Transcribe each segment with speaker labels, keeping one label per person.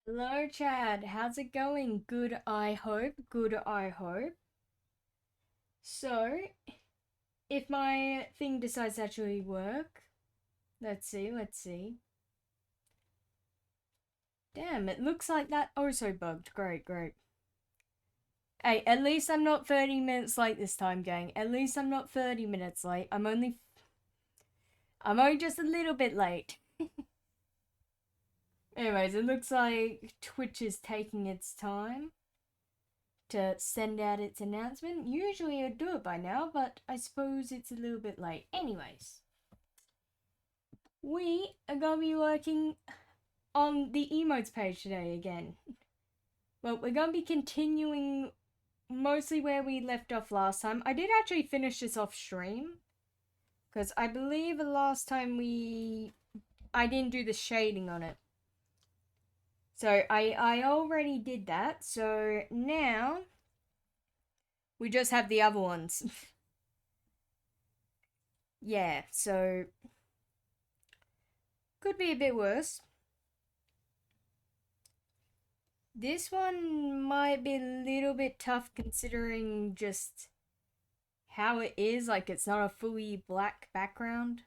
Speaker 1: Hello, Chad. How's it going? Good, I hope. Good, I hope. So, if my thing decides to actually work, let's see. Damn, it looks like that also bugged. Great, great. Hey, at least I'm not 30 minutes late this time, gang. At least I'm not 30 minutes late. I'm only just a little bit late. Anyways, it looks like Twitch is taking its time to send out its announcement. Usually I'd do it by now, but I suppose it's a little bit late. Anyways, we are going to be working on the emotes page today again. Well, we're going to be continuing mostly where we left off last time. I did actually finish this off stream, because I believe the last time I didn't do the shading on it. So I already did that, so now we just have the other ones. Yeah, so could be a bit worse. This one might be a little bit tough considering just how it is. Like, it's not a fully black background.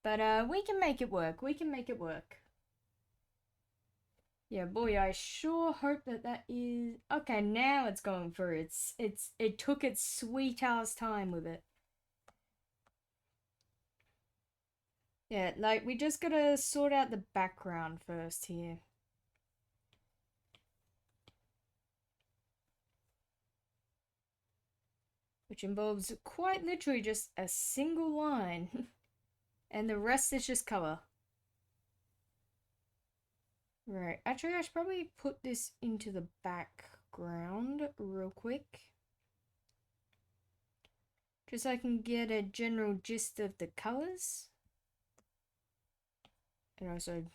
Speaker 1: But we can make it work. We can make it work. Yeah, boy, I sure hope that is... Okay, now it's going through. It took its sweet ass time with it. Yeah, like, we just gotta sort out the background first here. Which involves quite literally just a single line. And the rest is just color. Right, actually I should probably put this into the background real quick. Just so I can get a general gist of the colors. And also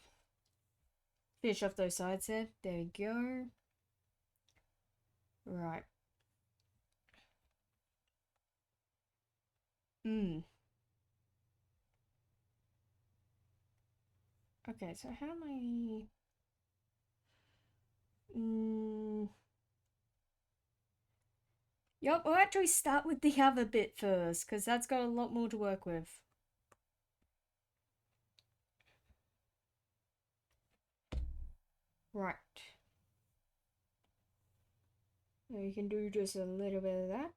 Speaker 1: finish off those sides there. There we go. Right. Okay, so how am I... Yup, we'll actually start with the other bit first, because that's got a lot more to work with. Right. We can do just a little bit of that.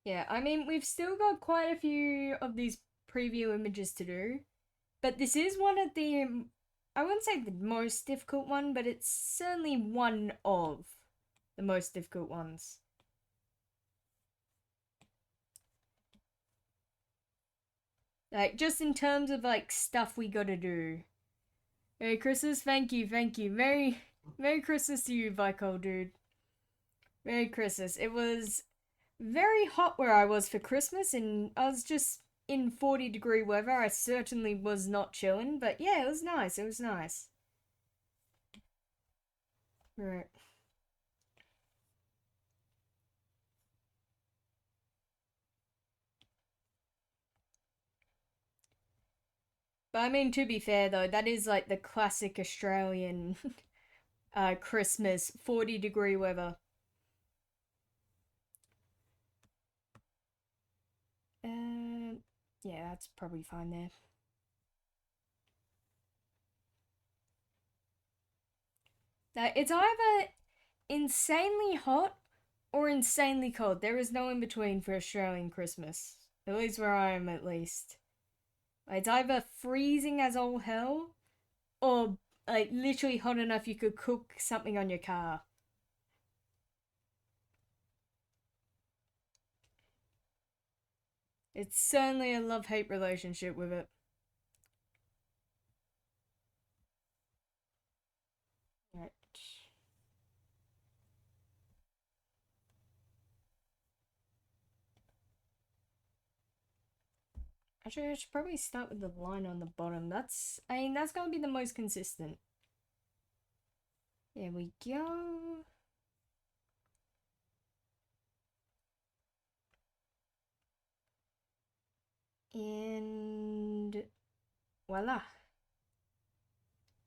Speaker 1: Yeah, I mean, we've still got quite a few of these preview images to do. But this is one of the, I wouldn't say the most difficult one, but it's certainly one of the most difficult ones. Like, just in terms of, like, stuff we gotta do. Merry Christmas, thank you. Merry Christmas to you, Vicol, dude. Merry Christmas. It was very hot where I was for Christmas, and I was just in 40-degree weather. I certainly was not chilling, but yeah, it was nice. It was nice. Right. But I mean, to be fair though, that is like the classic Australian Christmas 40-degree weather. Uh, yeah, that's probably fine there. It's either insanely hot or insanely cold. There is no in between for Australian Christmas. At least where I am, at least. It's either freezing as all hell or like literally hot enough you could cook something on your car. It's certainly a love-hate relationship with it. Right. Actually, I should probably start with the line on the bottom. I mean, that's gonna be the most consistent. There we go. And voila.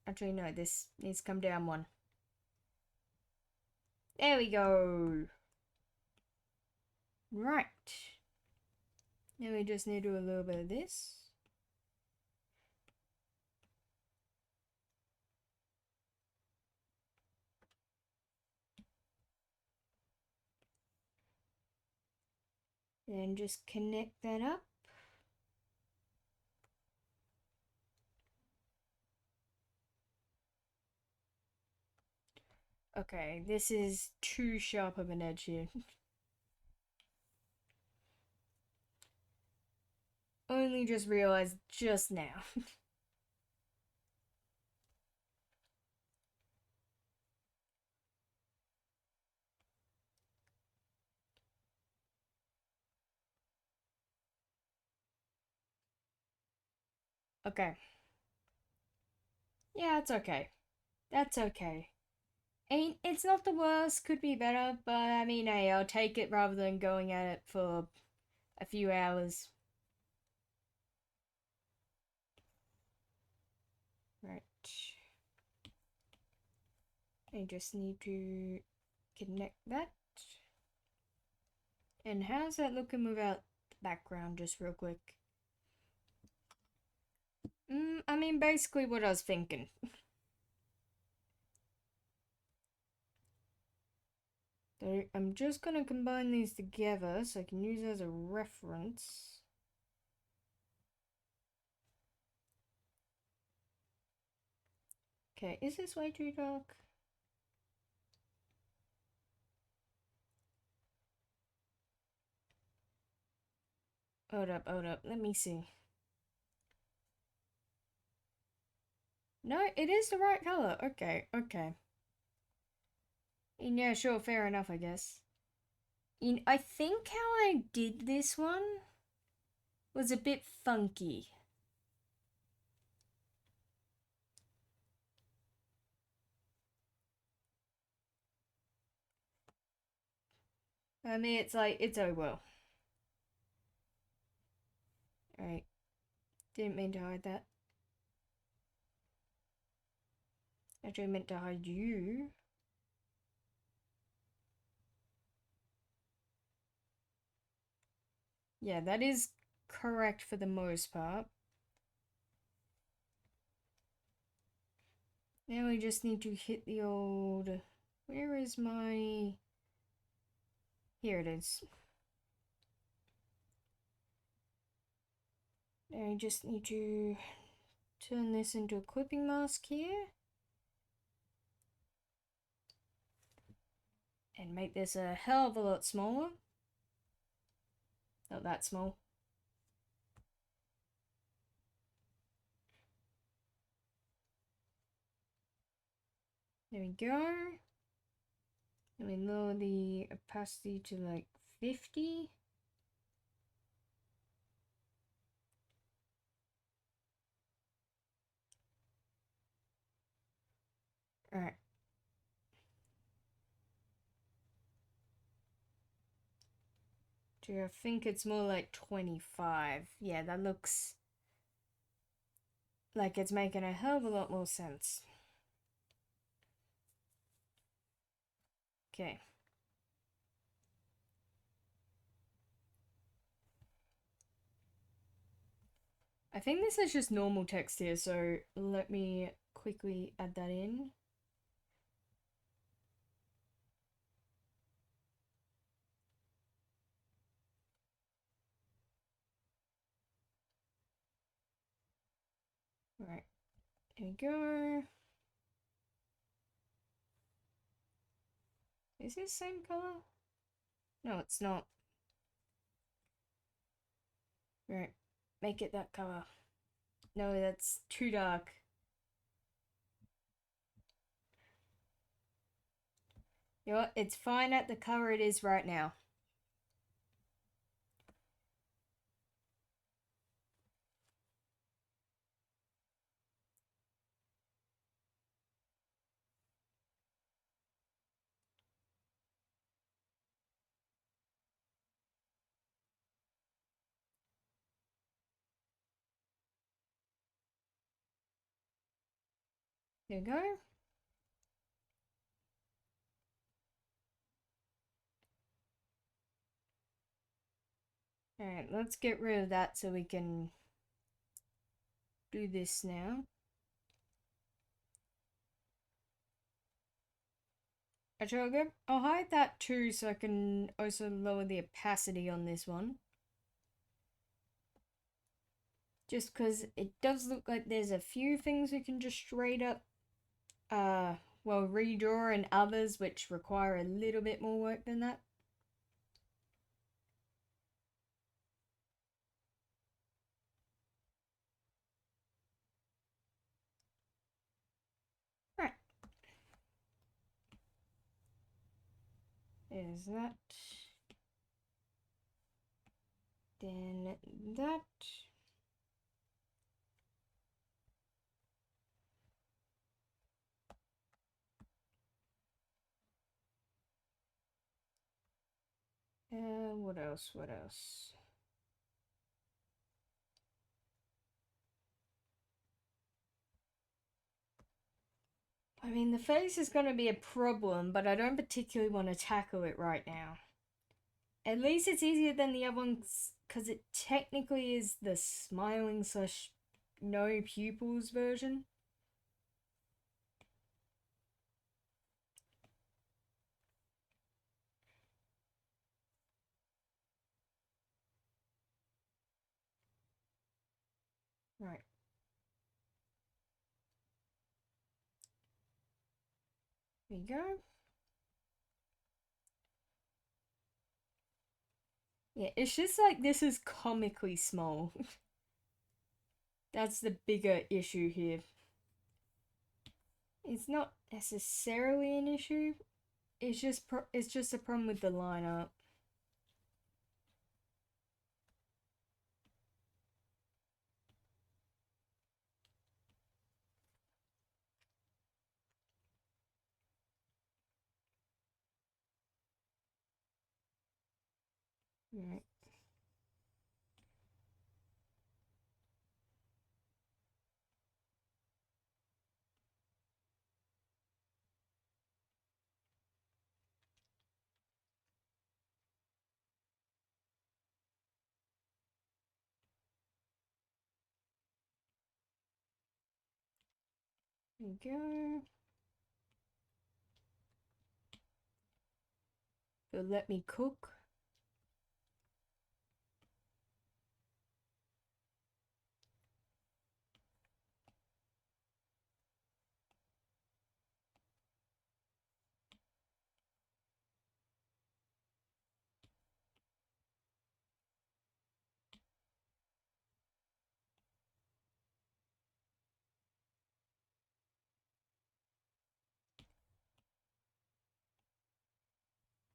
Speaker 1: Actually, no, this needs to come down one. There we go. Right. Now we just need to do a little bit of this. And just connect that up. Okay, this is too sharp of an edge here. Only just realized just now. Okay. Yeah, it's okay. That's okay. Ain't it's not the worst, could be better, but I mean, hey, I'll take it rather than going at it for a few hours. Right. I just need to connect that. And how's that looking without the background, just real quick? I mean, basically what I was thinking. So I'm just gonna combine these together so I can use it as a reference. Okay, is this way too dark? Hold up, let me see. No, it is the right color. Okay. Yeah, sure, fair enough, I guess. I think how I did this one was a bit funky. I mean, it's like, it's oh well. Alright. Didn't mean to hide that. Actually, I meant to hide you. Yeah, that is correct for the most part. Now we just need to hit the old... Where is my... Here it is. Now I just need to turn this into a clipping mask here. And make this a hell of a lot smaller. Not that small. There we go. And we lower the opacity to like 50. Alright. I think it's more like 25. Yeah, that looks like it's making a hell of a lot more sense. Okay. I think this is just normal text here, so let me quickly add that in. Alright, here we go. Is this the same color? No, it's not. Right, make it that color. No, that's too dark. You know what? It's fine at the color it is right now. There we go. Alright, let's get rid of that so we can do this now. Actually, I'll hide that too so I can also lower the opacity on this one. Just because it does look like there's a few things we can just straight up, well, redraw, and others which require a little bit more work than that. Right. There's that. Then that. What else? What else? I mean, the face is going to be a problem, but I don't particularly want to tackle it right now. At least it's easier than the other ones, because it technically is the smiling slash no pupils version. Right. There you go. Yeah, it's just like this is comically small. That's the bigger issue here. It's not necessarily an issue. It's just a problem with the lineup. Right. There you go. So let me cook.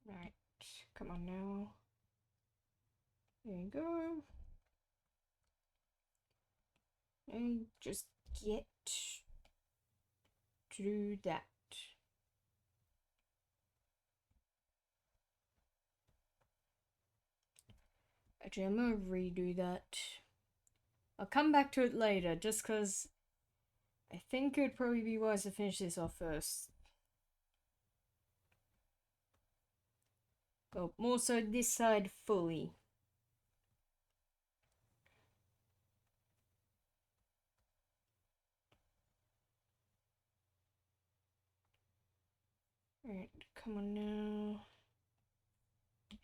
Speaker 1: Right. Come on now. There you go. And just get to do that. Actually, I'm gonna redo that. I'll come back to it later, just because I think it would probably be wise to finish this off first. Well, more so this side fully. Alright, come on now.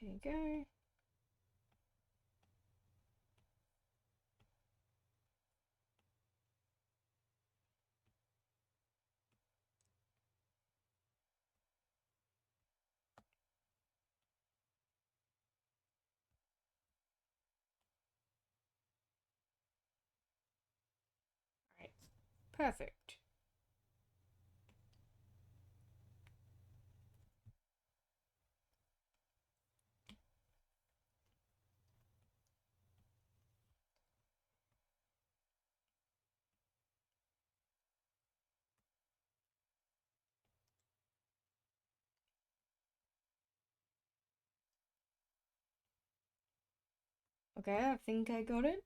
Speaker 1: There you go. Alright, perfect. Okay, I think I got it.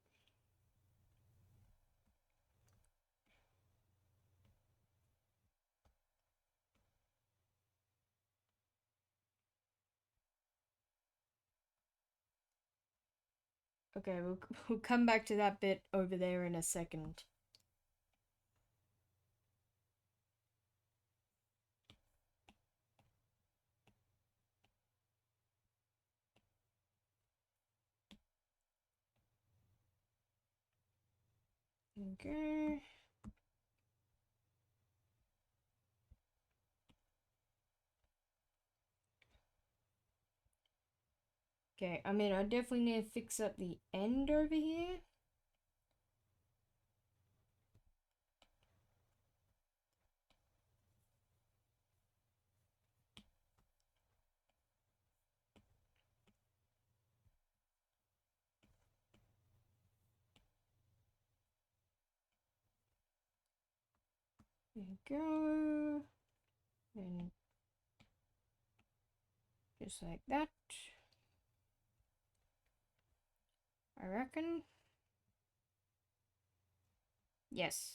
Speaker 1: Okay, we'll come back to that bit over there in a second. Okay. Okay, I mean, I definitely need to fix up the end over here. There we go. And just like that. I reckon. Yes.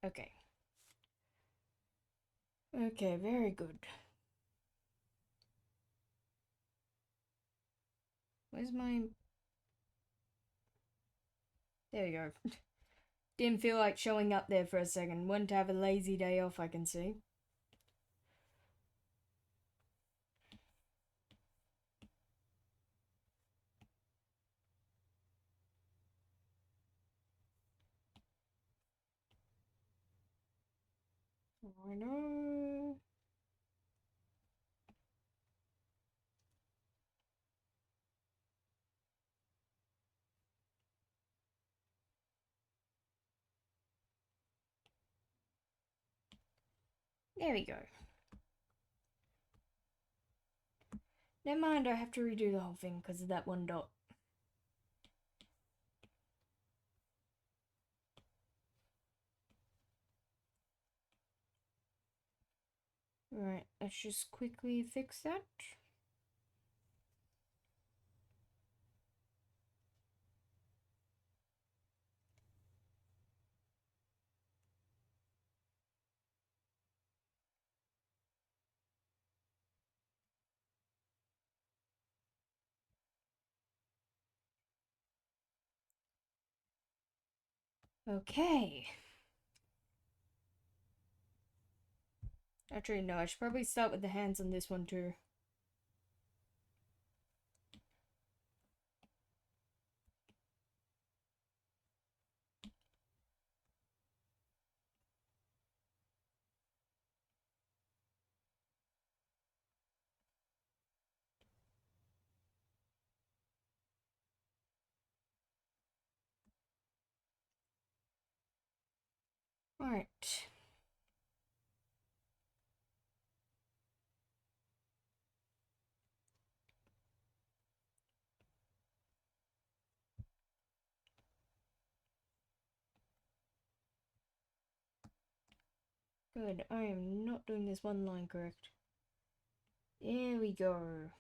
Speaker 1: Okay. Okay, very good. Where's my... There we go. Didn't feel like showing up there for a second. Wanted to have a lazy day off, I can see. I know. There we go. Never mind, I have to redo the whole thing because of that one dot. Right, let's just quickly fix that. Okay. Actually, no, I should probably start with the hands on this one too. Alright. Good, I am not doing this one line correct. There we go.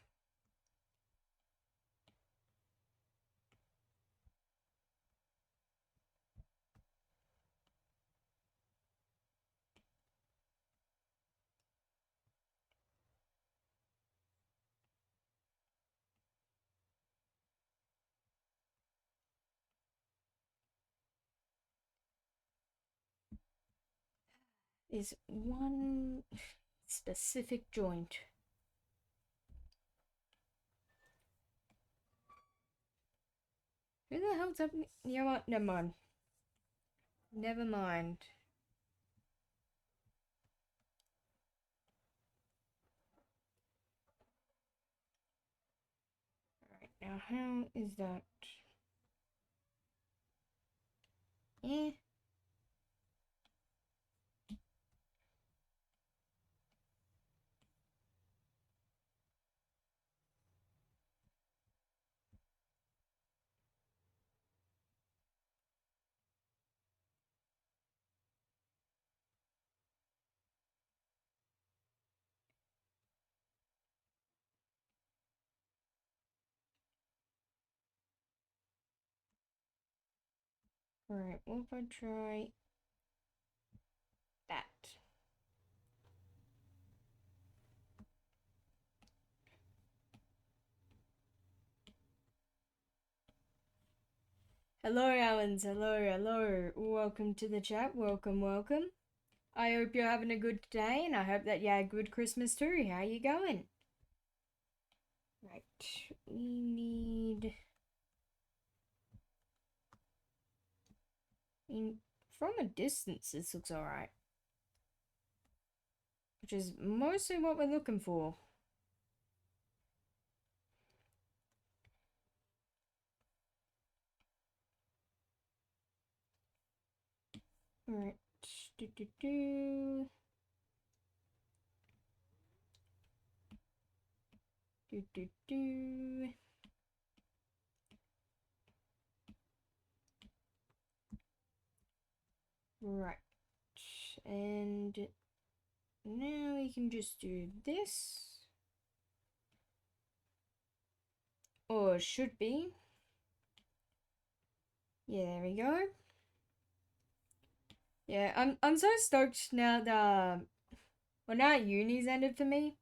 Speaker 1: Is one specific joint. Who the hell's up? You know what? Never mind. Never mind. Alright, now how is that? Eh. Alright, what if I try that? Hello, Allens. Hello, hello. Welcome to the chat. Welcome, welcome. I hope you're having a good day, and I hope that you had a good Christmas too. How you going? Right. We need... from a distance, this looks alright. Which is mostly what we're looking for. Alright. Do do do. Do do do. Right. And now we can just do this. Or should be. Yeah, there we go. Yeah, I'm so stoked now that well, now uni's ended for me.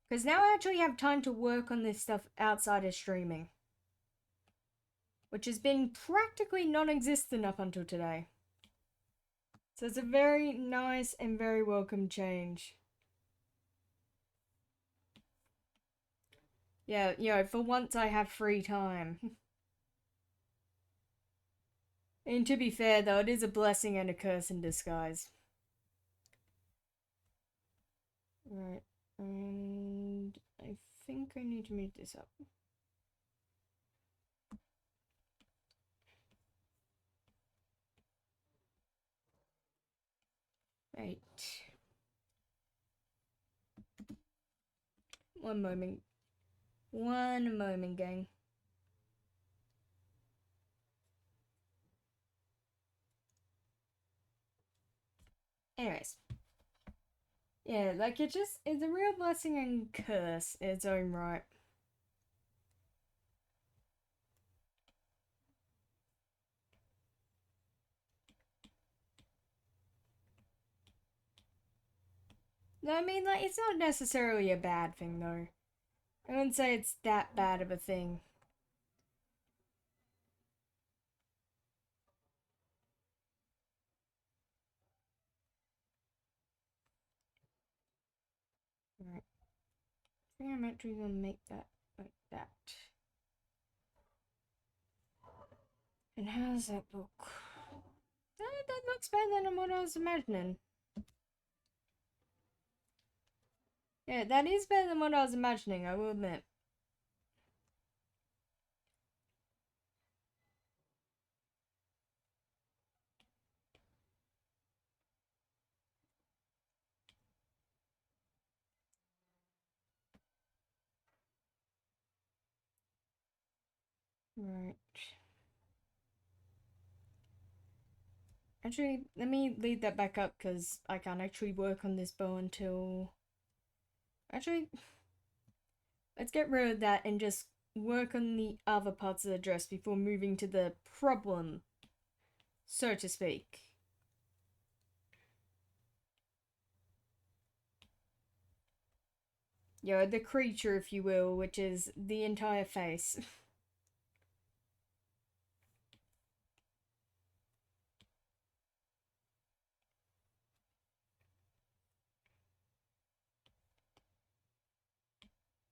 Speaker 1: Because now I actually have time to work on this stuff outside of streaming. Which has been practically non-existent up until today. So it's a very nice and very welcome change. Yeah, you know, for once I have free time. And to be fair though, it is a blessing and a curse in disguise. Right, and I think I need to move this up. Right. One moment. One moment, gang. Anyways. Yeah, like it's a real blessing and curse in its own right. No, I mean, like, it's not necessarily a bad thing, though. I wouldn't say it's that bad of a thing. Right. I think I'm actually gonna make that like that. And how does that look? That looks better than what I was imagining. Yeah, that is better than what I was imagining, I will admit. Right. Actually, let me lead that back up because I can't actually work on this bow until... Actually, let's get rid of that and just work on the other parts of the dress before moving to the problem, so to speak. You know, the creature, if you will, which is the entire face.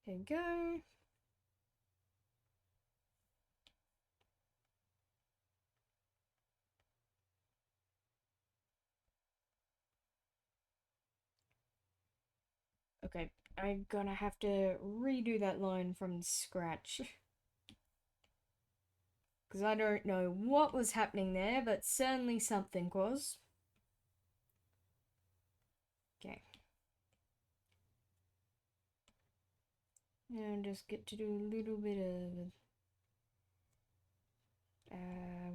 Speaker 1: There we go. Okay, I'm gonna have to redo that line from scratch. Because I don't know what was happening there, but certainly something was. Okay. Now just get to do a little bit of...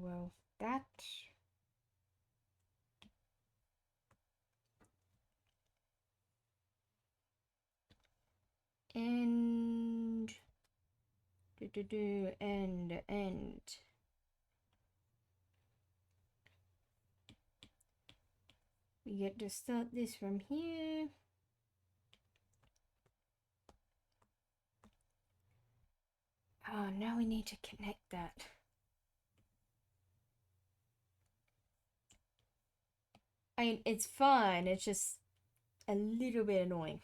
Speaker 1: well, that... And... And... We get to start this from here. Oh, now we need to connect that. I mean, it's fine, it's just a little bit annoying.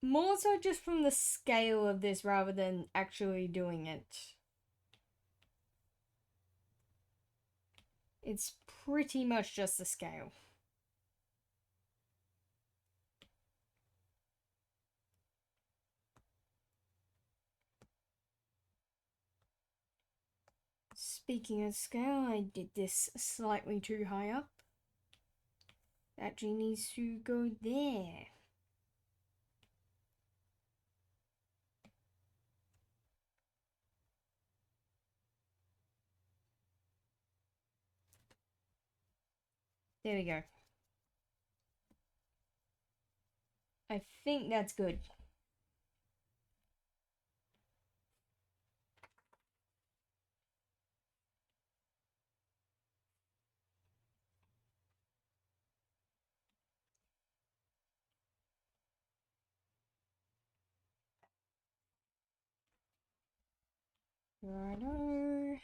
Speaker 1: More so just from the scale of this rather than actually doing it. It's pretty much just the scale. Speaking of scale, I did this slightly too high up. That actually needs to go there. There we go. I think that's good. Righto.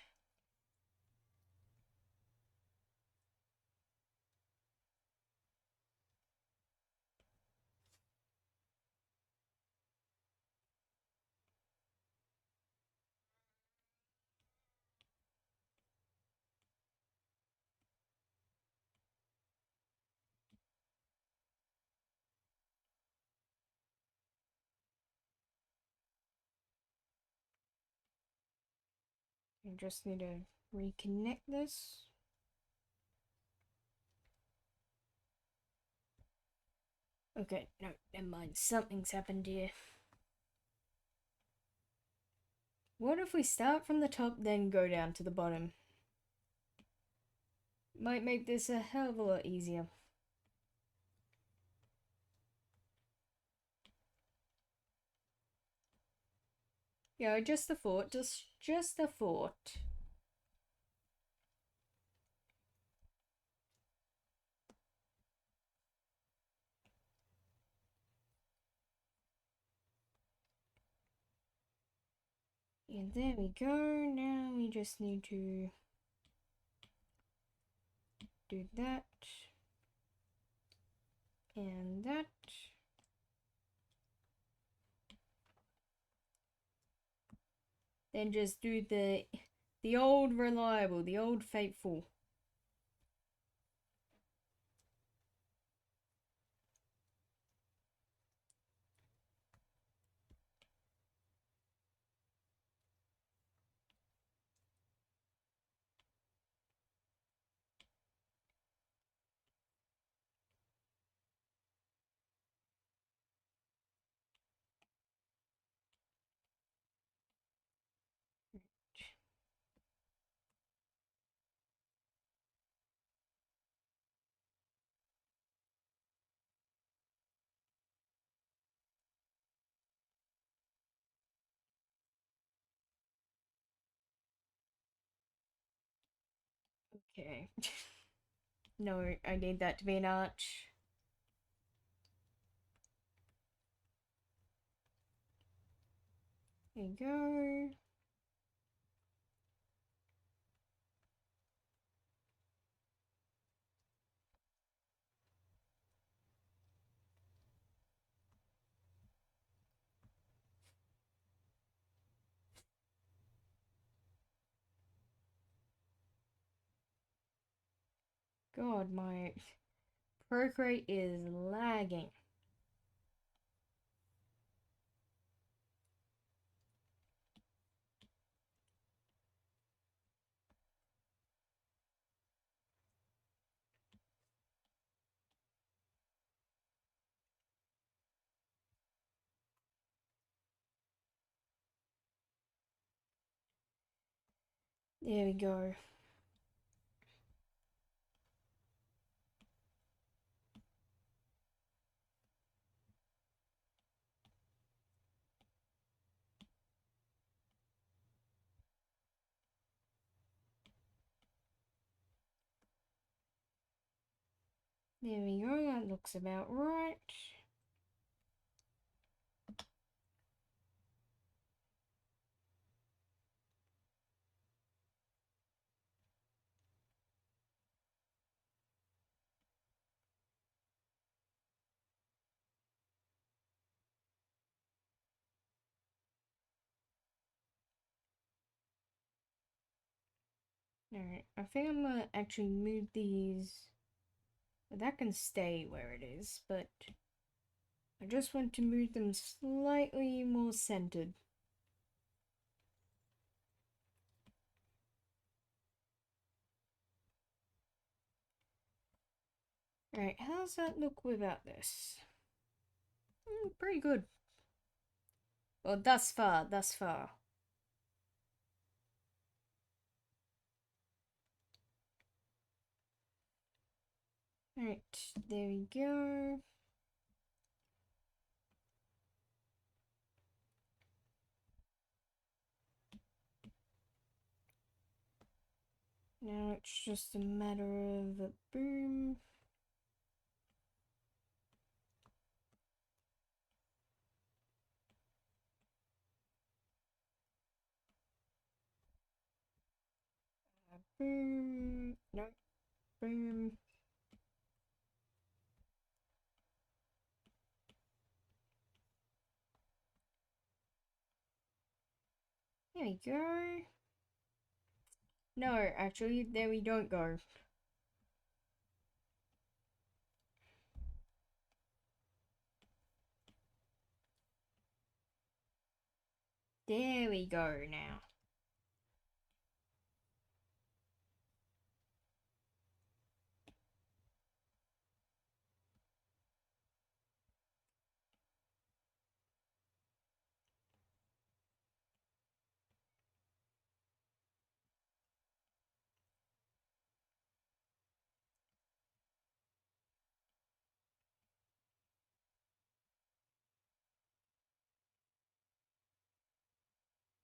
Speaker 1: I just need to reconnect this. Okay, no, never mind. Something's happened here. What if we start from the top, then go down to the bottom? Might make this a hell of a lot easier. Yeah, just the fort. Just the fort. And there we go. Now we just need to do that. And that. Then just do the old reliable, the old faithful. Okay. No, I need that to be an arch. There you go. God, my Procreate is lagging. There we go. There we go, that looks about right. Alright, I think I'm gonna actually move these. That can stay where it is, but I just want to move them slightly more centered. Alright, how's that look without this? Pretty good. Well, thus far, thus far. Alright, there we go. Now it's just a matter of a boom. Boom. No. Boom. There we go. No, actually, there we don't go. There we go now.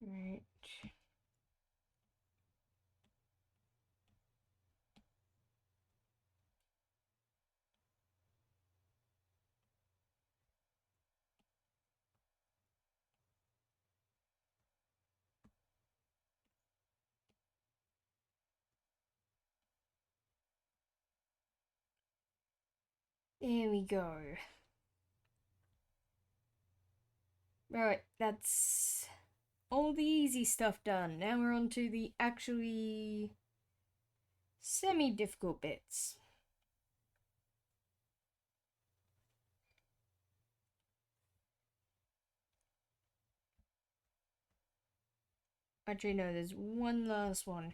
Speaker 1: Right. There we go. Right, that's all the easy stuff done. Now we're on to the actually semi-difficult bits. Actually, no, there's one last one.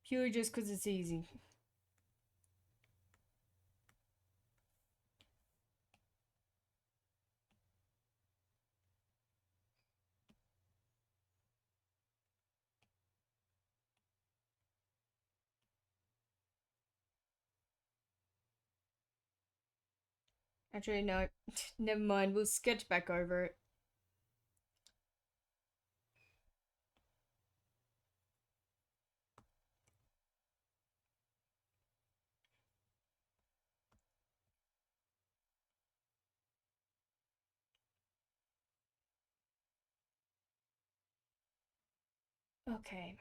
Speaker 1: Purely just because it's easy. Actually, no. Never mind, we'll sketch back over it. Okay.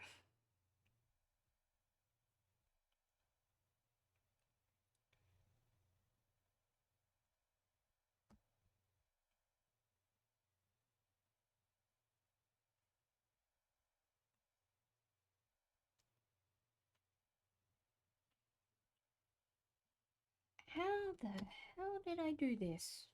Speaker 1: How the hell did I do this?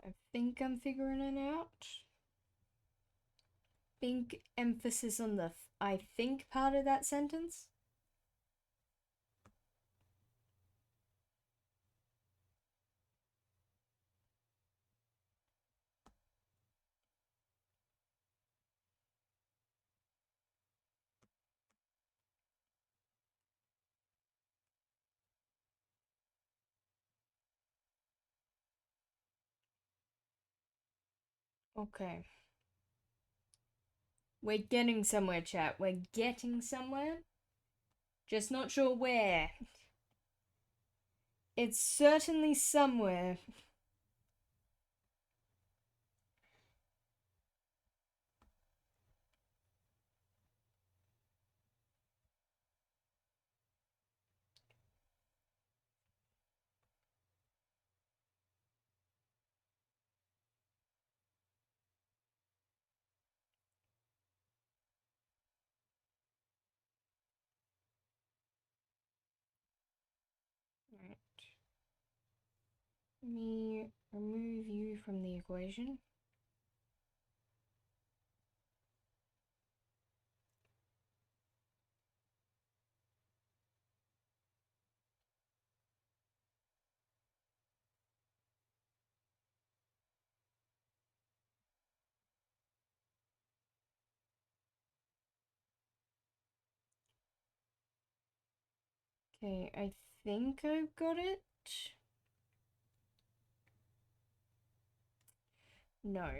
Speaker 1: I think I'm figuring it out. Big emphasis on the I think part of that sentence. Okay. We're getting somewhere, chat. We're getting somewhere. Just not sure where. It's certainly somewhere. Right. Let me remove you from the equation. Okay, I think I've got it. No.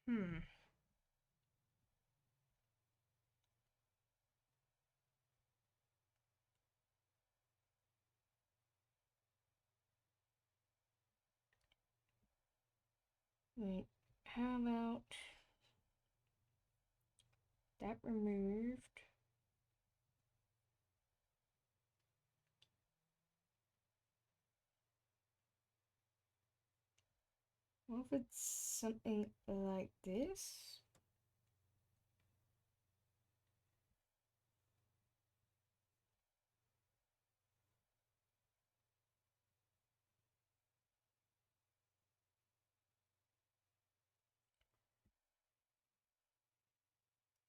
Speaker 1: Hmm. Wait, how about that removed? What if it's something like this?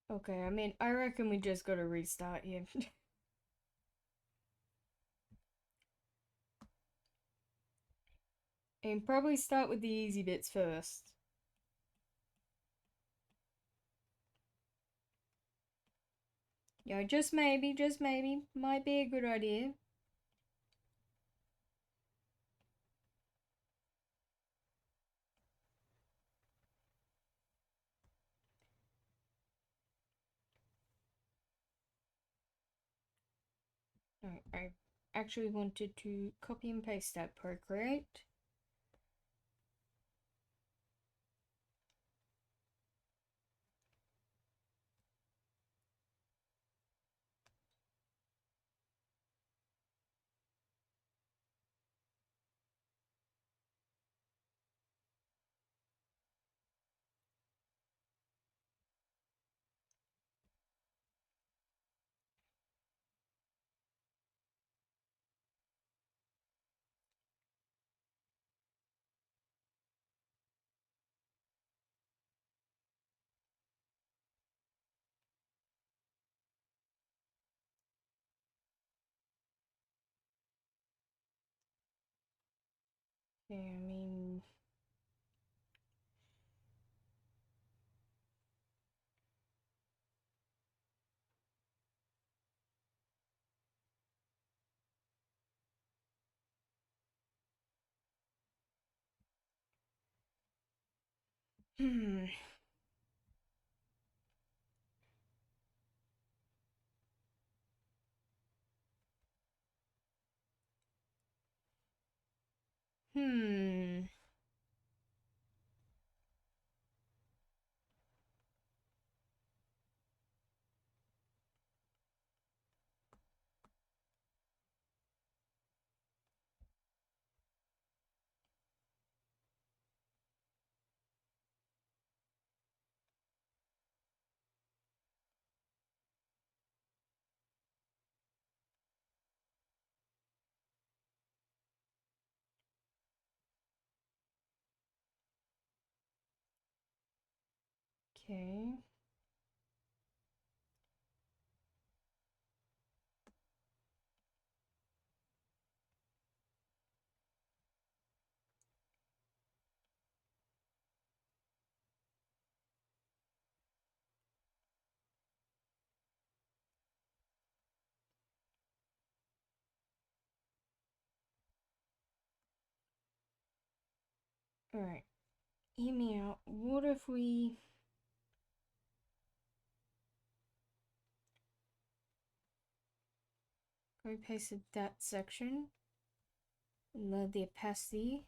Speaker 1: Okay, I mean, I reckon we just gotta restart here. And probably start with the easy bits first. Yeah, just maybe, might be a good idea. No, I actually wanted to copy and paste that Procreate. Yeah, I mean... Hmm. Hmm. Okay. Alright. Hear me out. What if we... Copy pasted that section. And load the opacity.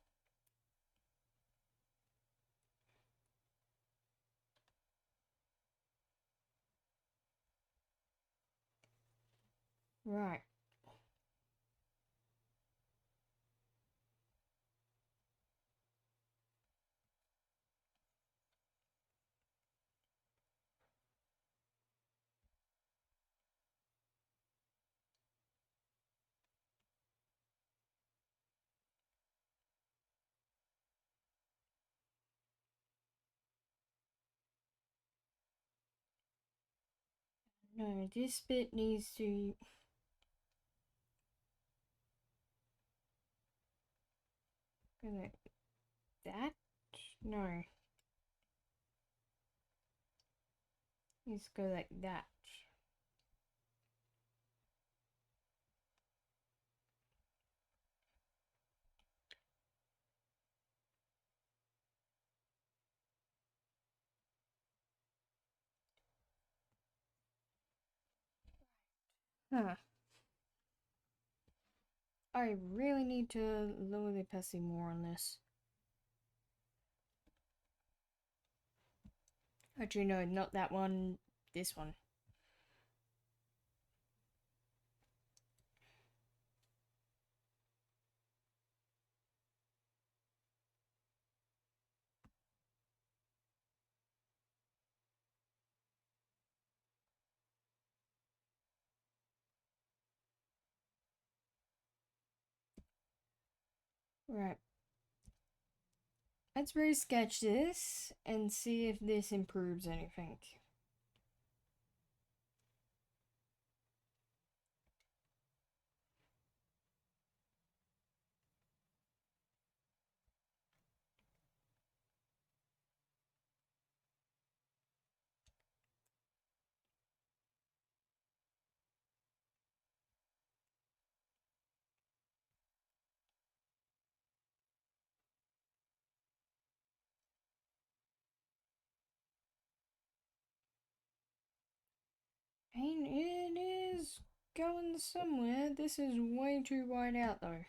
Speaker 1: Right. No, this bit needs to... Go like that? No. Needs to go like that. Huh. I really need to lower the opacity more on this. Actually, no, not that one. This one. Right. Let's re-sketch this and see if this improves anything. And it is going somewhere. This is way too wide out though.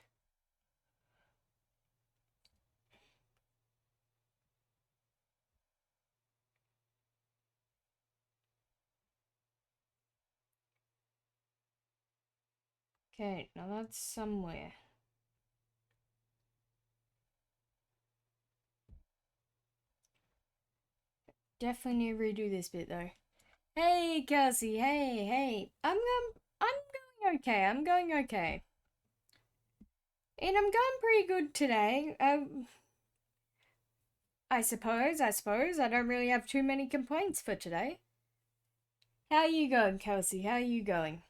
Speaker 1: Okay, now that's somewhere. Definitely need to redo this bit though. Hey, Kelsey. Hey. I'm going okay. I'm going okay. And I'm going pretty good today. I suppose. I don't really have too many complaints for today. How you going, Kelsey? How you going?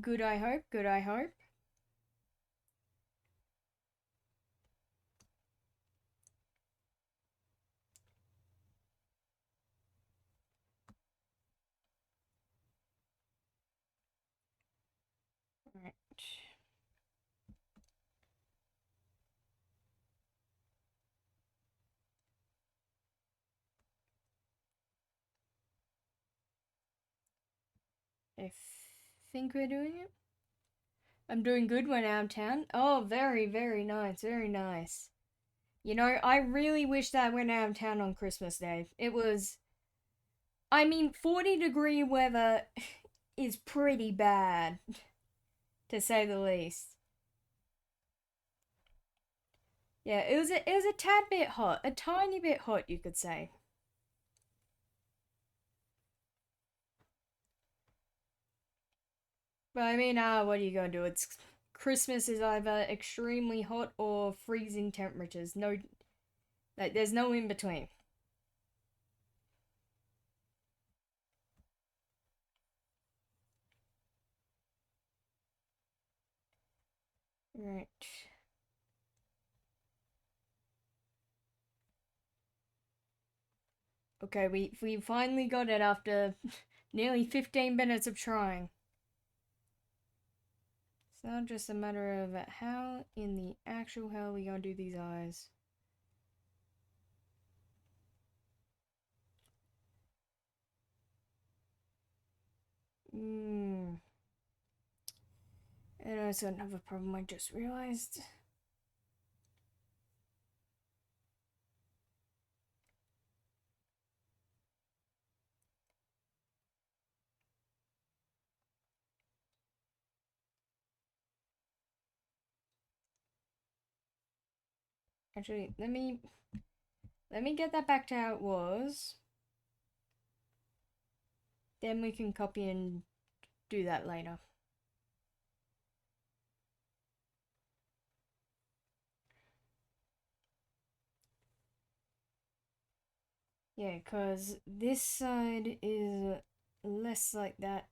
Speaker 1: Good, I hope. Good, I hope. Alright. I think we're doing it. I'm doing good when out of town. Oh, very, very nice. Very nice. You know, I really wish that I went out of town on Christmas Day. It was... I mean, 40-degree weather is pretty bad, to say the least. Yeah, it was a tad bit hot. A tiny bit hot, you could say. But I mean, what are you gonna do? It's Christmas is either extremely hot or freezing temperatures. No, like there's no in between. Right. Okay, we finally got it after nearly 15 minutes of trying. It's now just a matter of how in the actual hell we gonna do these eyes. And also another problem I just realized. Actually, let me get that back to how it was. Then we can copy and do that later. Yeah, because this side is less like that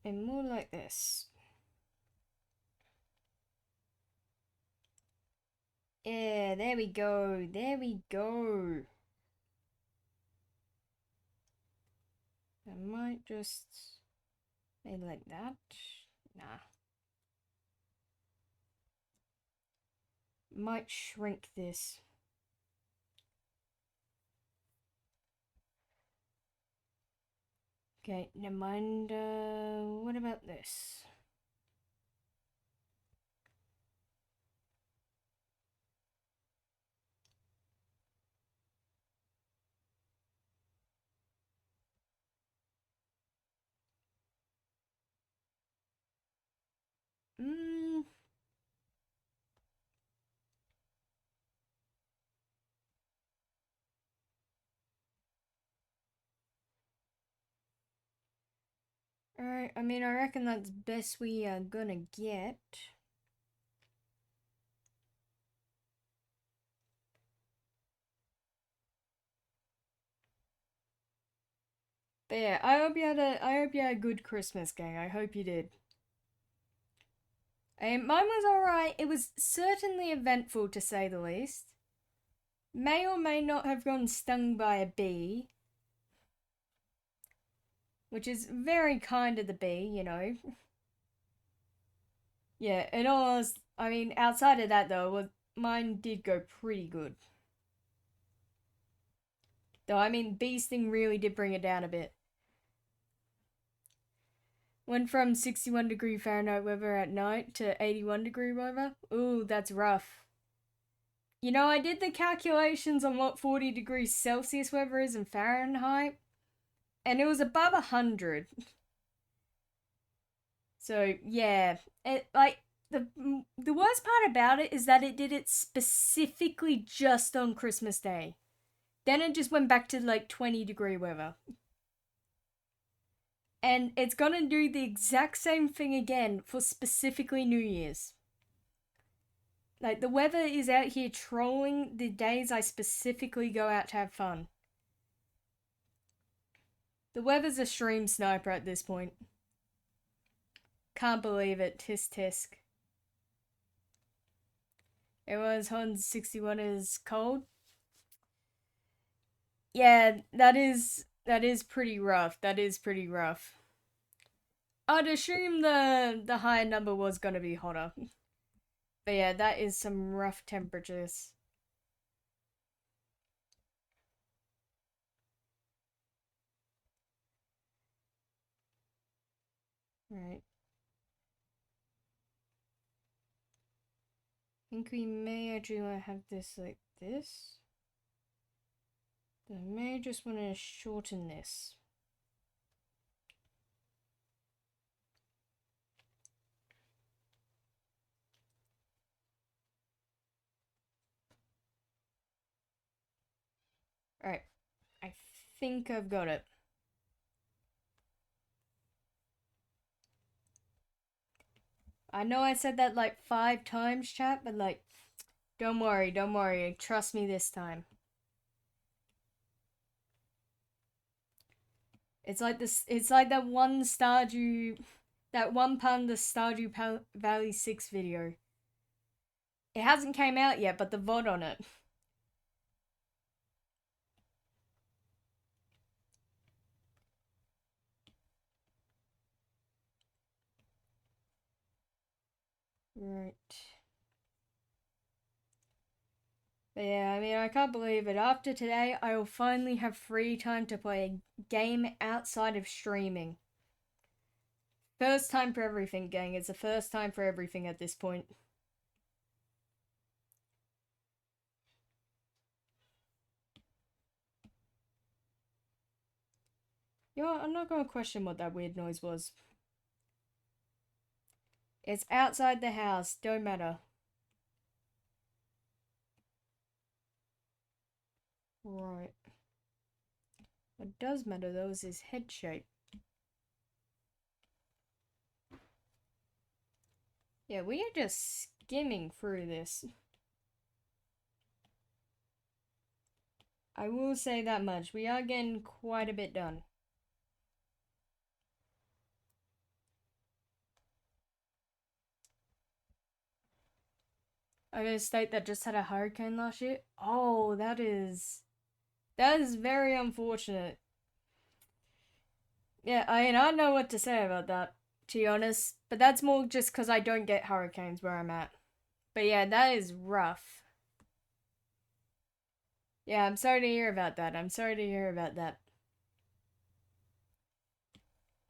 Speaker 1: and more like this. Yeah, there we go. There we go. I might just maybe like that. Nah. Might shrink this. Okay, never mind. What about this? Hmm. Alright, I mean, I reckon that's best we are gonna get. But yeah, I hope you had a good Christmas, gang. I hope you did. And mine was alright. It was certainly eventful, to say the least. May or may not have gotten stung by a bee. Which is very kind of the bee, you know. Yeah, it was. I mean, outside of that though, mine did go pretty good. Though, I mean, bee sting really did bring it down a bit. Went from 61 degree Fahrenheit weather at night to 81 degree weather. Ooh, that's rough. You know, I did the calculations on what 40 degrees Celsius weather is in Fahrenheit, and it was above 100. So, yeah, it like the worst part about it is that it did it specifically just on Christmas Day. Then it just went back to like 20 degree weather. And it's gonna do the exact same thing again for specifically New Year's. Like, the weather is out here trolling the days I specifically go out to have fun. The weather's a stream sniper at this point. Can't believe it, tisk tisk. Everyone's 161 is cold. Yeah, that is pretty rough. That is pretty rough. I'd assume the higher number was gonna be hotter. But yeah, that is some rough temperatures. Right. I think we may actually want to have this like this. I may just want to shorten this. Alright. I think I've got it. I know I said that like 5 times, chat, but like, don't worry. Trust me this time. It's like this. It's like that one Stardew, that one Panda Stardew Valley 6 video. It hasn't came out yet, but the VOD on it. Right. But yeah, I mean, I can't believe it. After today, I will finally have free time to play a game outside of streaming. First time for everything, gang. It's the first time for everything at this point. You know what? I'm not going to question what that weird noise was. It's outside the house. Don't matter. Right. What does matter, though, is his head shape. Yeah, we are just skimming through this. I will say that much. We are getting quite a bit done. I'm in a state that just had a hurricane last year. Oh, that is very unfortunate. Yeah, I mean, I don't know what to say about that, to be honest. But that's more just because I don't get hurricanes where I'm at. But yeah, that is rough. Yeah, I'm sorry to hear about that. I'm sorry to hear about that.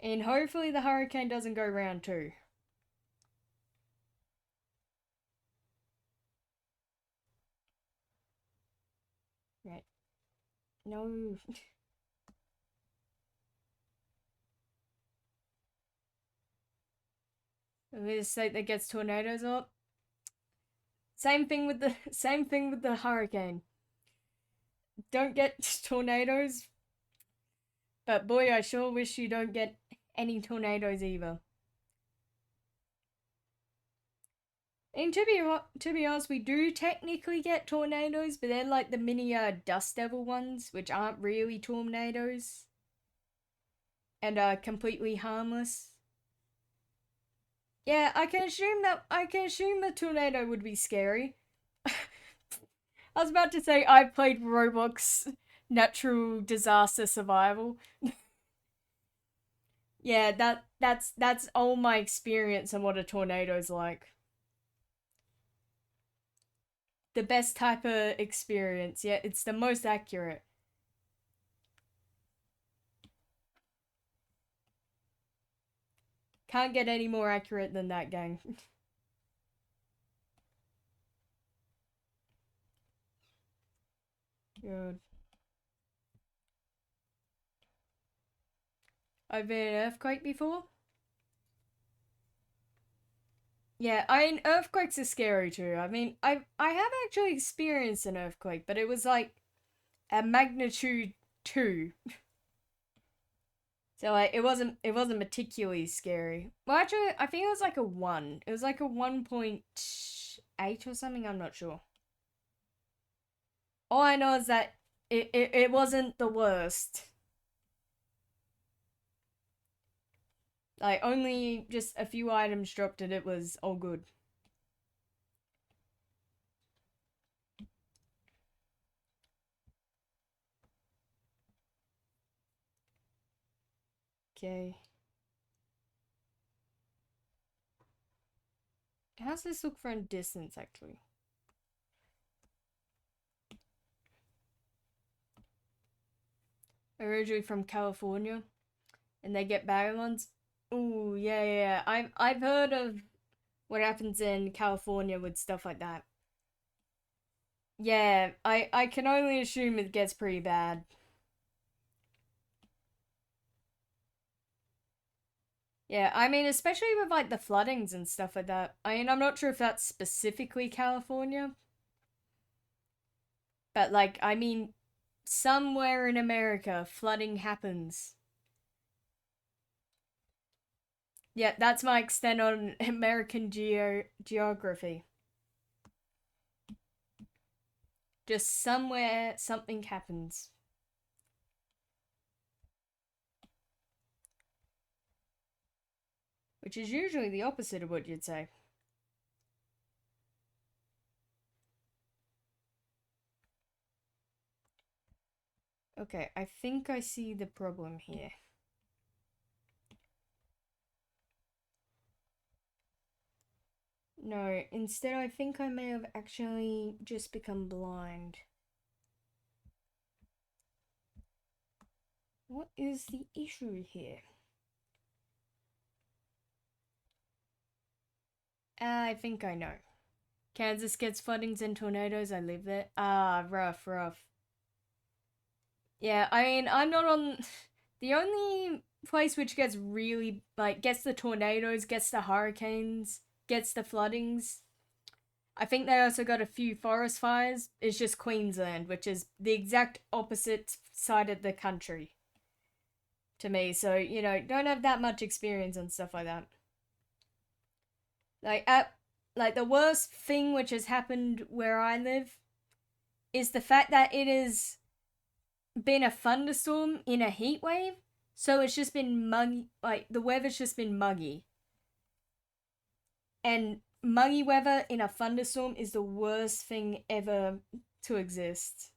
Speaker 1: And hopefully the hurricane doesn't go round too. Right. No. The state that gets tornadoes up. Same thing with the hurricane. Don't get tornadoes, but boy, I sure wish you don't get any tornadoes either. And to be honest, we do technically get tornadoes, but they're like the mini dust devil ones, which aren't really tornadoes, and are completely harmless. Yeah, I can assume a tornado would be scary. I was about to say I've played Roblox Natural Disaster Survival. Yeah, that's all my experience on what a tornado's like. The best type of experience. Yeah, it's the most accurate. Can't get any more accurate than that, gang. Good. I've been in an earthquake before. Yeah, I mean earthquakes are scary too. I mean, I have actually experienced an earthquake, but it was like a magnitude 2. So like it wasn't particularly scary. Well, actually, I think it was like a 1. It was like a 1.8 or something. I'm not sure. All I know is that it wasn't the worst. Like only just a few items dropped and it was all good. Okay. How's this look from distance actually? Originally from California, and they get bad ones. Ooh, yeah. I've heard of what happens in California with stuff like that. Yeah, I can only assume it gets pretty bad. Yeah, I mean, especially with like the floodings and stuff like that. I mean, I'm not sure if that's specifically California, but like, I mean, somewhere in America, flooding happens. Yeah, that's my extent on American geography. Just somewhere something happens. Which is usually the opposite of what you'd say. Okay, I think I see the problem here. No, instead I think I may have actually just become blind. What is the issue here? I think I know. Kansas gets floodings and tornadoes. I live there. Ah, rough, rough. Yeah, I mean, I'm not on. The only place which gets really, like, gets the tornadoes, gets the hurricanes, gets the floodings. I think they also got a few forest fires. It's just Queensland, which is the exact opposite side of the country to me. So, you know, don't have that much experience on stuff like that. Like the worst thing which has happened where I live is the fact that it has been a thunderstorm in a heat wave. So it's just been muggy, like the weather's just been muggy. And muggy weather in a thunderstorm is the worst thing ever to exist.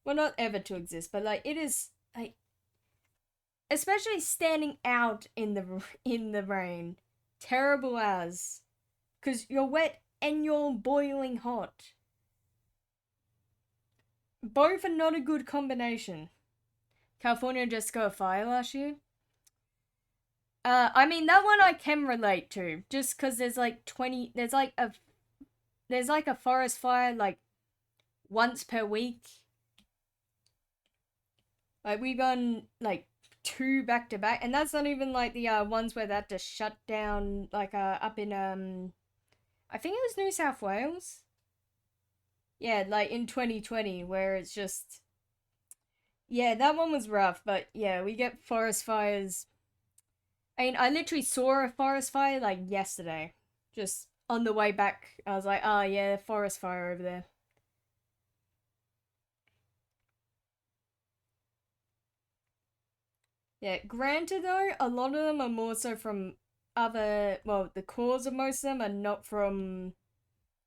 Speaker 1: Well, not ever to exist, but like it is like especially standing out in the rain. Terrible as cuz you're wet and you're boiling hot. Both are not a good combination. California just got a fire last year. I mean that one I can relate to, just because there's like 20. There's like a forest fire like once per week. Like we gone like two back to back, and that's not even like the ones where they had to shut . Like up in I think it was New South Wales. Yeah, like in 2020, where it's just yeah, that one was rough, but yeah, we get forest fires. I mean, I literally saw a forest fire like yesterday. Just on the way back, I was like, oh yeah, forest fire over there. Yeah, granted though, a lot of them are more so from other, well, the cause of most of them are not from,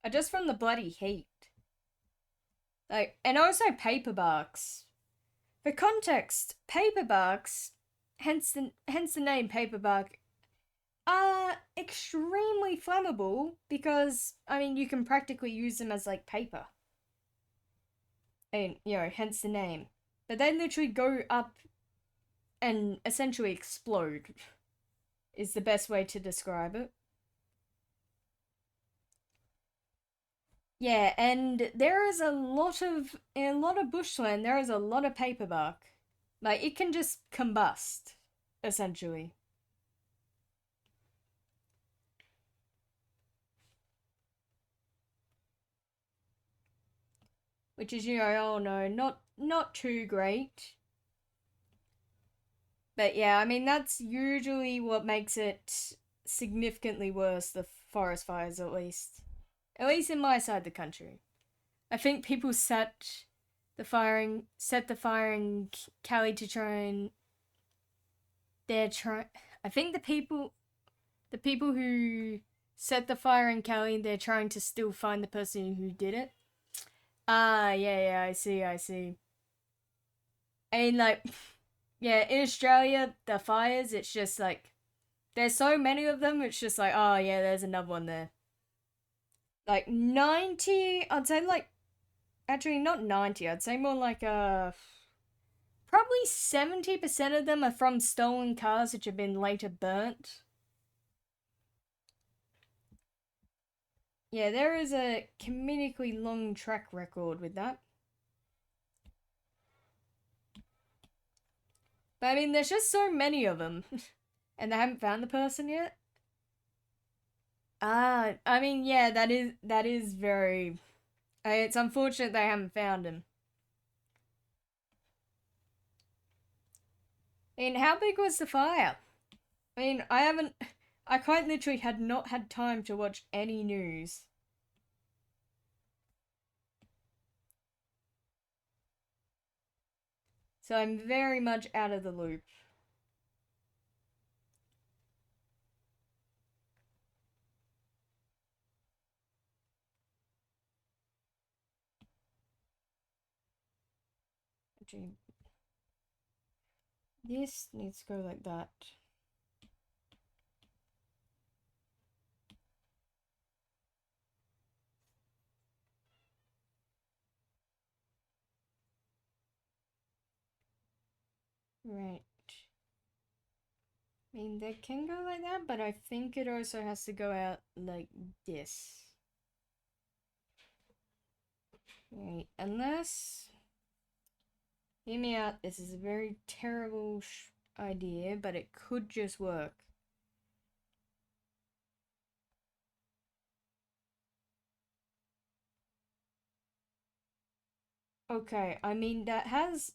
Speaker 1: are just from the bloody heat. Like, and also paperbarks. For context, paperbarks, hence the name paperbark, are extremely flammable because I mean you can practically use them as like paper. And you know, hence the name. But they literally go up and essentially explode is the best way to describe it. Yeah, and there is a lot of in a lot of bushland there is a lot of paperbark. Like it can just combust, essentially. Which is, you know, oh no, not too great. But yeah, I mean that's usually what makes it significantly worse, the forest fires at least. At least in my side of the country. I think people set the firing Cali to try and they're trying I think the people who set the fire in Cali, they're trying to still find the person who did it. Ah, yeah, I see. I mean, like, yeah, in Australia, the fires, it's just like, there's so many of them, it's just like, oh, yeah, there's another one there. Like, 90, I'd say, like, actually, not 90, I'd say more like, probably 70% of them are from stolen cars which have been later burnt. Yeah, there is a comedically long track record with that. But I mean, there's just so many of them. And they haven't found the person yet? Ah, I mean, yeah, that is very. It's unfortunate they haven't found him. I mean, how big was the fire? I mean, I haven't. I quite literally had not had time to watch any news. So I'm very much out of the loop. Actually, this needs to go like that. Right. I mean, that can go like that, but I think it also has to go out like this. Right, unless... Hear me out, this is a very terrible idea, but it could just work. Okay, I mean, that has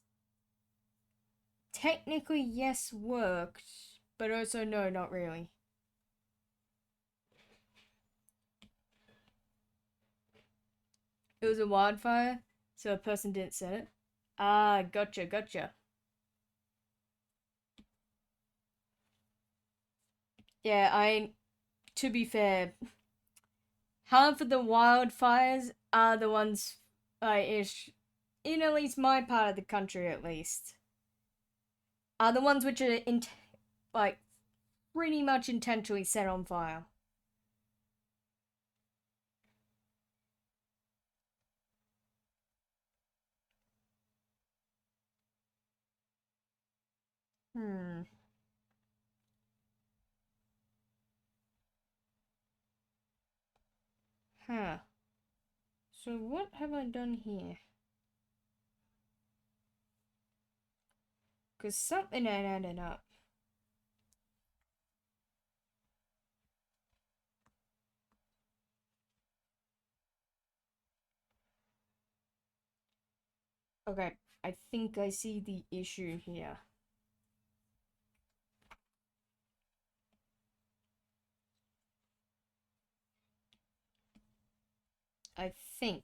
Speaker 1: technically, yes, worked, but also no, not really. It was a wildfire, so a person didn't set it. Ah, gotcha, gotcha. Yeah, to be fair, half of the wildfires are the ones, ish, in at least my part of the country at least, are the ones which are, like, pretty much intentionally set on fire. Hmm. Huh. So what have I done here? Because something ain't added up. Okay, I think I see the issue here. I think.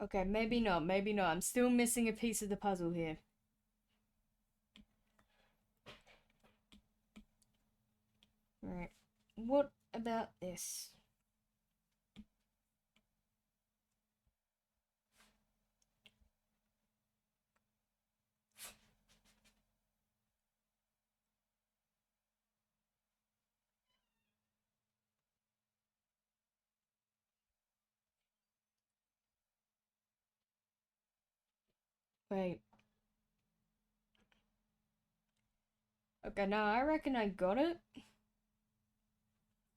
Speaker 1: Okay, maybe not, maybe not. I'm still missing a piece of the puzzle here. Right. What about this? Wait. Okay, now I reckon I got it.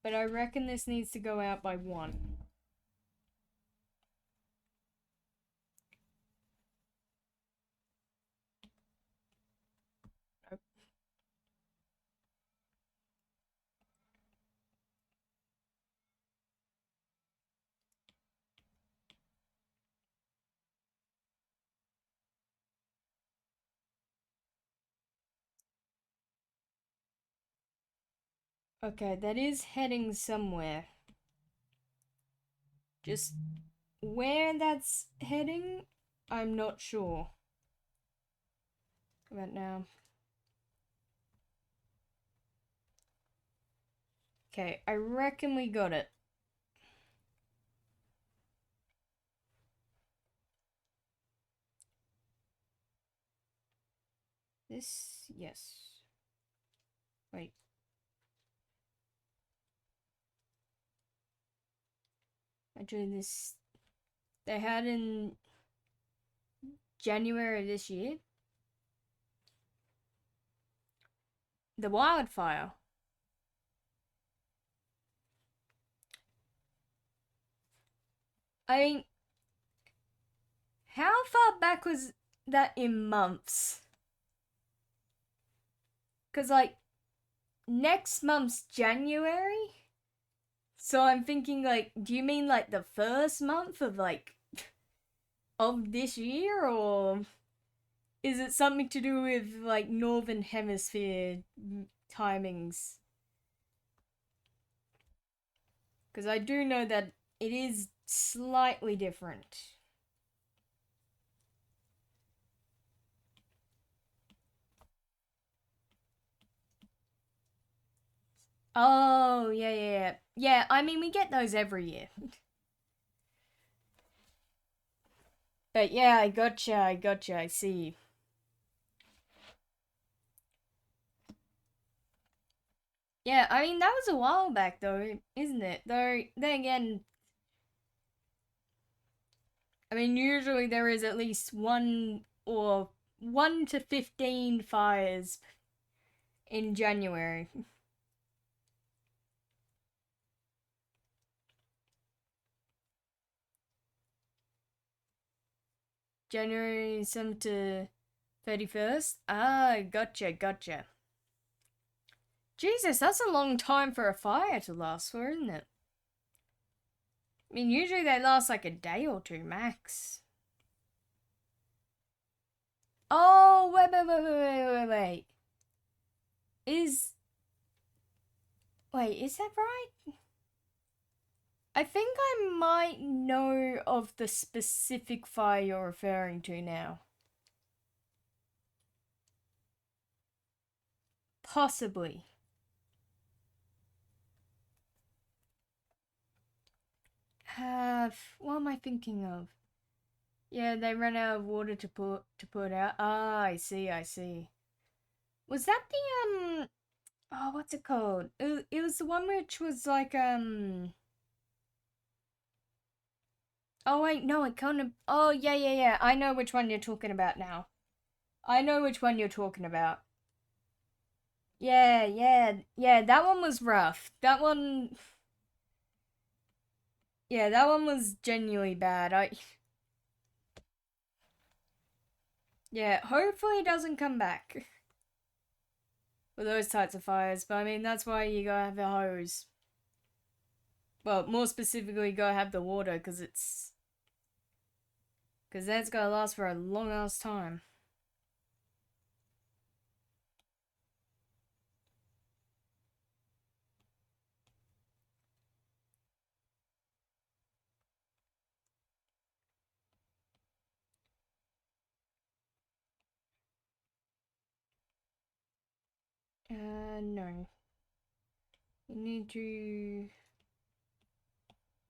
Speaker 1: But I reckon this needs to go out by 1. Okay, that is heading somewhere. Just where that's heading, I'm not sure. About now. Okay, I reckon we got it. This, yes. Wait. Actually, this, they had in January this year. The wildfire. I mean, how far back was that in months? Because, like, next month's January? So I'm thinking, like, do you mean, like, the first month of, like, of this year? Or is it something to do with, like, Northern Hemisphere timings? Because I do know that it is slightly different. Oh, yeah, yeah, yeah. Yeah, I mean, we get those every year. But yeah, I gotcha, I see. Yeah, I mean, that was a while back, though, isn't it? Though, then again, I mean, usually there is at least 1 to 15 fires in January. January 7th to 31st? Ah, gotcha. Jesus, that's a long time for a fire to last for, isn't it? I mean, usually they last like a day or two max. Oh, wait. Is. Wait, is that right? I think I might know of the specific fire you're referring to now. Possibly. What am I thinking of? Yeah, they ran out of water to put out. Ah, I see. Was that the oh, what's it called? It was the one which was like oh wait, no, it kind of oh yeah. I know which one you're talking about now. I know which one you're talking about. Yeah, that one was rough. That one was genuinely bad. Yeah, hopefully it doesn't come back with those types of fires. But I mean, that's why you gotta have a hose. Well, more specifically, you gotta have the water because that's gotta last for a long ass time. No. You need to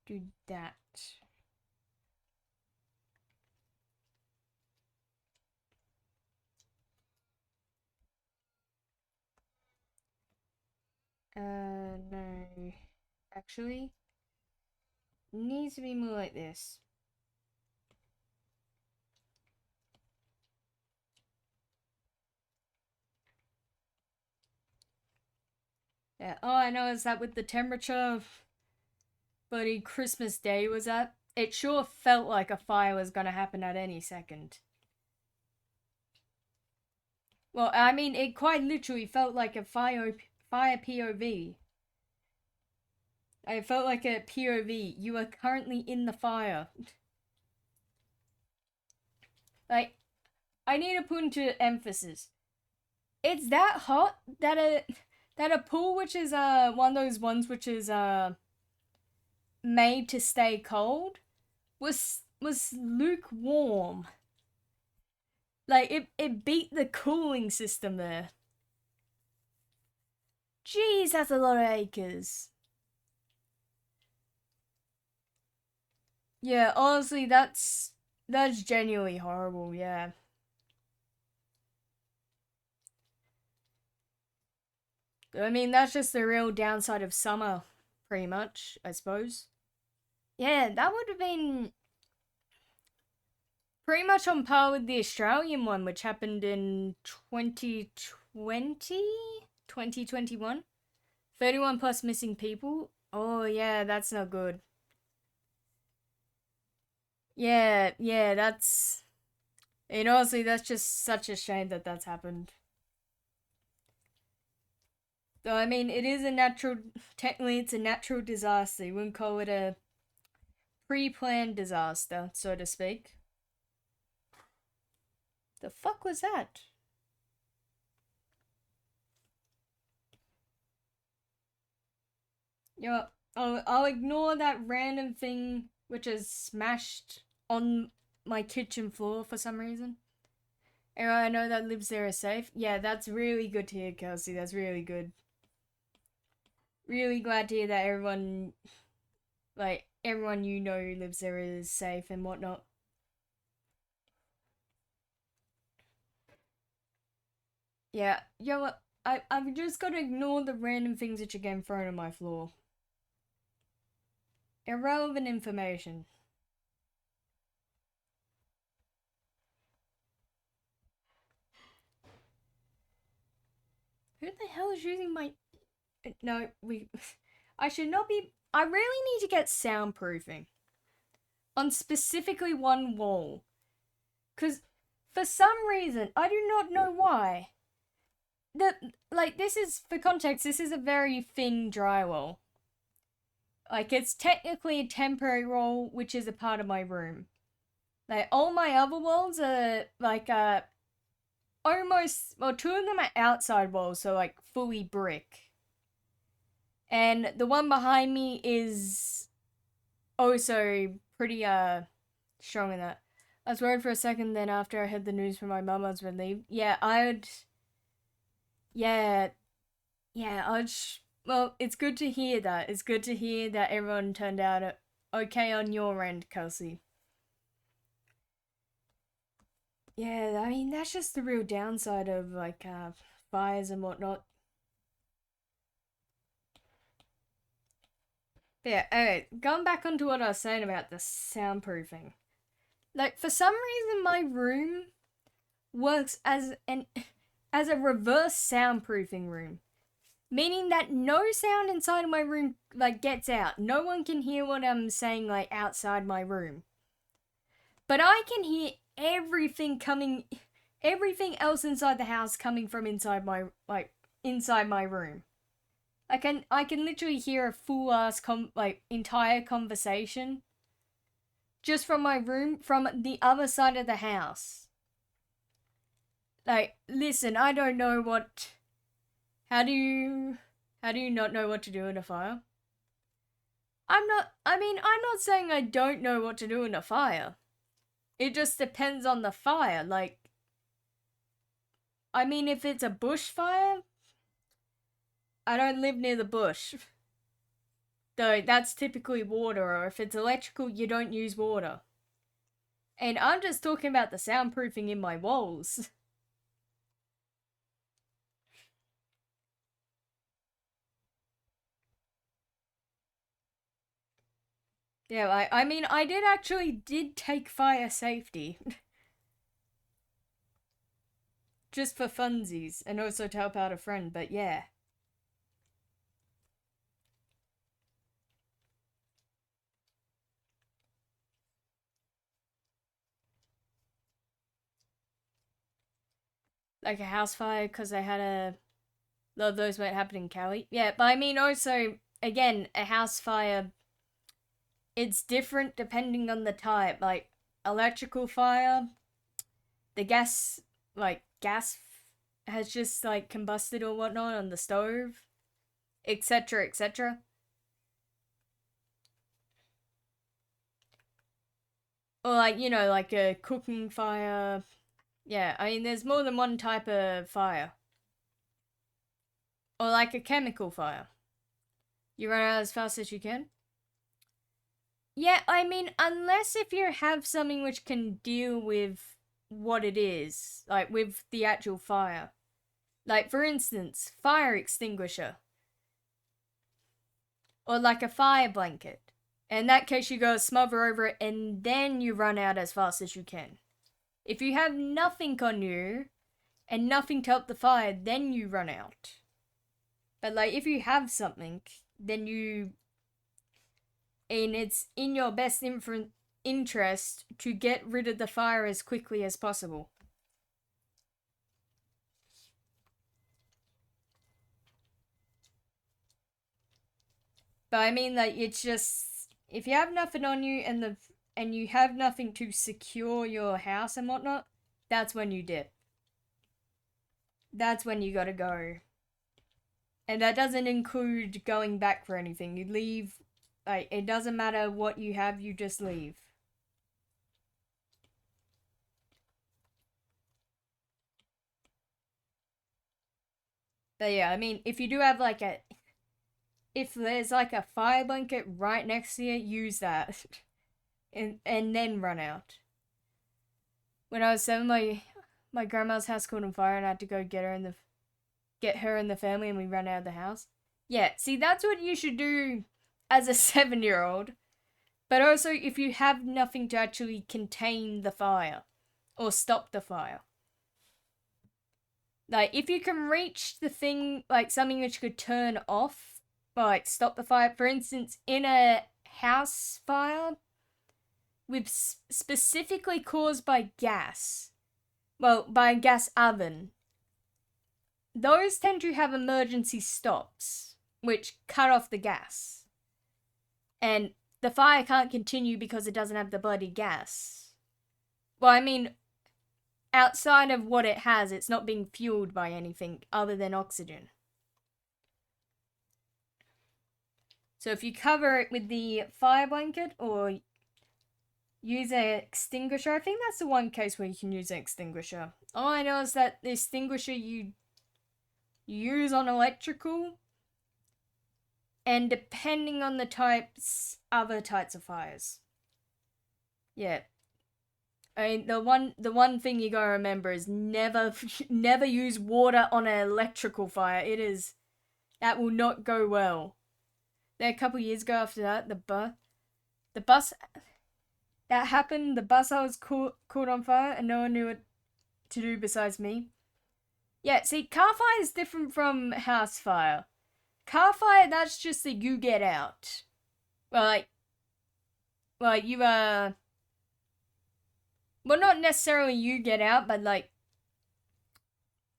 Speaker 1: do that. No. Actually, it needs to be more like this. Yeah. All I know is that with the temperature bloody Christmas Day was at, it sure felt like a fire was gonna happen at any second. Well, I mean, it quite literally felt like a fire POV. I felt like a POV. You are currently in the fire. Like, I need to put into emphasis. It's that hot that a pool which is one of those ones which is made to stay cold was lukewarm. Like it beat the cooling system there. Jeez, that's a lot of acres. Yeah, honestly, that's genuinely horrible. Yeah. I mean, that's just the real downside of summer, pretty much, I suppose. Yeah, that would have been pretty much on par with the Australian one, which happened in 2020, 2021. 31 plus missing people. Oh, yeah, that's not good. Yeah, that's. And honestly, that's just such a shame that that's happened. Though, I mean, it is a natural. Technically, it's a natural disaster. You wouldn't call it a pre planned disaster, so to speak. The fuck was that? You know, I'll ignore that random thing which is smashed on my kitchen floor for some reason. Everyone I know that lives there is safe. Yeah, that's really good to hear, Kelsey. That's really good. Really glad to hear that everyone you know who lives there is safe and whatnot. Yeah, you know what? I've just got to ignore the random things that you're getting thrown on my floor. Irrelevant information. Who the hell is using my... No, I should not be... I really need to get soundproofing. On specifically one wall. Because, for some reason, I do not know why. This is, for context, this is a very thin drywall. Like, it's technically a temporary wall, which is a part of my room. Like, all my other walls are, like, almost, well, two of them are outside walls, so, like, fully brick. And the one behind me is also pretty, strong in that. I was worried for a second, then after I heard the news from my mum, I was relieved. Yeah, well, it's good to hear that. It's good to hear that everyone turned out okay on your end, Kelsey. Yeah, I mean, that's just the real downside of, like, fires and whatnot. But yeah, anyway, going back onto what I was saying about the soundproofing. Like, for some reason, my room works as a reverse soundproofing room. Meaning that no sound inside of my room, like, gets out. No one can hear what I'm saying, like, outside my room. But I can hear everything else inside the house coming from inside my room. I can literally hear a full ass entire conversation just from my room from the other side of the house. Like, listen, I don't know what... How do you not know what to do in a fire? I'm not saying I don't know what to do in a fire. It just depends on the fire. Like, I mean, if it's a bushfire, I don't live near the bush. Though that's typically water, or if it's electrical, you don't use water. And I'm just talking about the soundproofing in my walls. Yeah, I mean, I did take fire safety. Just for funsies, and also to help out a friend, but yeah. Like a house fire, because I had a lot of those won't happen in Cali. Yeah, but I mean, also, again, a house fire, it's different depending on the type. Like, electrical fire, the gas has just, like, combusted or whatnot on the stove, etc., etc. Or, like, you know, like a cooking fire. Yeah, I mean, there's more than one type of fire. Or like a chemical fire. You run out as fast as you can. Yeah, I mean, unless if you have something which can deal with what it is, like with the actual fire. Like, for instance, fire extinguisher. Or like a fire blanket. In that case, you go smother over it and then you run out as fast as you can. If you have nothing on you and nothing to help the fire, then you run out. But, like, if you have something, then you... And it's in your best interest to get rid of the fire as quickly as possible. But I mean, like, it's just... If you have nothing on you and you have nothing to secure your house and whatnot, that's when you dip. That's when you gotta go. And that doesn't include going back for anything. You leave, like, it doesn't matter what you have, you just leave. But yeah, I mean, if you do have, like, if there's, like, a fire blanket right next to you, use that. and then run out. When I was 7, my grandma's house caught on fire and I had to go get her in the... get her and the family and we run out of the house. Yeah, see, that's what you should do as a 7-year-old. But also if you have nothing to actually contain the fire or stop the fire. Like, if you can reach the thing, like something which could turn off, like stop the fire, for instance, in a house fire with specifically caused by gas, well, by a gas oven, those tend to have emergency stops, which cut off the gas. And the fire can't continue because it doesn't have the bloody gas. Well, I mean, outside of what it has, it's not being fueled by anything other than oxygen. So if you cover it with the fire blanket or use an extinguisher, I think that's the one case where you can use an extinguisher. All I know is that the extinguisher you use on electrical, and depending on the types, other types of fires. Yeah. I mean, the one thing you gotta remember is never use water on an electrical fire. That will not go well. There, a couple years ago after that, the bus that happened. The bus I was caught on fire, and no one knew what to do besides me. Yeah, see, car fire is different from house fire. Car fire, that's just that you get out. Well, you well, not necessarily you get out, but like,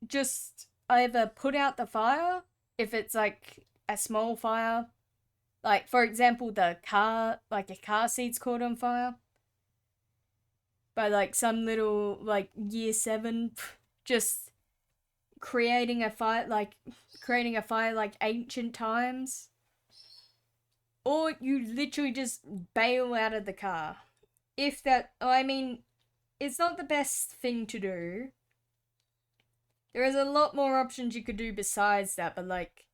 Speaker 1: just either put out the fire if it's like a small fire. Like, for example, a car seat's caught on fire by like some little like year 7, just creating a fire like ancient times. Or you literally just bail out of the car. I mean, it's not the best thing to do. There is a lot more options you could do besides that, but like,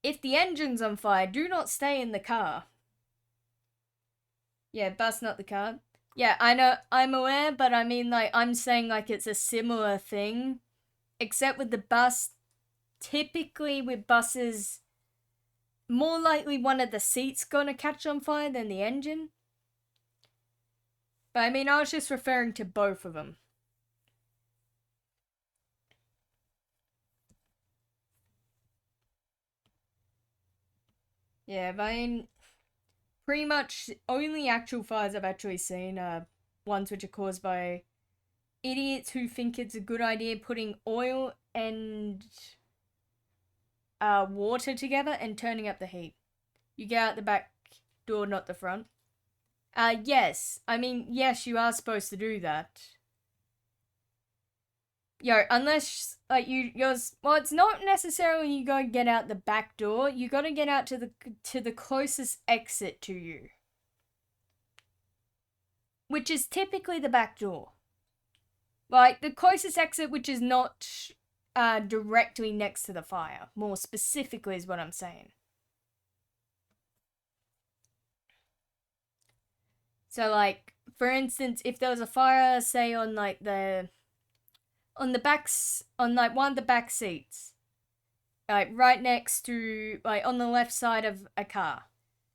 Speaker 1: if the engine's on fire, do not stay in the car. Yeah, bus, not the car. Yeah, I know, I'm aware, but I mean, like, I'm saying, like, it's a similar thing. Except with the bus, typically with buses, more likely one of the seats gonna catch on fire than the engine. But I mean, I was just referring to both of them. Yeah, but I mean, pretty much only actual fires I've actually seen are ones which are caused by idiots who think it's a good idea putting oil and water together and turning up the heat. You get out the back door, not the front. Yes. I mean, yes, you are supposed to do that. Unless, like, well, it's not necessarily you gotta get out the back door. You gotta get out to the closest exit to you, which is typically the back door. Like, the closest exit, which is not directly next to the fire. More specifically is what I'm saying. So, like, for instance, if there was a fire, say, on, like, on like, one of the back seats, like, right next to, like, on the left side of a car,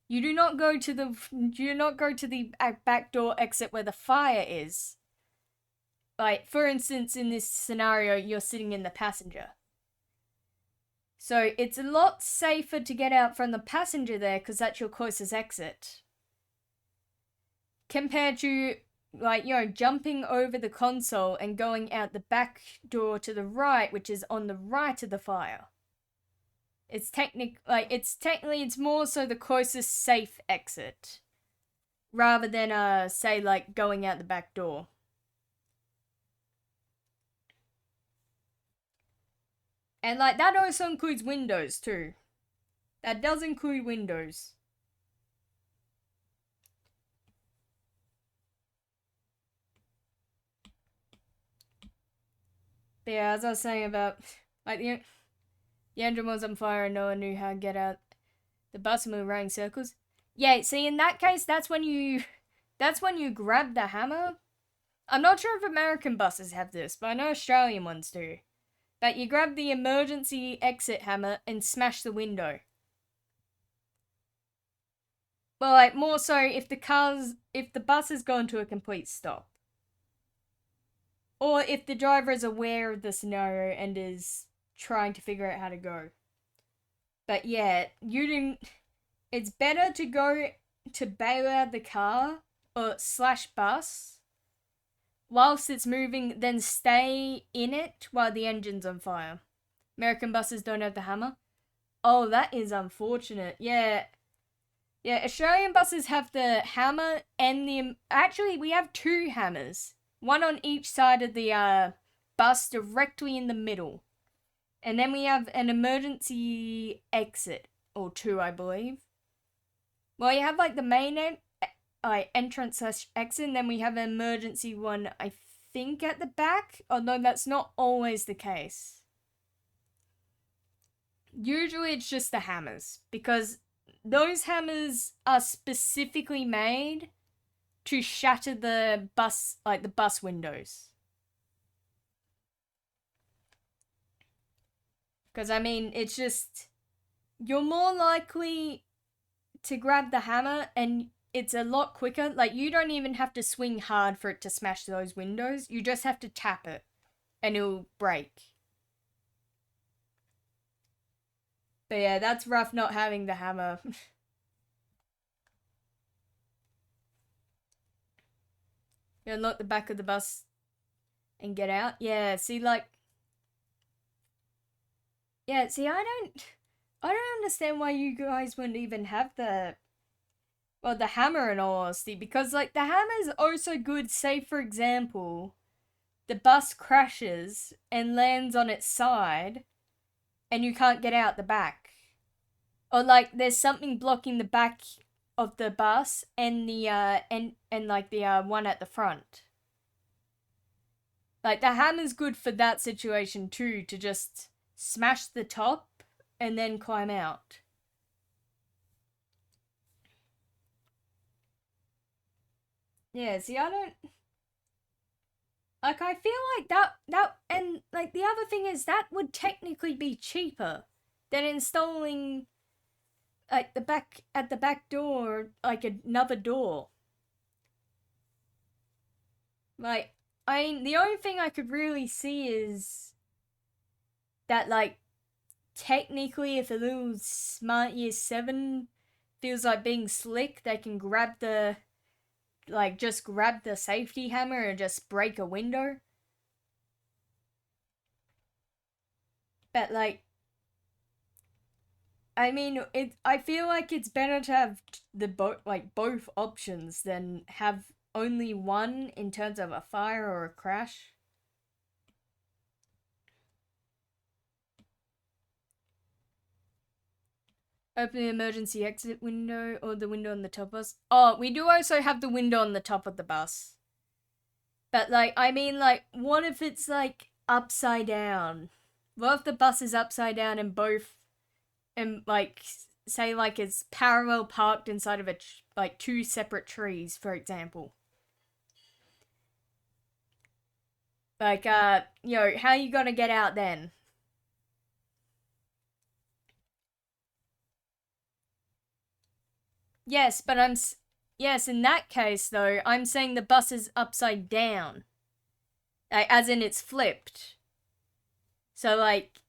Speaker 1: you do not go to the back door exit where the fire is. Like, for instance, in this scenario, you're sitting in the passenger. So, it's a lot safer to get out from the passenger there, because that's your closest exit. Compared to, like, jumping over the console and going out the back door to the right, which is on the right of the fire. It's more so the closest safe exit. Rather than, say, like, going out the back door. And, like, that also includes windows, too. That does include windows. But yeah, as I was saying about, like, the engine was on fire and no one knew how to get out the bus and we were running circles. Yeah, see, in that case, that's when you grab the hammer. I'm not sure if American buses have this, but I know Australian ones do. But you grab the emergency exit hammer and smash the window. Well, like, more so if the bus has gone to a complete stop. Or if the driver is aware of the scenario and is trying to figure out how to go. But yeah, it's better to go to bail out the car or / bus whilst it's moving than stay in it while the engine's on fire. American buses don't have the hammer. Oh, that is unfortunate. Yeah, Australian buses have the hammer and actually, we have 2 hammers. One on each side of the bus directly in the middle. And then we have an emergency exit, or 2, I believe. Well, you have like the main entrance / exit, and then we have an emergency one, I think, at the back. Although that's not always the case. Usually it's just the hammers, because those hammers are specifically made to shatter the bus windows. Because, I mean, it's just, you're more likely to grab the hammer and it's a lot quicker. Like, you don't even have to swing hard for it to smash those windows. You just have to tap it and it'll break. But yeah, that's rough not having the hammer. You unlock the back of the bus and get out. Yeah, see, like... Yeah, see, I don't understand why you guys wouldn't even have the hammer, in all honesty, because, like, the hammer is also good. Say, for example, the bus crashes and lands on its side and you can't get out the back. Or, like, there's something blocking the back of the bus and the one at the front. Like, the hammer's good for that situation too, to just smash the top and then climb out. Yeah, see, I don't... Like, I feel like that, and, like, the other thing is that would technically be cheaper than installing, like, at the back door, like, another door. Like, I mean, the only thing I could really see is that, like, technically, if a little smart year 7 feels like being slick, they can just grab the safety hammer and just break a window. But, like, I mean, I feel like it's better to have both options than have only one in terms of a fire or a crash. Open the emergency exit window or the window on the top bus. Oh, we do also have the window on the top of the bus. But, like, I mean, like, what if it's, like, upside down? What if the bus is upside down and like, say, like, it's parallel parked inside of 2 separate trees, for example? Like, how are you gonna get out then? Yes, but yes, in that case, though, I'm saying the bus is upside down. Like, as in it's flipped. So, like...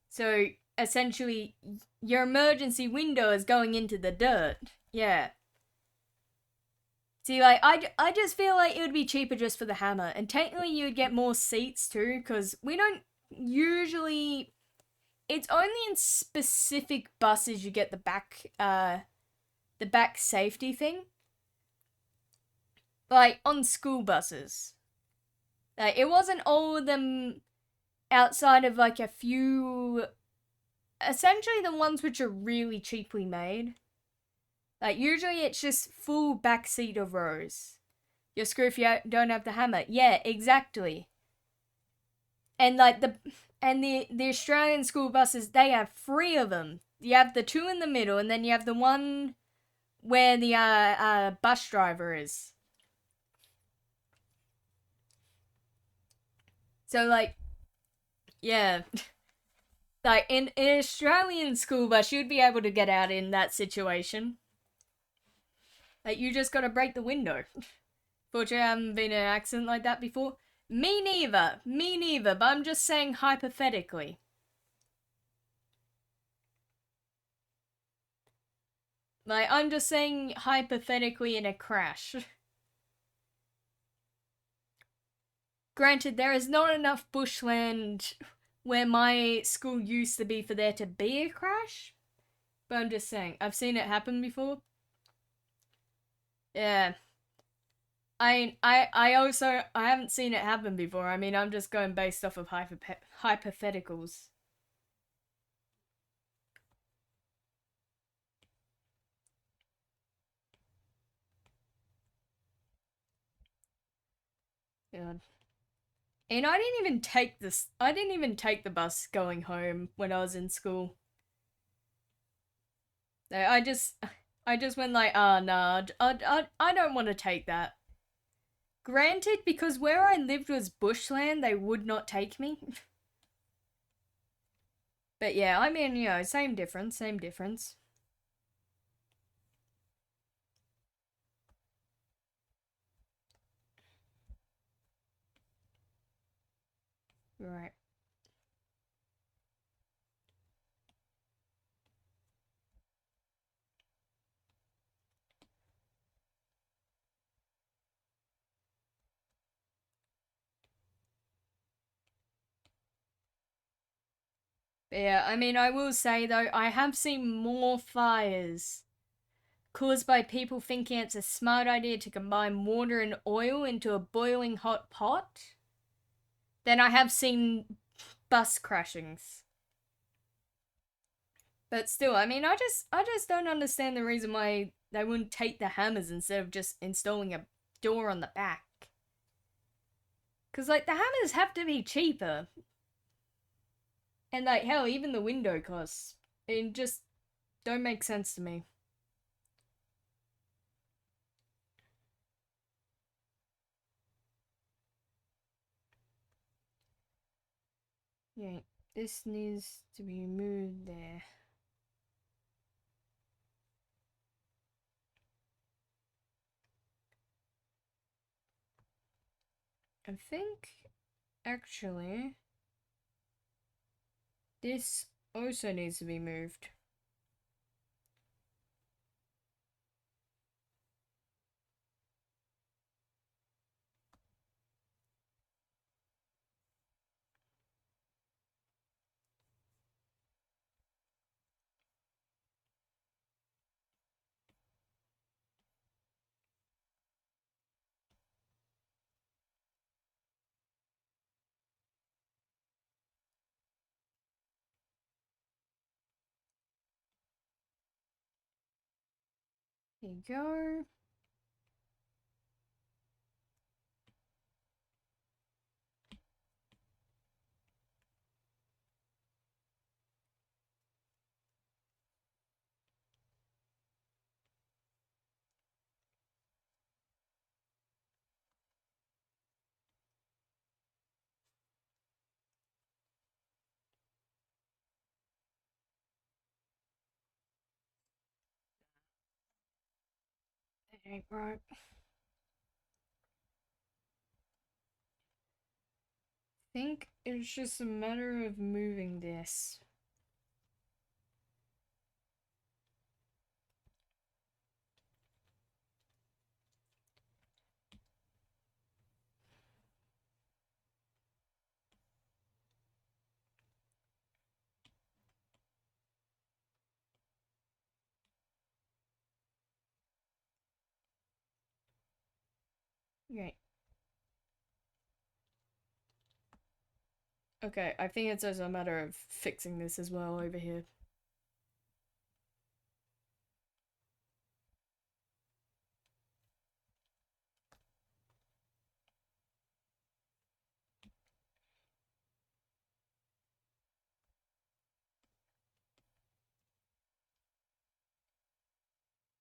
Speaker 1: So, essentially, your emergency window is going into the dirt. Yeah. See, like, I just feel like it would be cheaper just for the hammer. And technically, you would get more seats, too, because we don't usually... It's only in specific buses you get the back safety thing. Like, on school buses. Like, it wasn't all of them outside of, like, a few... Essentially the ones which are really cheaply made. Like, usually it's just full back seat of rows. You're screwed if you don't have the hammer. Yeah, exactly. And, like, the Australian school buses, they have 3 of them. You have the 2 in the middle, and then you have the one where the bus driver is. So, like, yeah. Like, in an Australian school bus, you'd be able to get out in that situation. Like, you just gotta break the window. Fortunately, I haven't been in an accident like that before. Me neither. Me neither, but I'm just saying hypothetically. Like, I'm just saying hypothetically in a crash. Granted, there is not enough bushland where my school used to be for there to be a crash. But I'm just saying, I've seen it happen before. Yeah. I also, I haven't seen it happen before. I mean, I'm just going based off of hypotheticals. God. And I didn't even take this. I didn't even take the bus going home when I was in school. I just went like, ah, nah, I don't want to take that. Granted, because where I lived was bushland, they would not take me. But yeah, I mean, you know, same difference, same difference. Right. But yeah, I mean, I will say though, I have seen more fires caused by people thinking it's a smart idea to combine water and oil into a boiling hot pot than I have seen bus crashings. But still, I mean, I just don't understand the reason why they wouldn't take the hammers instead of just installing a door on the back. Cause like the hammers have to be cheaper, and like hell, even the window costs. It just don't make sense to me. Yeah, this needs to be moved there. I think actually this also needs to be moved. There you go. That ain't right. Think it's just a matter of moving this. Okay. Okay, I think it's just a matter of fixing this as well over here.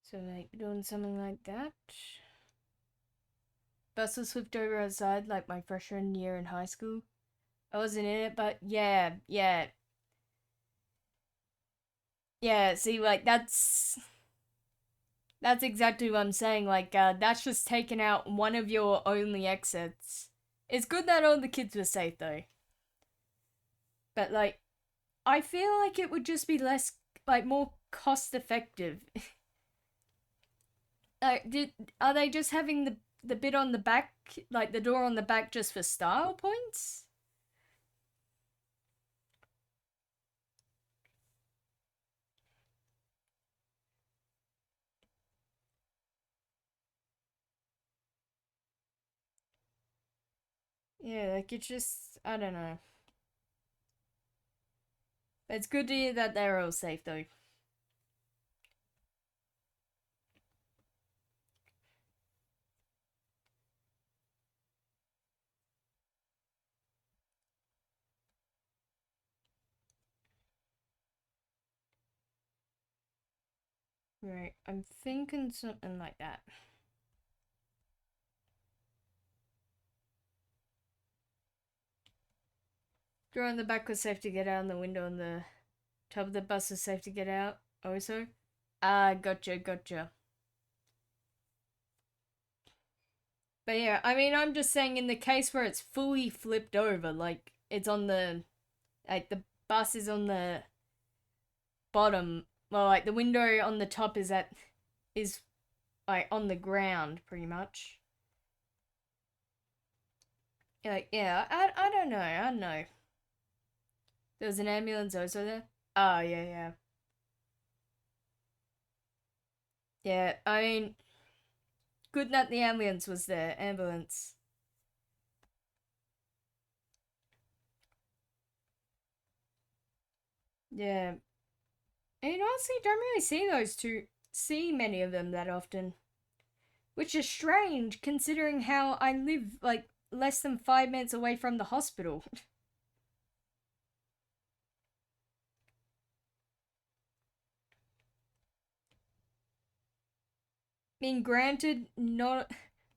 Speaker 1: So like doing something like that. Buses flipped over outside like my freshman year in high school. I wasn't in it, but yeah, yeah. Yeah, see, like, that's exactly what I'm saying. Like, that's just taking out one of your only exits. It's good that all the kids were safe, though. But, like, I feel like it would just be less, like, more cost effective. Did are they just having the bit on the back, like the door on the back, just for style points? Yeah, like it's just I don't know. It's good to hear that they're all safe though. Right, I'm thinking something like that. Door on the back was safe to get out, and the window on the top of the bus was safe to get out. Also, gotcha, gotcha. But yeah, I mean, I'm just saying in the case where it's fully flipped over, like it's on the like the bus is on the bottom. Well, like the window on the top is like on the ground pretty much. Like yeah, I don't know. I don't know. There was an ambulance also there. Oh yeah, yeah, yeah. I mean, good that the ambulance was there. Ambulance. Yeah. And you honestly don't really see many of them that often, which is strange considering how I live like less than 5 minutes away from the hospital. I mean, granted, not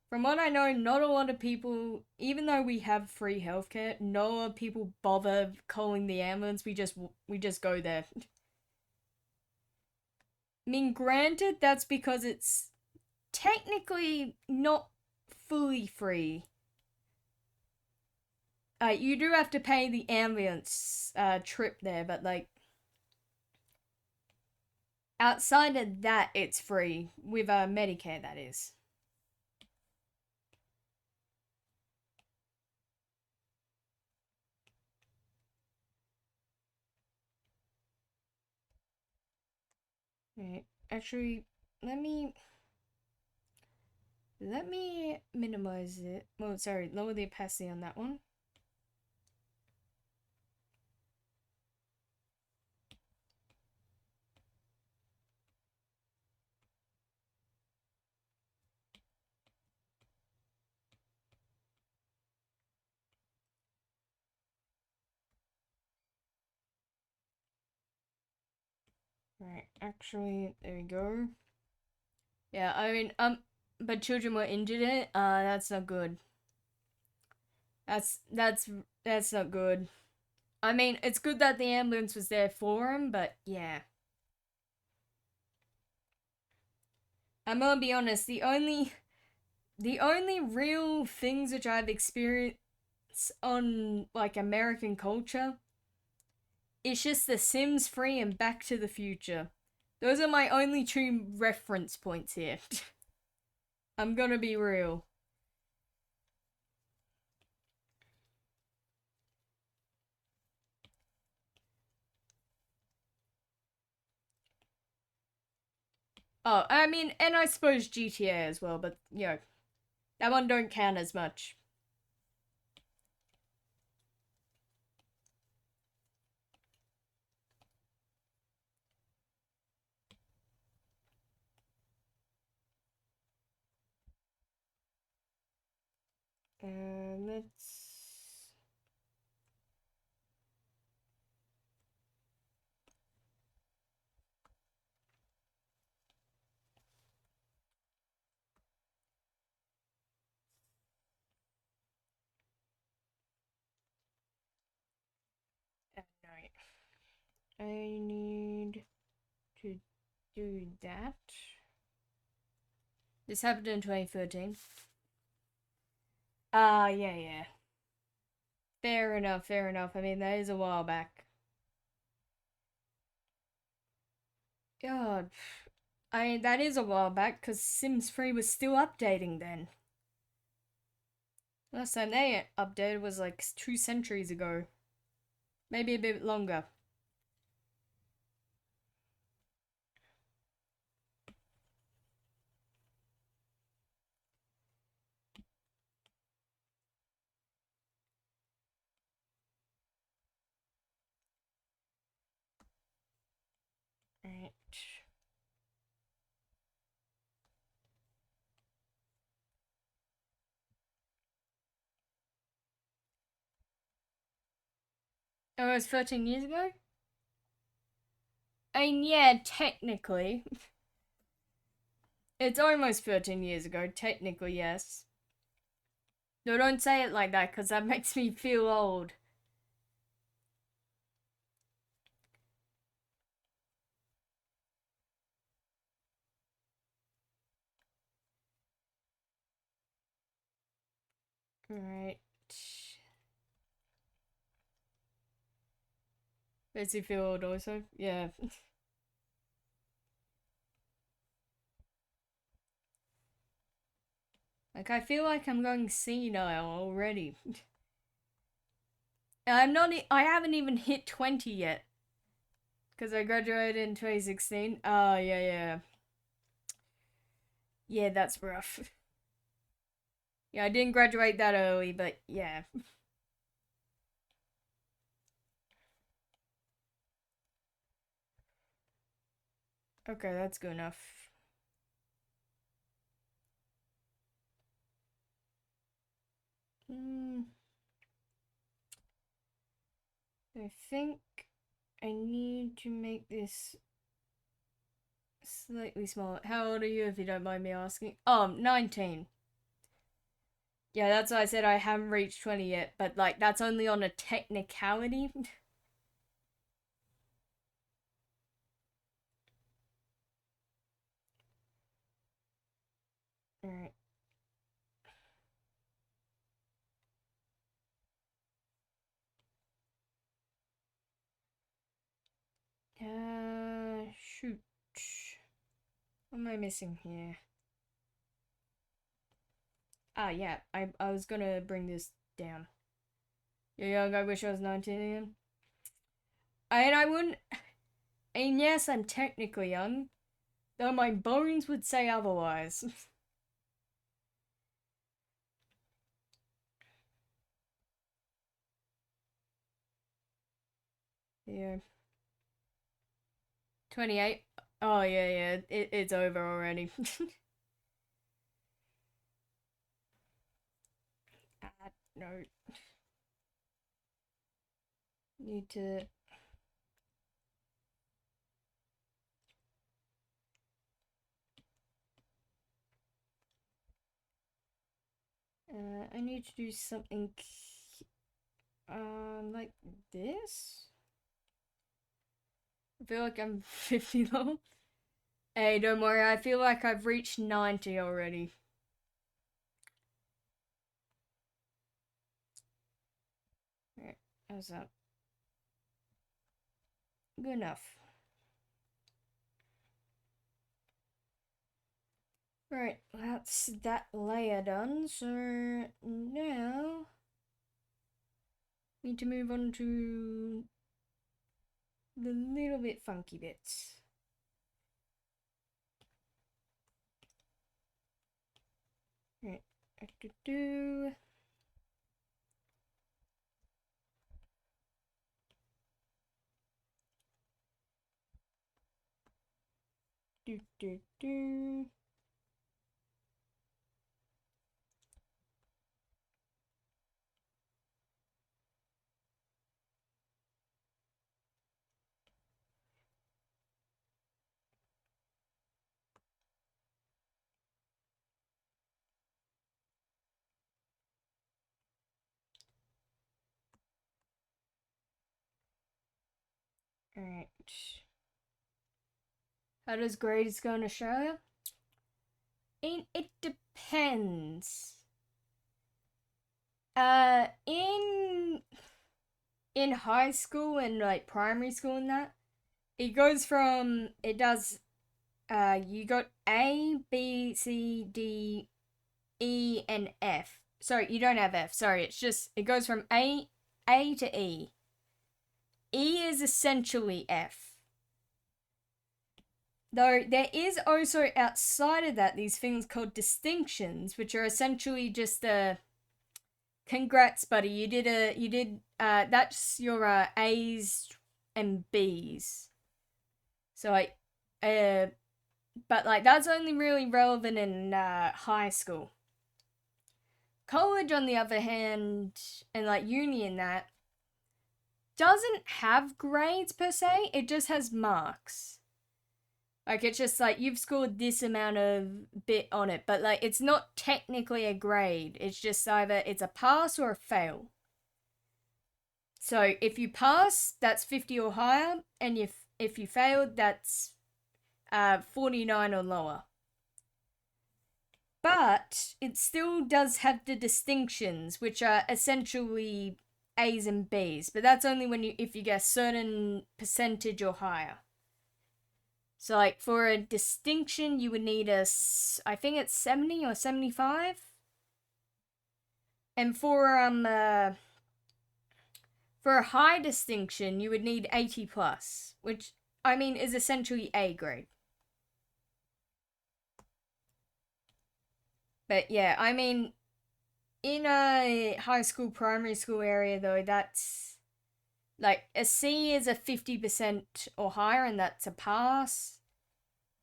Speaker 1: from what I know, not a lot of people, even though we have free healthcare, not a lot of people bother calling the ambulance. We just go there. I mean, granted, that's because it's technically not fully free. You do have to pay the ambulance trip there, but like outside of that, it's free with Medicare. That is. Right. Actually, let me let me minimize it. Well, sorry, lower the opacity on that one. Right. Actually, there we go. Yeah, I mean, but children were injured in it. That's not good. That's not good. I mean, it's good that the ambulance was there for him, but yeah. I'm gonna be honest. The only real things which I've experienced on like American culture is just The Sims 3 and Back to the Future. Those are my only two reference points here. I'm gonna be real. Oh, I mean, and I suppose GTA as well, but that one don't count as much. Let's. I need to do that. This happened in 2013. Yeah. Fair enough, fair enough. I mean, that is a while back. God, I mean, that is a while back, because Sims 3 was still updating then. Last time they updated was like 2 centuries ago. Maybe a bit longer. Right. Oh, it was 13 years ago? I mean, yeah, technically. It's almost 13 years ago, technically, yes. No, don't say it like that, because that makes me feel old. Alright. Makes you feel old also? Yeah. Like, I feel like I'm going senile already. I haven't even hit 20 yet. Because I graduated in 2016. Oh, yeah. Yeah, that's rough. Yeah, I didn't graduate that early, but yeah. Okay, that's good enough. I think I need to make this slightly smaller. How old are you, if you don't mind me asking? Oh, 19. Yeah, that's why I said I haven't reached 20 yet, but like that's only on a technicality. Alright. Shoot. What am I missing here? Ah, yeah, I was gonna bring this down. You're young, I wish I was 19 again. I wouldn't. And yes, I'm technically young, though my bones would say otherwise. Yeah. 28. Oh, yeah. It's over already. No. Need to. I need to do something. Like this? I feel like I'm 50 though. Hey, don't worry, I feel like I've reached 90 already. Alright, how's that? Good enough. Right, that's that layer done, so now need to move on to the little bit funky bits. Right, do. Do. Alright. How does grades go in Australia? It depends. In high school and like primary school and that, it goes from you got A, B, C, D, E, and F. Sorry, you don't have F. Sorry, it goes from A to E. E is essentially F. Though there is also outside of that these things called distinctions, which are essentially just congrats, buddy. You did that's your A's and B's. So like but like that's only really relevant in high school. College, on the other hand, and like uni and that, doesn't have grades per se. It just has marks. Like it's just like you've scored this amount of bit on it, but like it's not technically a grade. It's just either it's a pass or a fail. So if you pass, that's 50 or higher, and if you failed, that's 49 or lower. But it still does have the distinctions, which are essentially A's and B's. But that's only if you get a certain percentage or higher. So like for a distinction, you would need I think it's 70 or 75. And for a high distinction, you would need 80 plus, which I mean is essentially A grade. But yeah, I mean, in a high school, primary school area though, that's like a C is a 50% or higher, and that's a pass.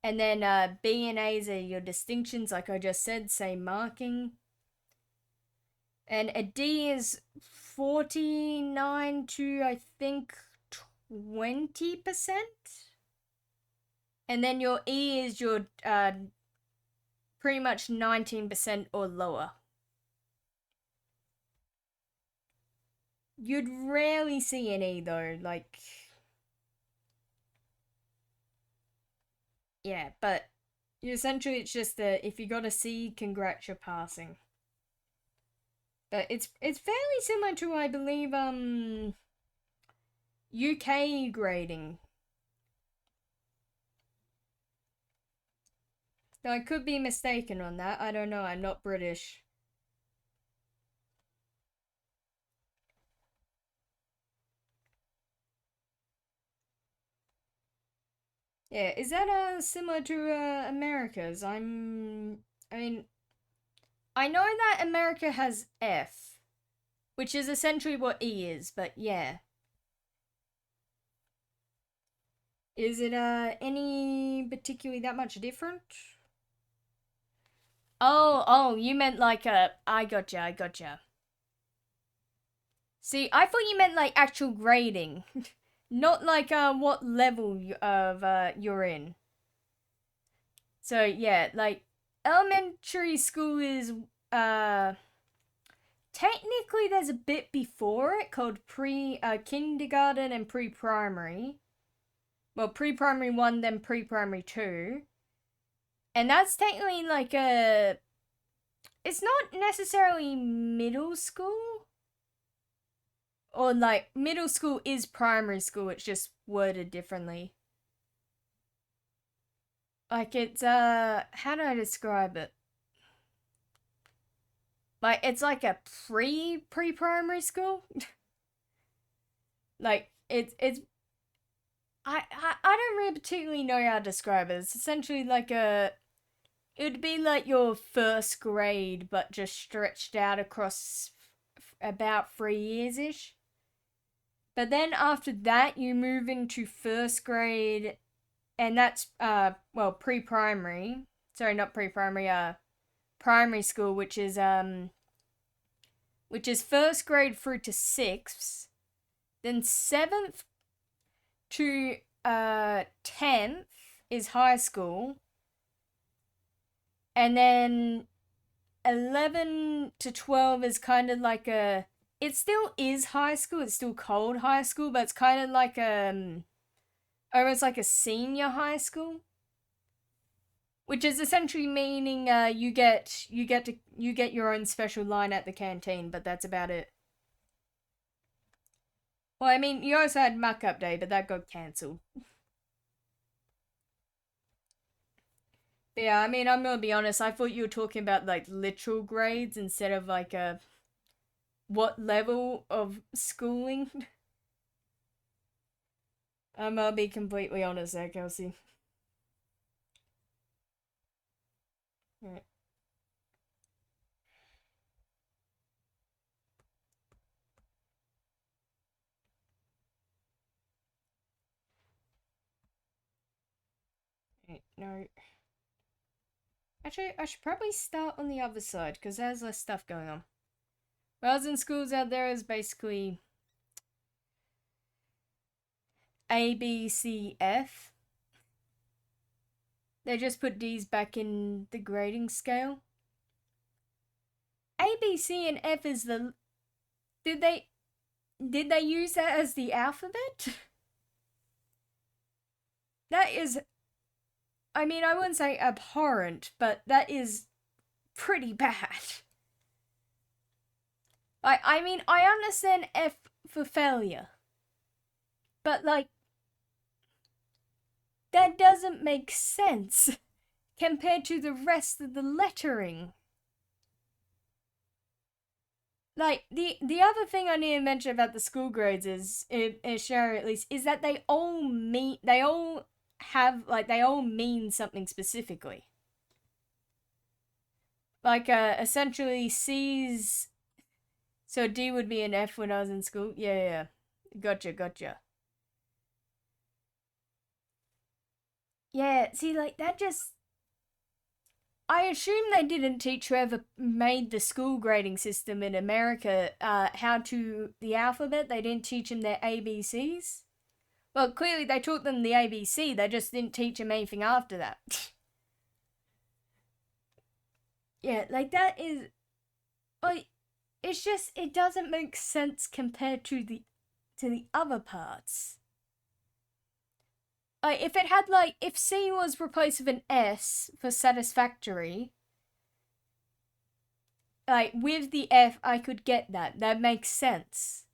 Speaker 1: And then B and A's are your distinctions, like I just said, same marking. And a D is 49 to, I think, 20%. And then your E is your pretty much 19% or lower. You'd rarely see an E though, like... Yeah, but essentially it's just that if you got a C, congrats, you're passing. But it's fairly similar to, I believe, UK grading. Now, I could be mistaken on that. I don't know. I'm not British. Yeah, is that similar to America's? I mean, I know that America has F, which is essentially what E is, but yeah. Is it any particularly that much different? Oh, you meant like I gotcha. See, I thought you meant like actual grading. Not like what level you're in. So yeah, like elementary school is technically there's a bit before it called kindergarten and pre-primary. Well, pre-primary 1 then pre-primary 2. And that's technically like it's not necessarily middle school. Or like middle school is primary school, it's just worded differently. Like it's how do I describe it? Like it's like a pre-primary school. Like it's I don't really particularly know how to describe it. It's essentially like it would be like your first grade, but just stretched out across about 3 years ish. But then after that, you move into first grade, and that's pre-primary. Sorry, not pre-primary. Primary school, which is first grade through to 6th, then 7th to 10th is high school, and then 11 to 12 is kind of like it still is high school, it's still called high school, but it's kind of like almost like a senior high school, which is essentially meaning you get your own special line at the canteen, but that's about it. Well, I mean, you also had muck up day, but that got cancelled. Yeah, I mean, I'm gonna be honest. I thought you were talking about like literal grades instead of like a what level of schooling. I'm gonna be completely honest there, Kelsey. Right. Right, no. Actually, I should probably start on the other side because there's less stuff going on. When I was in schools out there, is basically A, B, C, F. They just put D's back in the grading scale. A, B, C, and F is the. Did they use that as the alphabet? That is. I mean, I wouldn't say abhorrent, but that is pretty bad. I mean, I understand F for failure, but like, that doesn't make sense compared to the rest of the lettering. Like, the other thing I need to mention about the school grades is, share at least, is that they all mean something specifically. Like, essentially C's, so D would be an F when I was in school. Yeah. Gotcha. Yeah, see, like, that just. I assume they didn't teach whoever made the school grading system in America how to the alphabet. They didn't teach them their ABCs. Well, clearly they taught them the ABC. They just didn't teach them anything after that. Yeah, like that is, like, it's just it doesn't make sense compared to the other parts. If it had if C was replaced with an S for satisfactory, with the F, I could get that. That makes sense.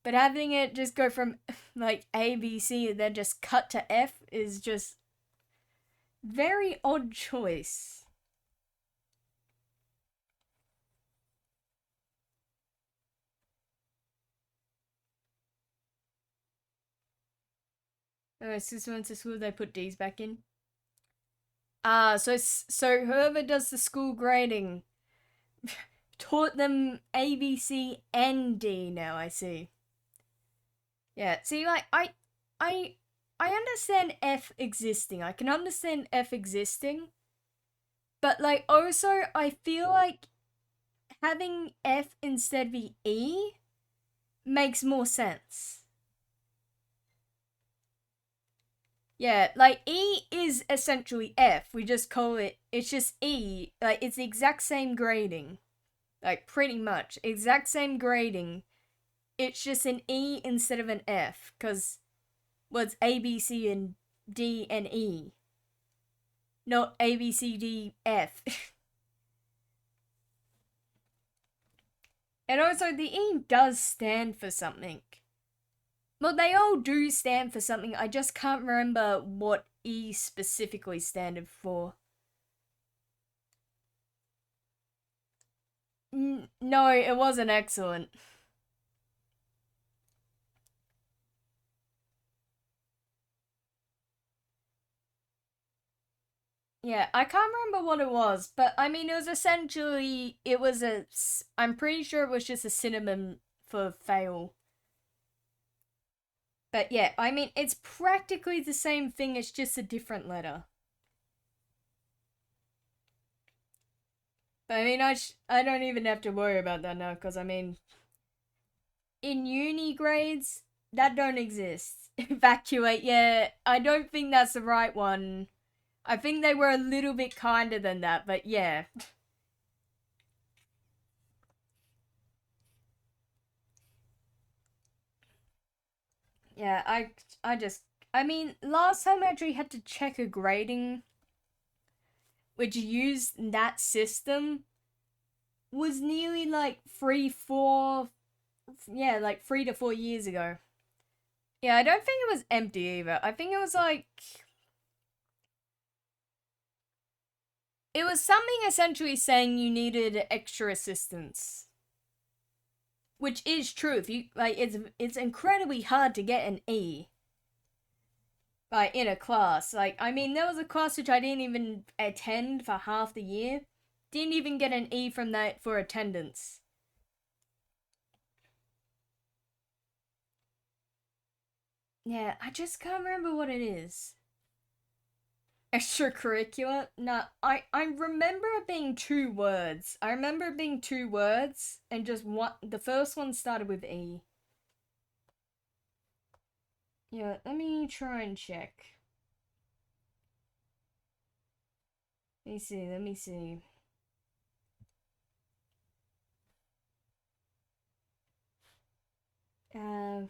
Speaker 1: But having it just go from A, B, C, and then just cut to F is just very odd choice. Since we went to school, they put D's back in. So whoever does the school grading taught them A, B, C, and D. Now I see. Yeah, see, I understand F existing. I can understand F existing, but also I feel like having F instead of E makes more sense. Yeah, E is essentially F. We just call it's just E. It's the exact same grading. Pretty much. Exact same grading. It's just an E instead of an F. Because, it's A, B, C, and D, and E. Not A, B, C, D, F. And also, the E does stand for something. Well, they all do stand for something. I just can't remember what E specifically standed for. No, it wasn't excellent. Yeah, I can't remember what it was, but I mean, I'm pretty sure it was just a synonym for fail. But yeah, I mean, it's practically the same thing, it's just a different letter. But I mean, I don't even have to worry about that now, because I mean, in uni grades, that don't exist. Evacuate, yeah, I don't think that's the right one. I think they were a little bit kinder than that, but yeah. Yeah, I mean, last time I actually had to check a grading which used that system was nearly like 3 to 4 years ago. Yeah, I don't think it was empty either. I think it was like it was something essentially saying you needed extra assistance. Which is true. If you like it's incredibly hard to get an E. Like in a class. Like I mean there was a class which I didn't even attend for half the year. Didn't even get an E from that for attendance. Yeah, I just can't remember what it is. Extracurricular? No, I remember it being 2 words. I remember it being 2 words, and just one. The first one started with E. Yeah, let me try and check. Let me see. Let me see. Uh,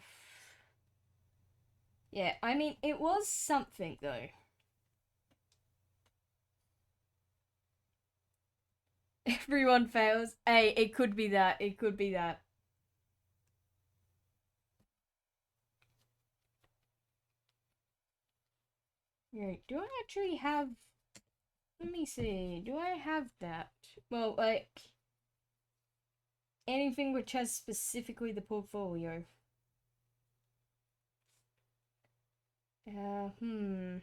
Speaker 1: yeah. I mean, it was something though. Everyone fails. Hey, it could be that. It could be that. Right. Do I actually have? Let me see. Do I have that? Well, like anything which has specifically the portfolio. Hmm.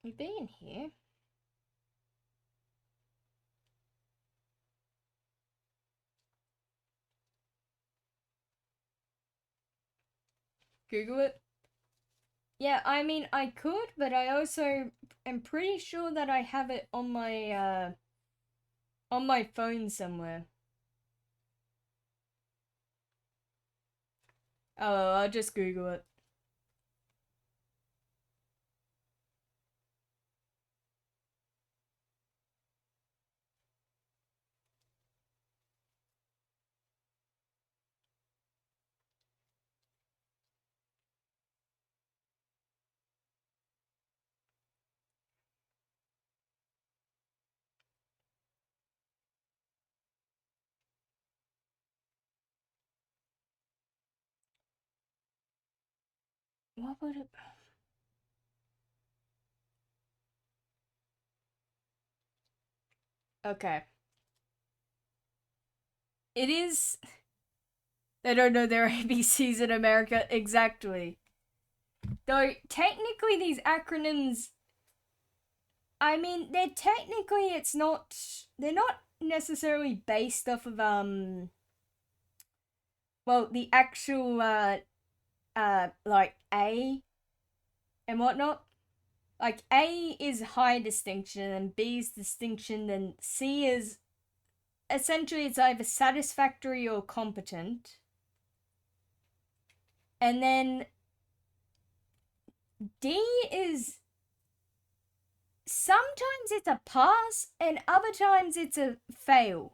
Speaker 1: You be in here? Google it. Yeah, I mean I could, but I also am pretty sure that I have it on my phone somewhere. Oh, I'll just Google it. What would it? Okay. It is. They don't know their ABCs in America exactly. Though technically these acronyms, I mean, they're technically it's not. They're not necessarily. Well, the actual like A and whatnot. Like A is high distinction and B is distinction, then C is essentially it's either satisfactory or competent. And then D is sometimes it's a pass and other times it's a fail.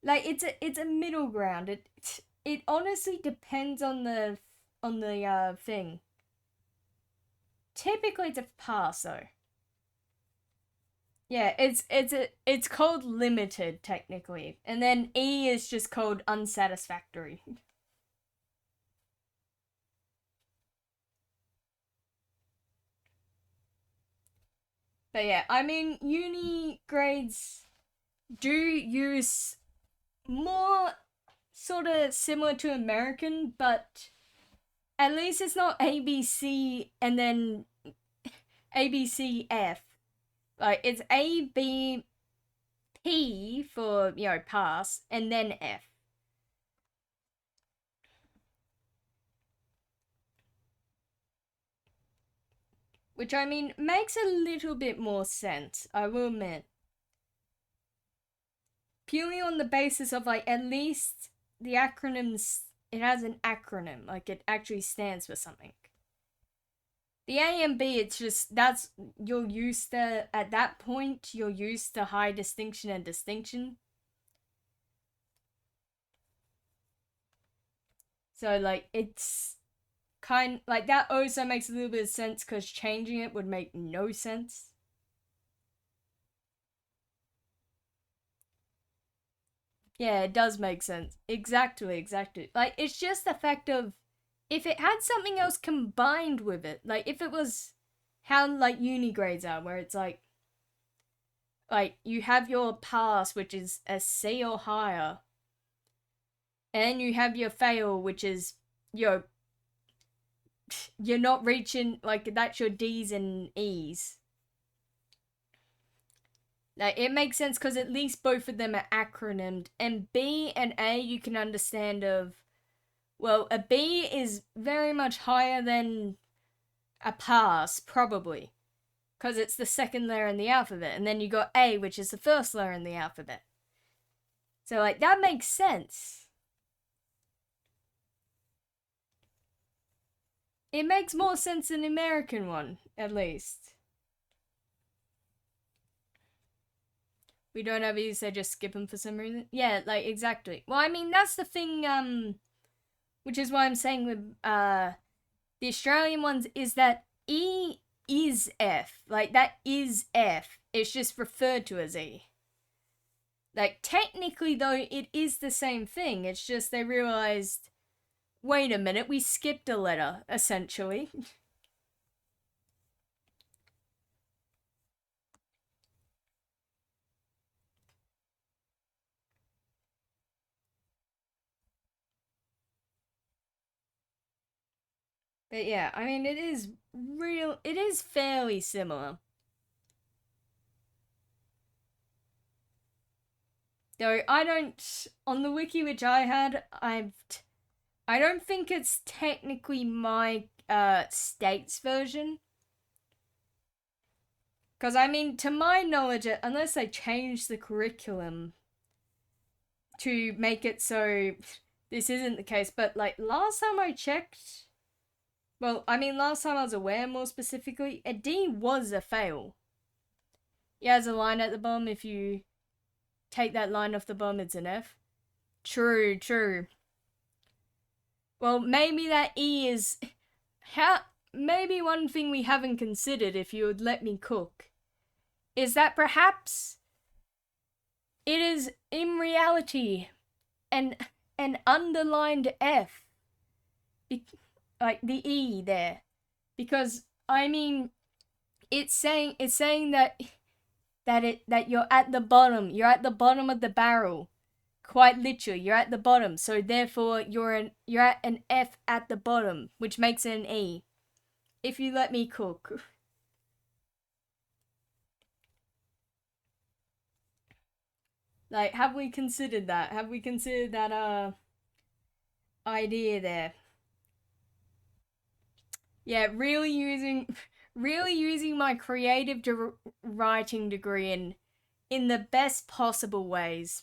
Speaker 1: Like it's a middle ground. It honestly depends on the thing. Typically it's a pass though. Yeah, it's called limited technically, and then E is just called unsatisfactory. But yeah, I mean, uni grades do use more sort of similar to American, but at least it's not ABC and then ABCF. Like it's ABP for pass and then F. Which I mean makes a little bit more sense, I will admit. Purely on the basis of like at least the acronyms, it has an acronym, like it actually stands for something. The A and B, it's just that's you're used to at that point. You're used to high distinction and distinction. So, like, it's kind like that also makes a little bit of sense because changing it would make no sense. Yeah, it does make sense. Exactly, exactly. Like, it's just the fact of if it had something else combined with it, like if it was how like uni grades are, where it's like you have your pass, which is a C or higher, and you have your fail, which is your you're not reaching like that's your D's and E's. Like it makes sense because at least both of them are acronymed, and B and A you can understand of. Well, a B is very much higher than a pass, probably, because it's the second letter in the alphabet, and then you got A, which is the first letter in the alphabet. So like that makes sense. It makes more sense than the American one, at least. We don't have these, they just skip them for some reason. Yeah, like exactly. Well, I mean that's the thing. Which is why I'm saying with the Australian ones is that E is F. Like that is F. It's just referred to as E. Like technically though, it is the same thing. It's just they realized, wait a minute, we skipped a letter essentially. But yeah, I mean, it is real. It is fairly similar. Though I don't, on the wiki which I had, I don't think it's technically my state's version. Because I mean, to my knowledge, unless they change the curriculum to make it so this isn't the case, but like last time I checked, well, I mean, last time I was aware more specifically, a D was a fail. Yeah, there's a line at the bottom. If you take that line off the bottom, it's an F. True, true. Well, maybe that E is how. Maybe one thing we haven't considered, if you would let me cook, is that perhaps it is in reality an an underlined F, like the E there, because I mean it's saying that you're at the bottom. You're at the bottom of the barrel. Quite literally, you're at the bottom. So therefore, you're at an F at the bottom, which makes it an E. If you let me cook. Like, have we considered that? Have we considered that idea there? Yeah, really using my creative writing degree in the best possible ways.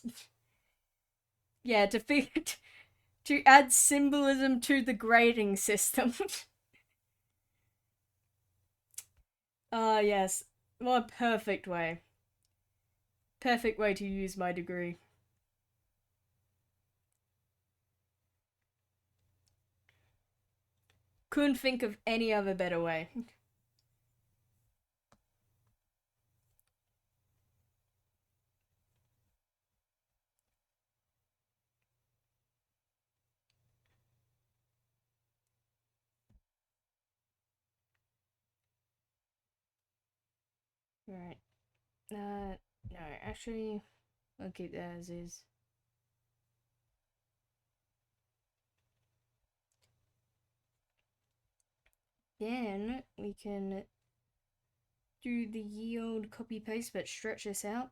Speaker 1: Yeah, to add symbolism to the grading system. Ah, yes. What a perfect way. Perfect way to use my degree. Couldn't think of any other better way. Right. No, actually, I'll keep that as is. Then we can do the yield copy paste, but stretch this out.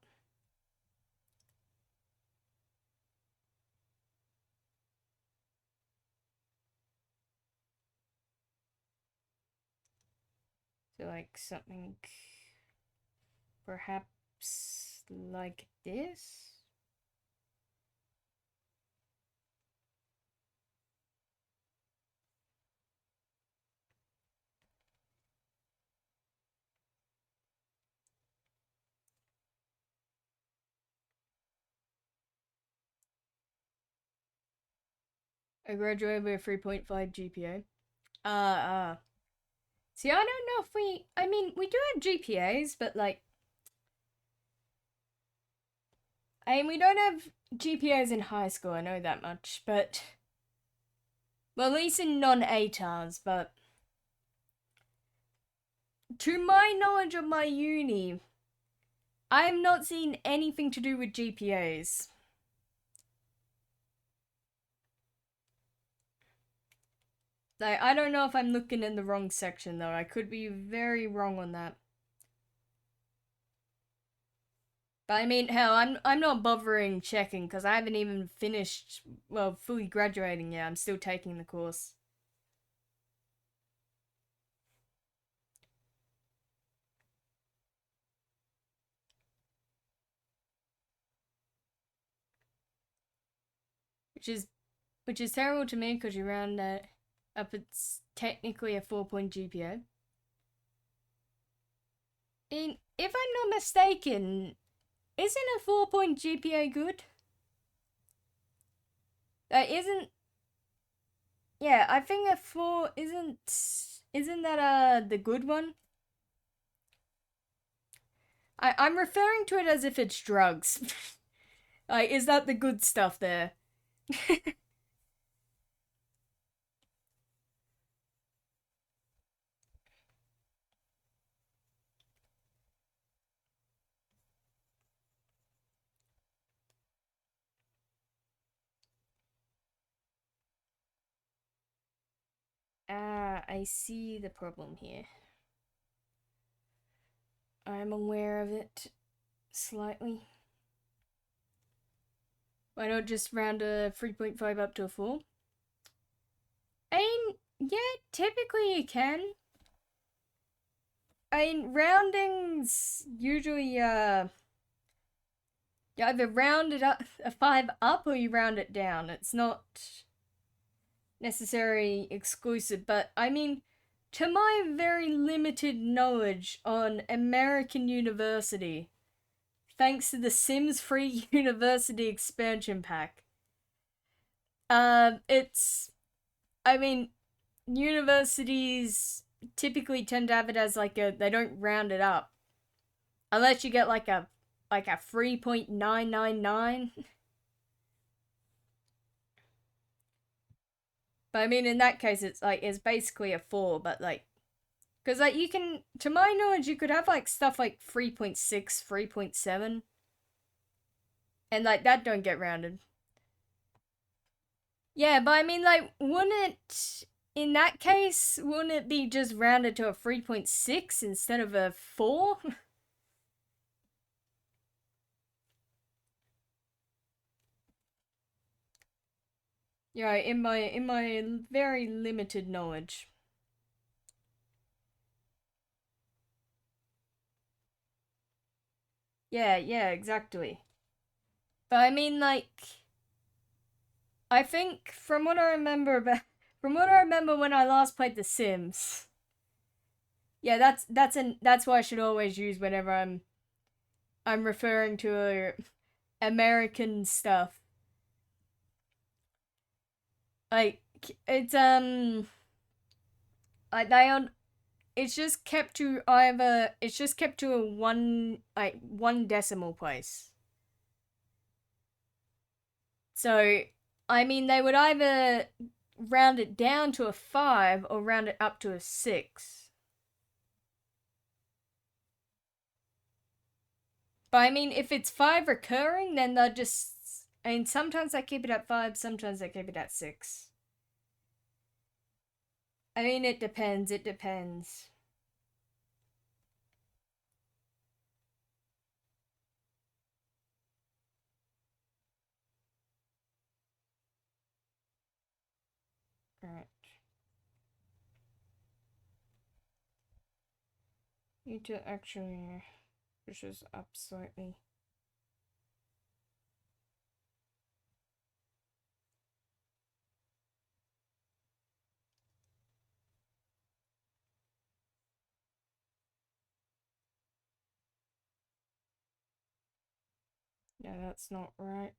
Speaker 1: So, like something perhaps like this. I graduated with a 3.5 GPA. See, I don't know if I mean, we do have GPAs, but like, I mean, we don't have GPAs in high school, I know that much, but, well, at least in non-ATARs, but to my knowledge of my uni, I have not seen anything to do with GPAs. Like, I don't know if I'm looking in the wrong section, though. I could be very wrong on that. But I mean, hell, I'm not bothering checking because I haven't even finished, well, fully graduating yet. I'm still taking the course. Which is terrible to me because you round that up. It's technically a 4-point GPA. And if I'm not mistaken, isn't a 4-point GPA good? Isn't. Yeah, I think a 4 isn't that the good one? I'm referring to it as if it's drugs. Like, is that the good stuff there? Ah, I see the problem here. I'm aware of it slightly. Why not just round a 3.5 up to a 4? I mean, yeah, typically you can. I mean, roundings usually, you either round it up a 5 up or you round it down. It's not necessarily exclusive, but I mean, to my very limited knowledge on American University, thanks to the Sims Free University expansion pack, it's, I mean, universities typically tend to have it as like a, they don't round it up unless you get like a 3.999. But I mean, in that case, it's like it's basically a 4, but like, because like you can, to my knowledge, you could have like stuff like 3.6, 3.7, and like that don't get rounded. Yeah, but I mean, like, wouldn't it, in that case, wouldn't it be just rounded to a 3.6 instead of a 4? Yeah, in my very limited knowledge. Yeah, yeah, exactly. But I mean, like, I think from what I remember about, from what I remember when I last played The Sims. Yeah, that's what I should always use whenever I'm referring to American stuff. Like it's like they on it's just kept to either it's just kept to a one decimal place. So I mean they would either round it down to a 5 or round it up to a 6. But I mean if it's 5 recurring then they'll just, I mean sometimes they keep it at 5, sometimes they keep it at 6. I mean it depends. Alright. Need to actually push this up slightly. Yeah, that's not right.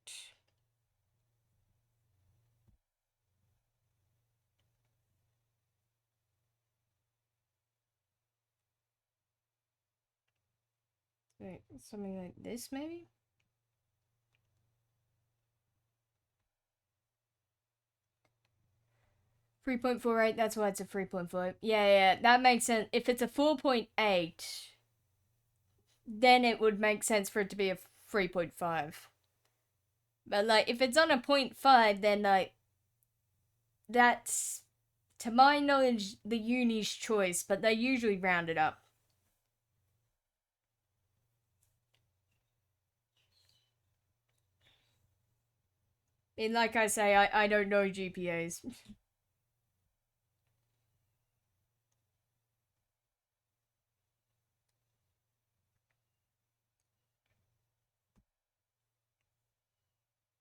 Speaker 1: Like, something like this, maybe? .48, that's why it's a 3.4. Yeah, that makes sense. If it's a 4.8, then it would make sense for it to be a 3.5. But, like, if it's on a 0.5, then, like, that's, to my knowledge, the uni's choice, but they usually round it up. And like I say, I don't know GPAs.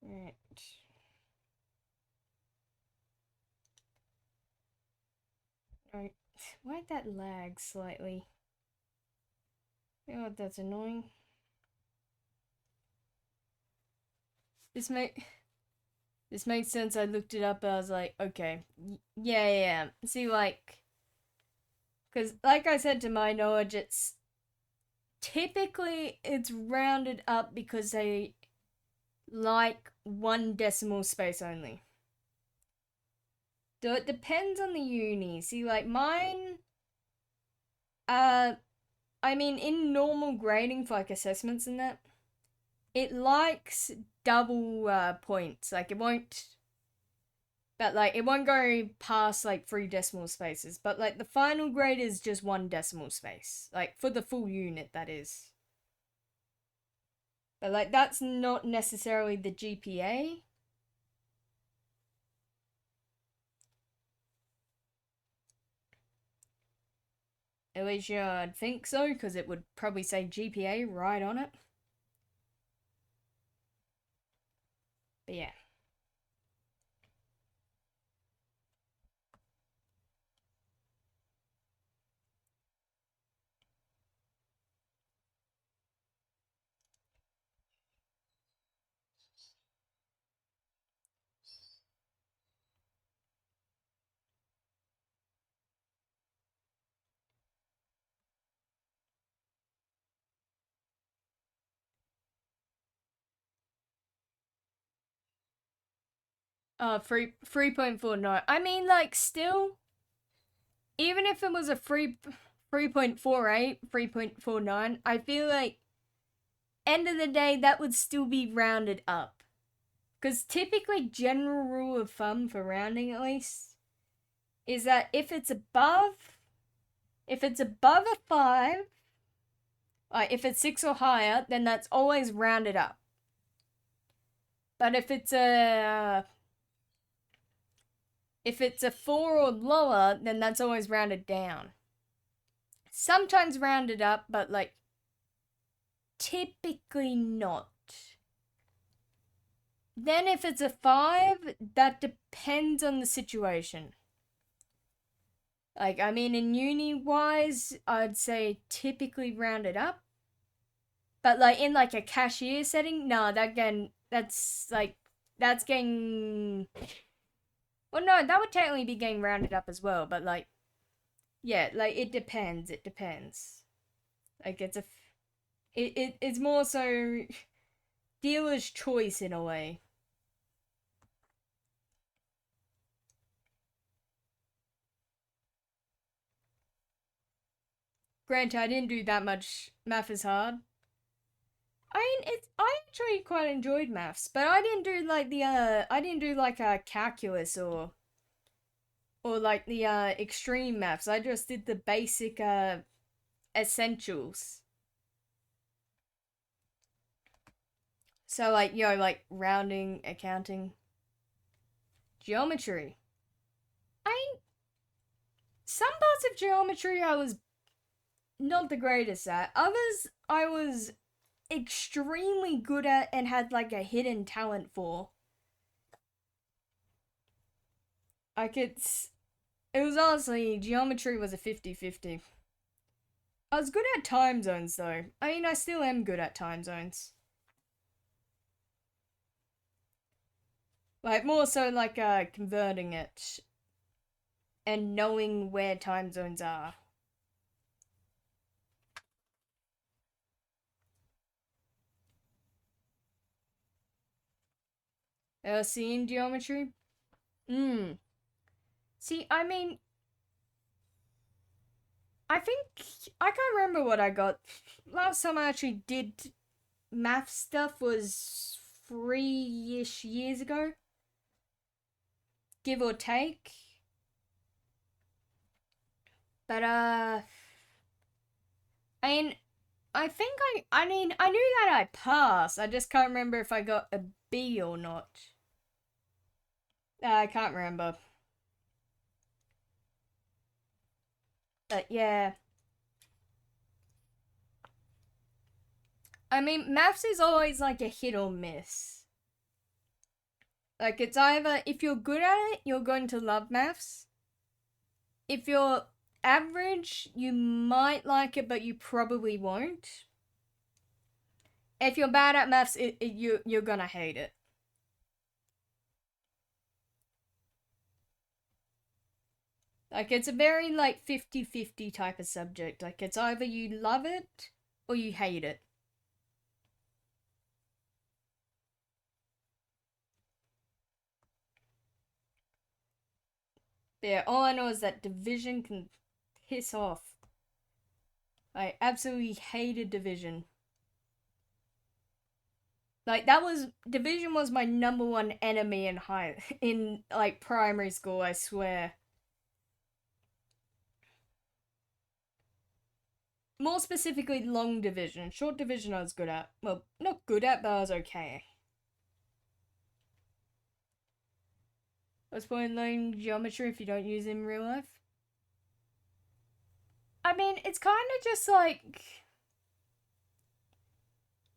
Speaker 1: Right. Right. Why'd that lag slightly? You know what, that's annoying. This makes sense. I looked it up. I was like, okay, yeah. See, like, because like I said, to my knowledge, it's typically it's rounded up because they like one decimal space only. So it depends on the uni. See, like mine, I mean, in normal grading for like assessments and that, it likes double points. Like it won't, but like it won't go past like 3 decimal spaces. But like the final grade is just 1 decimal space. Like for the full unit, that is. But like that's not necessarily the GPA. At least yeah, I'd think so, because it would probably say GPA right on it. But yeah. 3.4, no. I mean, like, still, even if it was a 3.48, 3.49, I feel like, end of the day, that would still be rounded up. Because typically, general rule of thumb for rounding at least, is that if it's above a 5, if it's 6 or higher, then that's always rounded up. But if it's a 4 or lower, then that's always rounded down. Sometimes rounded up, but like typically not. Then if it's a 5, that depends on the situation. Like, I mean, in uni wise, I'd say typically rounded up. But like in like a cashier setting, nah, that's getting, well, no, that would technically be getting rounded up as well, but like, yeah, like it depends. Like it's more so dealer's choice in a way. Granted, I didn't do that much math is hard. I actually quite enjoyed maths, but I didn't do like calculus or like the extreme maths. I just did the basic essentials. So like, like rounding, accounting, geometry. I Some parts of geometry I was not the greatest at. Others I was extremely good at and had like a hidden talent for. Like it was honestly, geometry was a 50-50. I was good at time zones though. I mean, I still am good at time zones. Like more so like converting it and knowing where time zones are. Seeing geometry? See, I mean, I think, I can't remember what I got. Last time I actually did math stuff was 3-ish years ago. Give or take. But, I mean, I think I knew that I passed. I just can't remember if I got a B or not. I can't remember. But yeah. I mean, maths is always like a hit or miss. Like, it's either, if you're good at it, you're going to love maths. If you're average, you might like it, but you probably won't. If you're bad at maths, you're gonna hate it. Like, it's a very, like, 50-50 type of subject. Like, it's either you love it or you hate it. Yeah, all I know is that division can piss off. I absolutely hated division. Like, division was my number one enemy in like primary school, I swear. More specifically, long division. Short division I was good at. Well, not good at, but I was okay. What's the point in learning geometry if you don't use it in real life? I mean, it's kind of just like...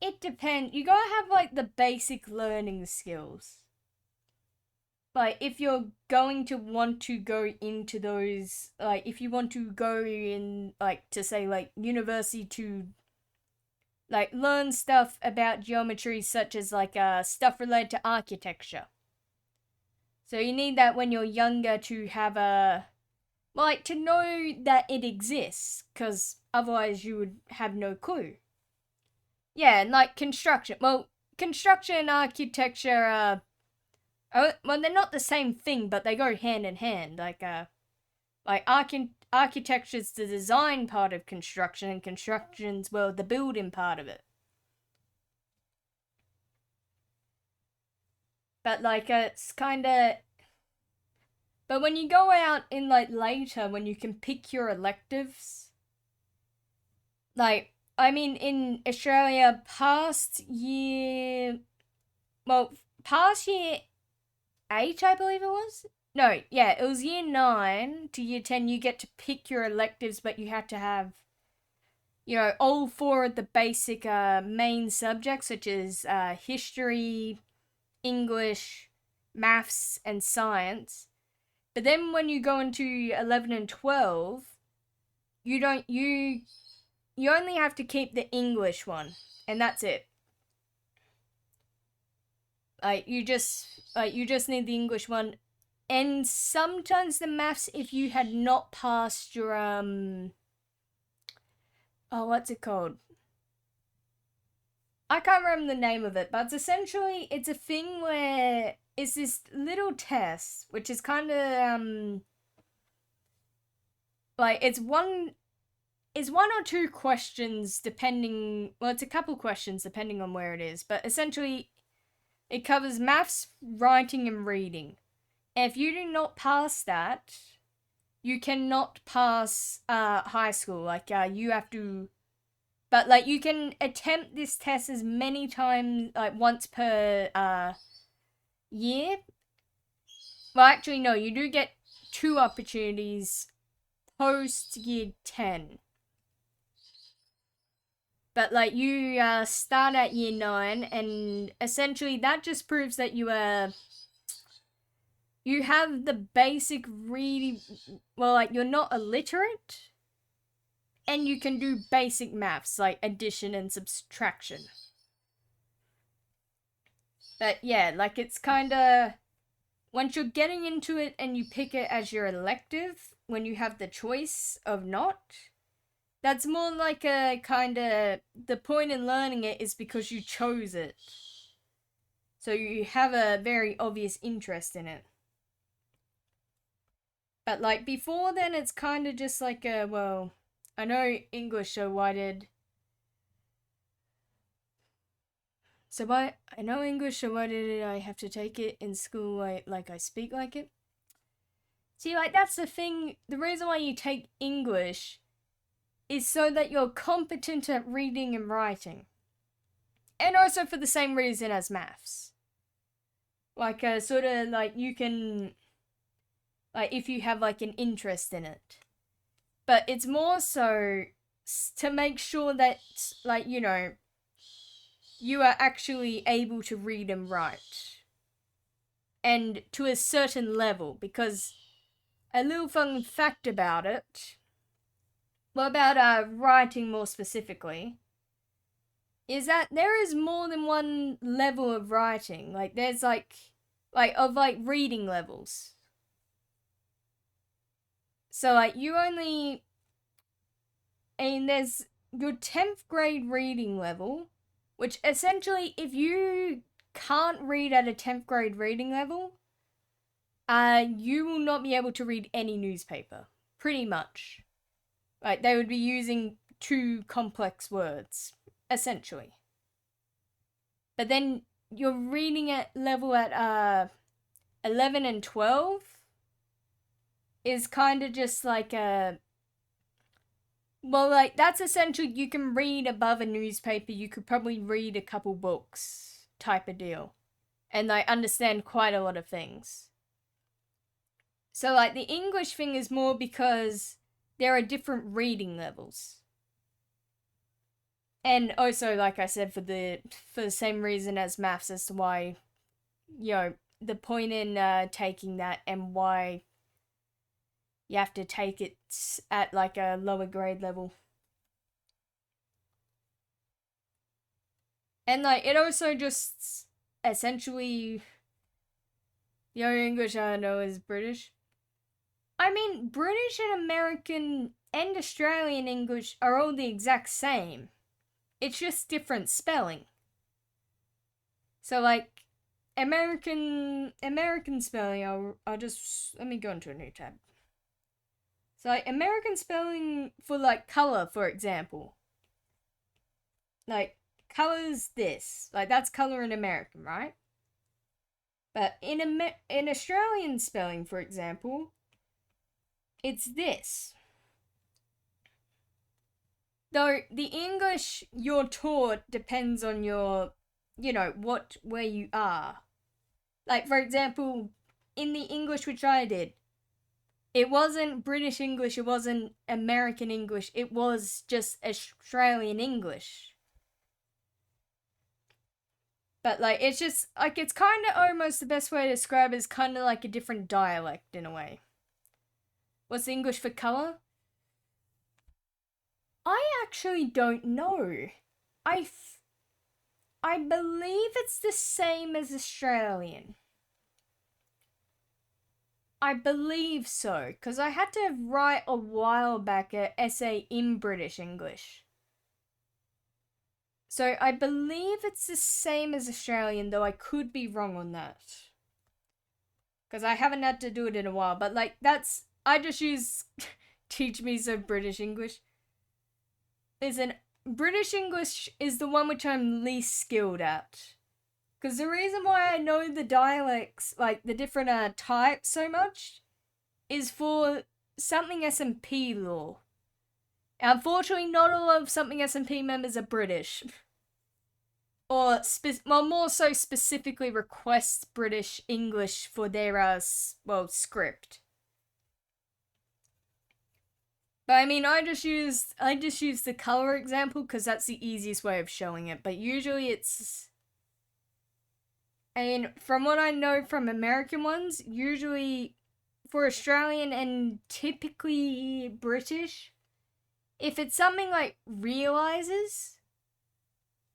Speaker 1: It depends. You gotta have, like, the basic learning skills. Like, if you're going to want to go into those... Like, if you want to go in, like, to say, like, university to... Like, learn stuff about geometry such as, like, stuff related to architecture. So you need that when you're younger to have a... Like, to know that it exists, because otherwise you would have no clue. Yeah, and like construction. Well, construction and architecture, well, they're not the same thing, but they go hand in hand. Like architecture's the design part of construction, and construction's, well, the building part of it. But, like, it's kind of... But when you go out in, like, later, when you can pick your electives, like, I mean, in Australia, past year 8, I believe it was? No, yeah, it was year 9 to year 10, you get to pick your electives, but you had to have, all 4 of the basic main subjects, such as history, English, maths, and science. But then when you go into 11 and 12, you only have to keep the English one, and that's it. You just need the English one, and sometimes the maths if you had not passed your what's it called? I can't remember the name of it, but it's a thing where it's this little test, which is kind of like it's one or two questions depending. Well, it's a couple questions depending on where it is, but essentially, it covers maths, writing, and reading. And if you do not pass that, you cannot pass high school. Like you have to. But, like, you can attempt this test as many times, like, once per year. Well, actually, no, you do get 2 opportunities post year 10. But, like, you start at year 9, and essentially that just proves that you have the basic reading. Well, like, you're not illiterate. And you can do basic maths, like addition and subtraction. But yeah, like it's kinda... Once you're getting into it and you pick it as your elective, when you have the choice of not, that's more like a kinda... The point in learning it is because you chose it. So you have a very obvious interest in it. But like before then, it's kind of just like well, I know English, so why did... So I know English, so why did I have to take it in school like I speak like it? See, like that's the thing, the reason why you take English is so that you're competent at reading and writing. And also for the same reason as maths. Like sort of like you can, like if you have like an interest in it. But it's more so to make sure that, like, you know, you are actually able to read and write. And to a certain level, because a little fun fact about it, well, about writing more specifically, is that there is more than one level of writing. Like, there's like reading levels. So, like, you only, and there's your 10th grade reading level, which essentially, if you can't read at a 10th grade reading level, you will not be able to read any newspaper. Pretty much. Like, they would be using too complex words, essentially. But then you're reading at level at 11 and 12 is kind of just like a... Well, like, that's essentially, you can read above a newspaper, you could probably read a couple books type of deal. And I understand quite a lot of things. So, like, the English thing is more because there are different reading levels. And also, like I said, for the same reason as maths, as to why, you know, the point in taking that and why you have to take it at like a lower grade level. And like it also just essentially, the only English I know is British. I mean, British and American and Australian English are all the exact same. It's just different spelling. So like American spelling, I'll just let me go into a new tab. So like American spelling for like color, for example. Like color's this. Like that's color in American, right? But in Australian spelling, for example, it's this. Though the English you're taught depends on your, you know, where you are. Like, for example, in the English which I did, it wasn't British English, it wasn't American English, it was just Australian English. But, like, it's just, like, it's kind of almost the best way to describe it is kind of like a different dialect in a way. What's the English for colour? I actually don't know. I believe it's the same as Australian. I believe so, because I had to write a while back an essay in British English. So I believe it's the same as Australian, though I could be wrong on that. Because I haven't had to do it in a while, but like that's... I just use Teach Me Some British English. Listen, British English is the one which I'm least skilled at. Because the reason why I know the dialects, like the different types so much, is for something SMP law. Unfortunately, not all of something SMP members are British. Or, more so specifically request British English for their, script. But I mean, I just use the color example because that's the easiest way of showing it. But usually it's... And from what I know from American ones, usually for Australian and typically British, if it's something like realizes,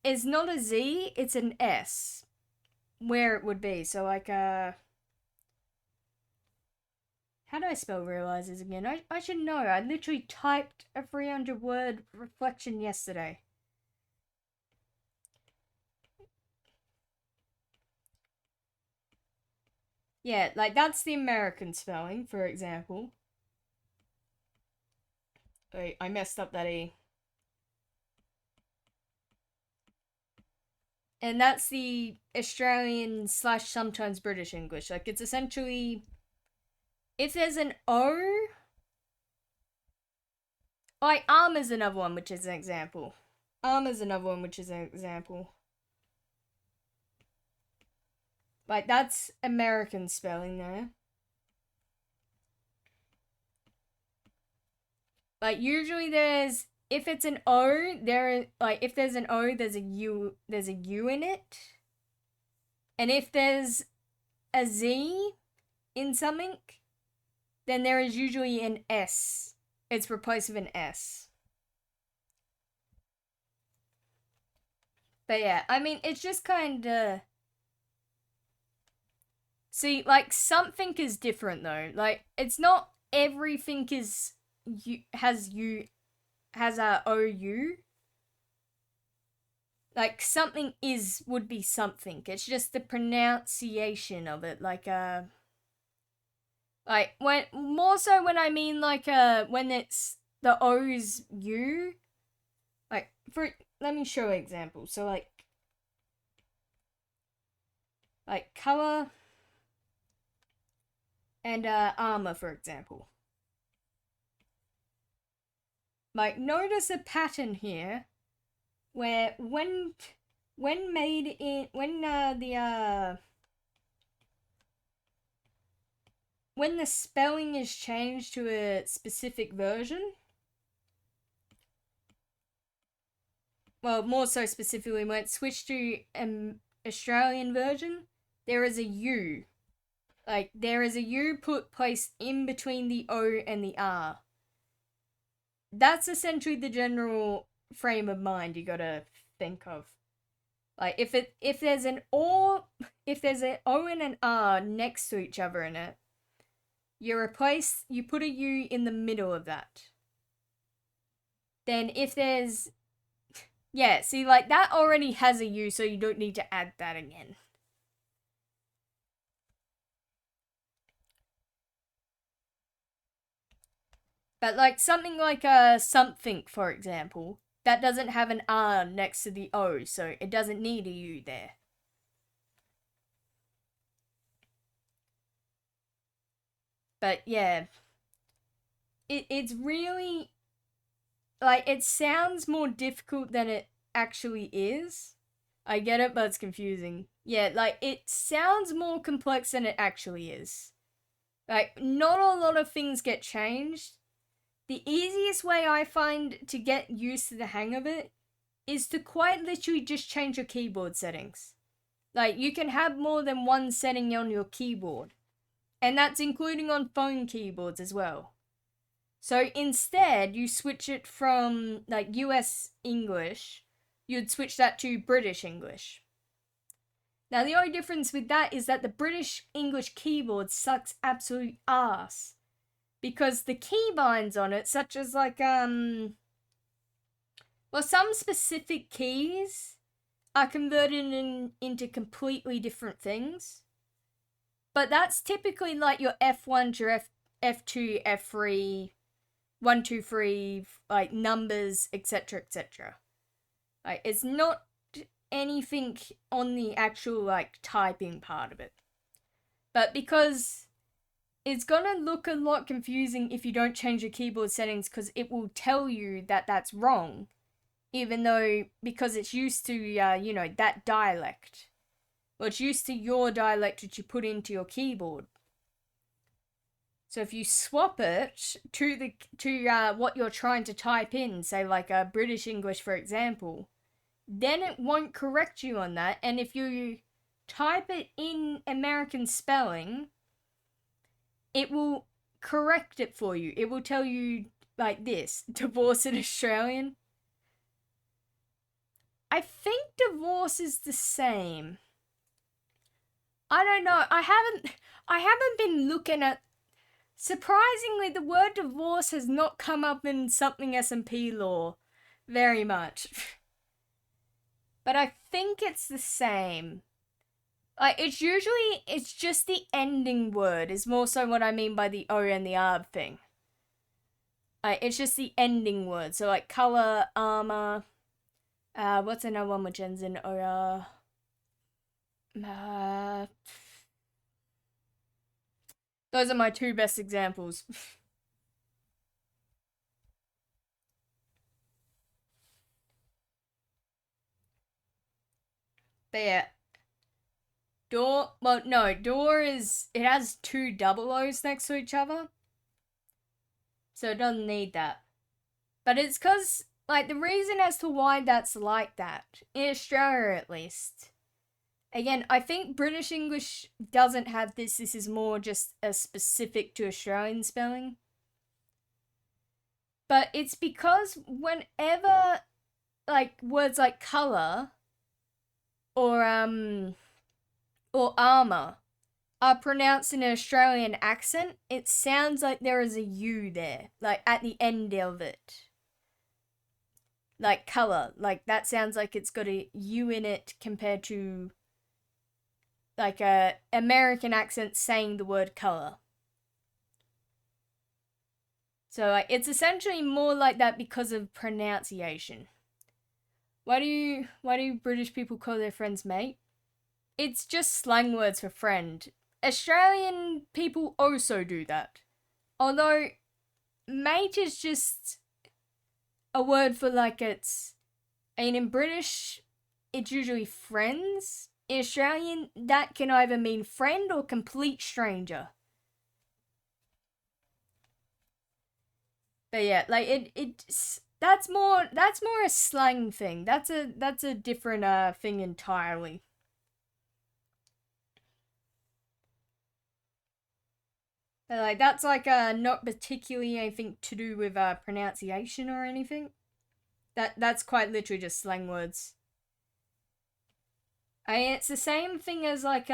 Speaker 1: it's not a Z, it's an S. Where it would be. So like how do I spell realizes again? I should know. I literally typed a 300-word reflection yesterday. Yeah, like that's the American spelling, for example. Wait, I messed up that E. And that's the Australian slash sometimes British English. Like it's essentially if there's an O, like arm is another one, which is an example. Arm is another one, which is an example. Like that's American spelling there. Like usually there's if it's an O, there like if there's an O, there's a U in it. And if there's a Z in something, then there is usually an S. It's replaced with an S. But yeah, I mean, it's just kind of. See, like, something is different though. Like, it's not everything is. Has a OU. Like, something would be something. It's just the pronunciation of it. Like, when. More so when I mean, when it's the O's U. Like, let me show an example. So, like color and armor, for example. Like, notice a pattern here where when made in when the spelling is changed to a specific version, well, more so specifically when it's switched to an Australian version, there is a U. Like, there is a U placed in between the O and the R. That's essentially the general frame of mind you gotta think of. Like, if there's an O and an R next to each other in it, you put a U in the middle of that. Then if there's, yeah, see, like, that already has a U, so you don't need to add that again. But, like, something like something, for example, that doesn't have an R next to the O, so it doesn't need a U there. But, yeah. It's really, like, it sounds more difficult than it actually is. I get it, but it's confusing. Yeah, like, it sounds more complex than it actually is. Like, not a lot of things get changed. The easiest way I find to get used to the hang of it is to quite literally just change your keyboard settings. Like, you can have more than one setting on your keyboard. And that's including on phone keyboards as well. So instead, you switch it from, like, US English, you'd switch that to British English. Now, the only difference with that is that the British English keyboard sucks absolute ass. Because the keybinds on it, such as, like, well, some specific keys are converted into completely different things. But that's typically like your F1 to your F2, F3, 1, 2, 3, like numbers, etc., etc. Like, it's not anything on the actual, like, typing part of it. But because it's gonna look a lot confusing if you don't change your keyboard settings, because it will tell you that that's wrong, even though, because it's used to, that dialect. Well, it's used to your dialect that you put into your keyboard. So if you swap it to what you're trying to type in, say like a British English, for example, then it won't correct you on that. And if you type it in American spelling, it will correct it for you. It will tell you like this: divorce in Australian. I think divorce is the same. I don't know. I haven't been looking at. Surprisingly, the word divorce has not come up in something SMP law very much. But I think it's the same. It's just the ending word is more so what I mean by the O and the R thing. It's just the ending word. So like color, armor. What's another one which ends in O? Those are my two best examples. But yeah. Door, well, no, door it has two double O's next to each other. So it doesn't need that. But it's because, like, the reason as to why that's like that, in Australia at least. Again, I think British English doesn't have this. This is more just a specific to Australian spelling. But it's because whenever, like, words like colour or armour are pronounced in an Australian accent, it sounds like there is a U there, like at the end of it. Like colour, like that sounds like it's got a U in it compared to like a American accent saying the word colour. So like it's essentially more like that because of pronunciation. Why do British people call their friends mate? It's just slang words for friend. Australian people also do that. Although mate is just a word for like it's. I mean, in British, it's usually friends. In Australian, that can either mean friend or complete stranger. But yeah, like it's that's more a slang thing. That's a different thing entirely. But like that's like not particularly anything to do with pronunciation or anything. That's quite literally just slang words. It's the same thing as like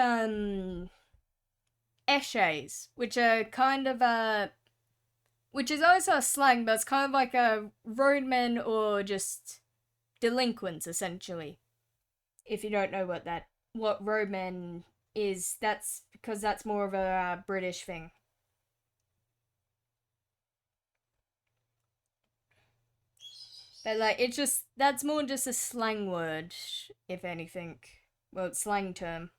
Speaker 1: eshays, which are kind of which is also a slang, but it's kind of like a roadmen or just delinquents essentially. If you don't know what roadmen is, that's because that's more of a British thing. But like it's just that's more just a slang word, if anything. Well, it's slang term.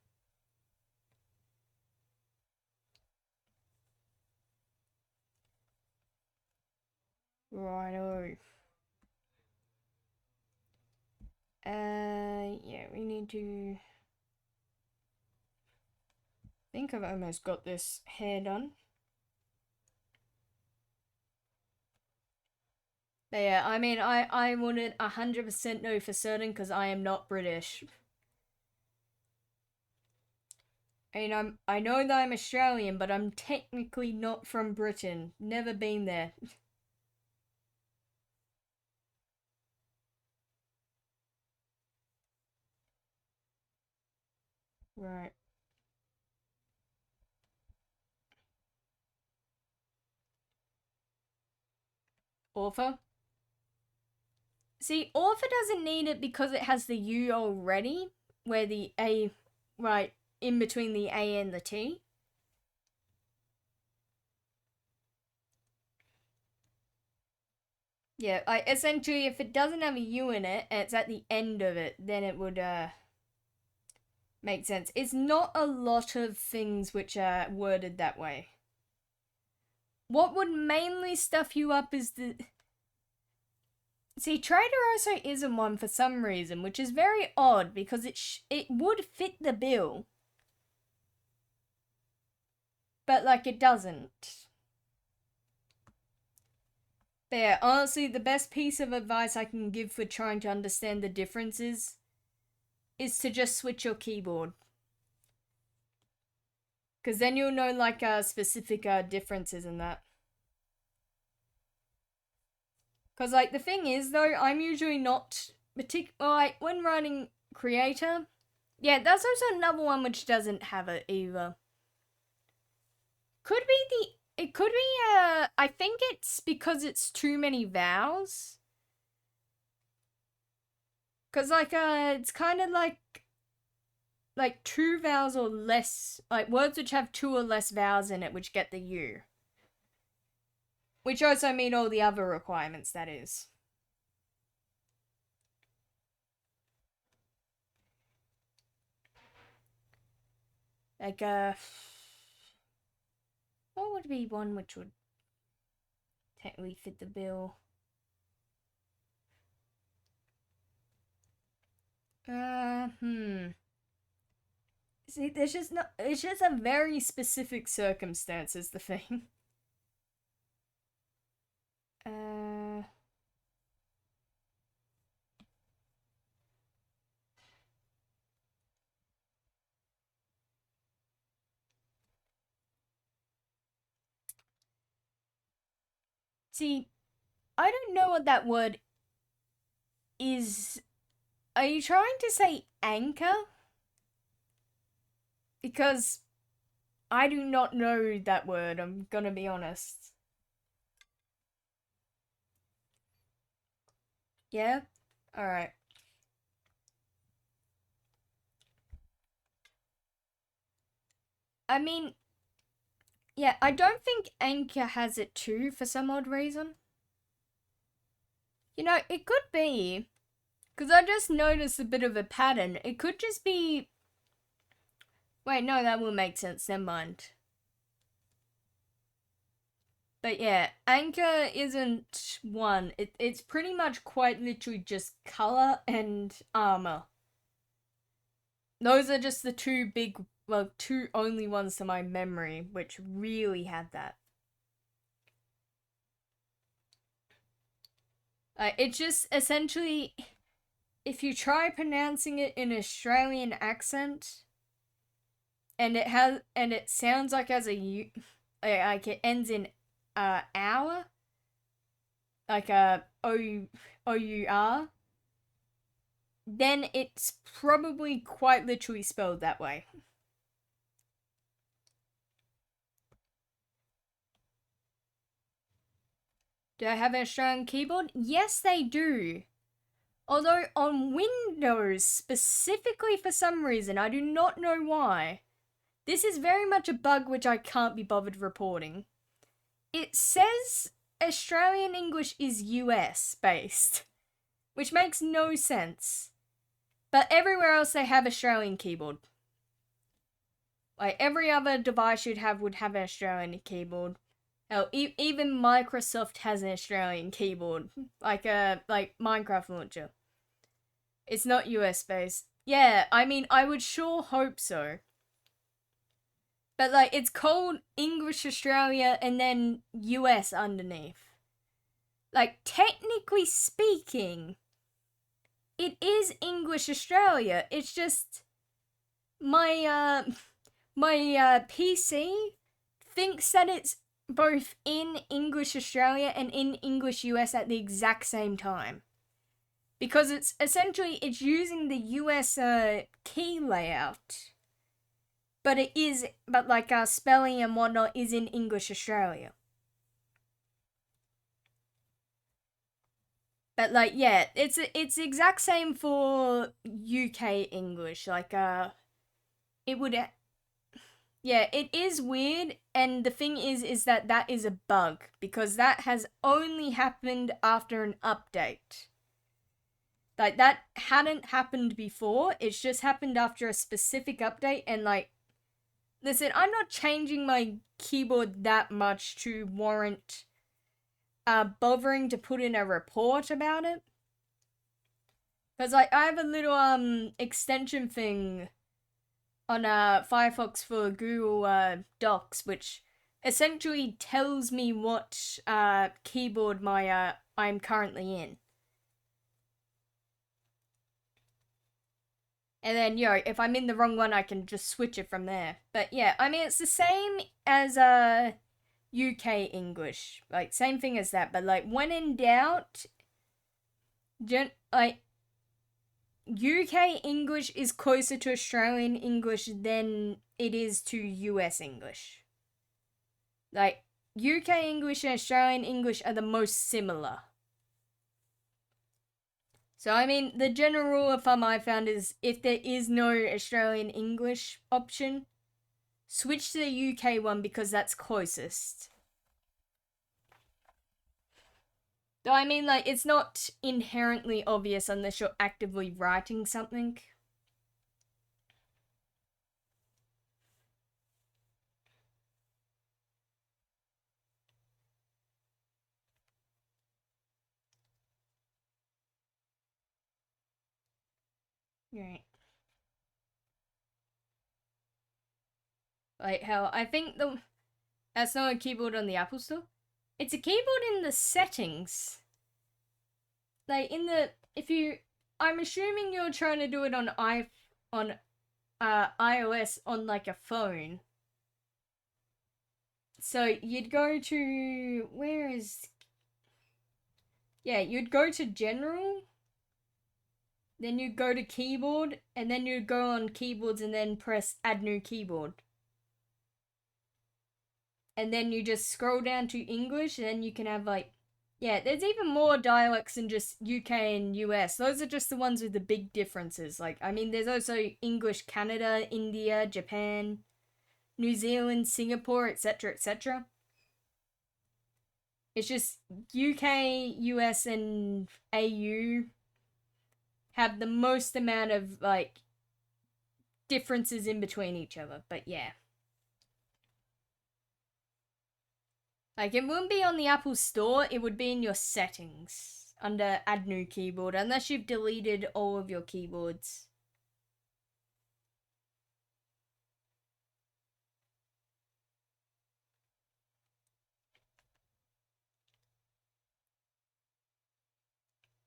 Speaker 1: Righto. Yeah, we need to. I think I've almost got this hair done. But yeah, I mean, I wouldn't 100% know for certain because I am not British. I mean, I know that I'm Australian, but I'm technically not from Britain. Never been there. Right. Author? See, author doesn't need it because it has the U already, where the A, right, in between the A and the T. Yeah, essentially, if it doesn't have a U in it and it's at the end of it, then it would make sense. It's not a lot of things which are worded that way. What would mainly stuff you up is the. See, Trader also isn't one for some reason, which is very odd because it would fit the bill, but like it doesn't. But yeah, honestly, the best piece of advice I can give for trying to understand the differences is to just switch your keyboard. Because then you'll know like specific differences in that. Because like the thing is though, I'm usually not like when writing creator. Yeah, that's also another one which doesn't have it either. Could be it could be I think it's because it's too many vowels. Cause like it's kind of like like 2 vowels or less, like words which have 2 or less vowels in it, which get the U. Which also meet all the other requirements, that is. Like, what would be one which would technically fit the bill? See, there's just not, it's just a very specific circumstance is the thing. See, I don't know what that word is. Are you trying to say anchor? Because I do not know that word, I'm gonna be honest. Yeah? Alright. I mean, yeah, I don't think anchor has it too for some odd reason. You know, it could be, because I just noticed a bit of a pattern. It could just be. Wait, no, that will make sense. Never mind. But yeah, anchor isn't one. It's pretty much quite literally just color and armor. Those are just the two big, well, two only ones to my memory which really had that. It's just essentially, if you try pronouncing it in Australian accent, and it sounds like as a U, like it ends in hour, like a O-U-R, then it's probably quite literally spelled that way. Do I have an Australian keyboard? Yes, they do. Although on Windows, specifically for some reason, I do not know why, this is very much a bug which I can't be bothered reporting. It says Australian English is US based, which makes no sense. But everywhere else they have Australian keyboard. Like every other device you'd have would have an Australian keyboard. Hell, even Microsoft has an Australian keyboard, like Minecraft launcher. It's not US based. Yeah, I mean, I would sure hope so. But like, it's called English Australia and then US underneath. Like, technically speaking, it is English Australia. It's just my PC thinks that it's both in English Australia and in English US at the exact same time. Because it's using the US key layout. But spelling and whatnot is in English Australia. But like, yeah, it's the exact same for UK English. Like, it would, yeah, it is weird. And the thing is that is a bug because that has only happened after an update. Like, that hadn't happened before. It's just happened after a specific update. And like, listen, I'm not changing my keyboard that much to warrant bothering to put in a report about it. Because like, I have a little extension thing on Firefox for Google Docs, which essentially tells me what keyboard I'm currently in. And then, if I'm in the wrong one, I can just switch it from there. But yeah, I mean, it's the same as UK English. Like, same thing as that. But like, when in doubt, UK English is closer to Australian English than it is to US English. Like, UK English and Australian English are the most similar. So, I mean, the general rule of thumb I found is if there is no Australian English option, switch to the UK one because that's closest. Though, I mean, like, it's not inherently obvious unless you're actively writing something. Right. Like, hell, I think that's not a keyboard on the Apple Store. It's a keyboard in the settings. Like, if you, I'm assuming you're trying to do it on iOS on, like, a phone. So, you'd go to, yeah, you'd go to General, then you'd go to Keyboard, and then you'd go on Keyboards and then press Add New Keyboard. And then you just scroll down to English, and then you can have, like, yeah, there's even more dialects than just UK and US. Those are just the ones with the big differences. Like, I mean, there's also English Canada, India, Japan, New Zealand, Singapore, etc., etc. It's just UK, US, and AU have the most amount of, like, differences in between each other. But yeah. Like, it wouldn't be on the Apple Store, it would be in your settings under Add New Keyboard, unless you've deleted all of your keyboards.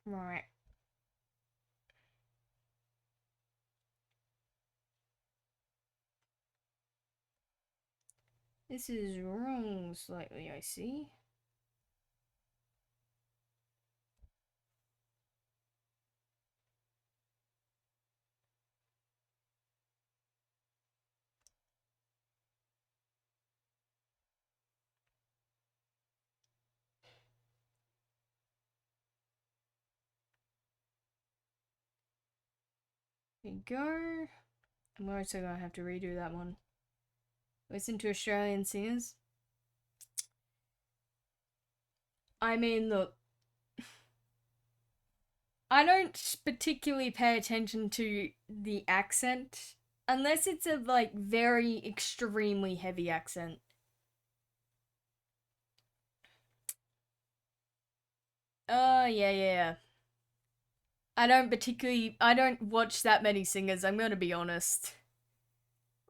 Speaker 1: Right. This is wrong slightly, I see. There you go. I'm also gonna have to redo that one. Listen to Australian singers. I mean, look, I don't particularly pay attention to the accent unless it's a, like, very extremely heavy accent. Yeah. I don't watch that many singers, I'm gonna be honest.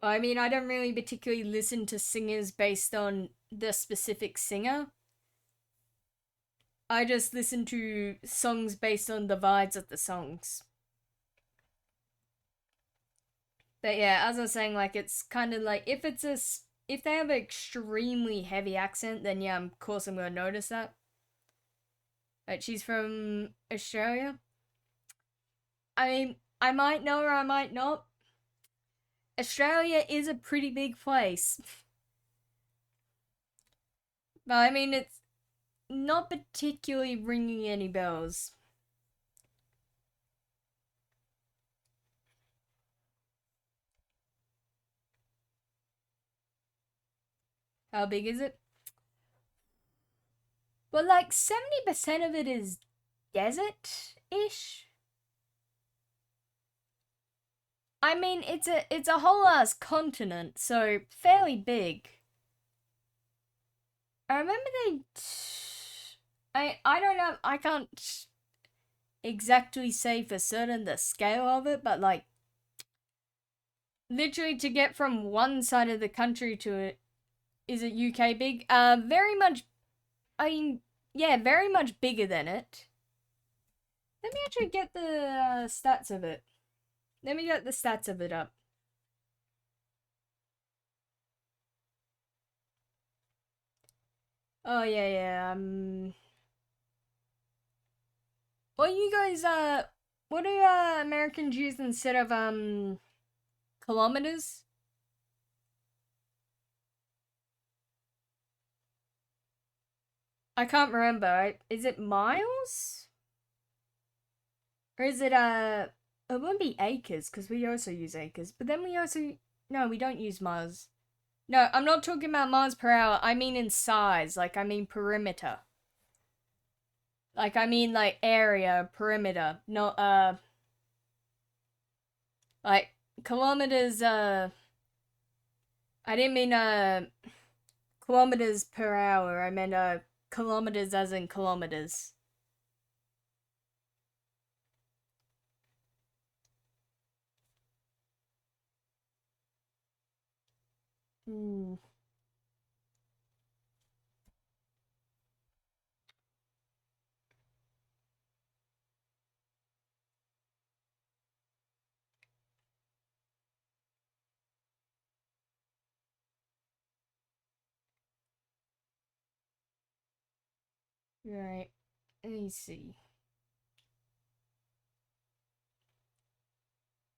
Speaker 1: I mean, I don't really particularly listen to singers based on the specific singer. I just listen to songs based on the vibes of the songs. But yeah, as I was saying, like, it's kind of like if they have an extremely heavy accent, then yeah, of course I'm gonna notice that. Like, she's from Australia. I might know her, I might not. Australia is a pretty big place. But I mean, it's not particularly ringing any bells. How big is it? Well, like 70% of it is desert ish. I mean, it's a whole ass continent, so fairly big. I remember I don't know. I can't exactly say for certain the scale of it, but like literally to get from one side of the country to it, is it UK big? Very much. I mean, yeah, very much bigger than it. Let me actually get the stats of it. Let me get the stats of it up. Oh yeah. What you guys what do Americans use instead of kilometers? I can't remember. Is it miles? Or is it, it wouldn't be acres, because we also use acres. But then we also, no, we don't use miles. No, I'm not talking about miles per hour. I mean in size. Like, I mean perimeter. Like, I mean, like, area, perimeter. Not, like, kilometers, I didn't mean, kilometers per hour. I meant, kilometers as in kilometers. Hmm. Right. Let me see.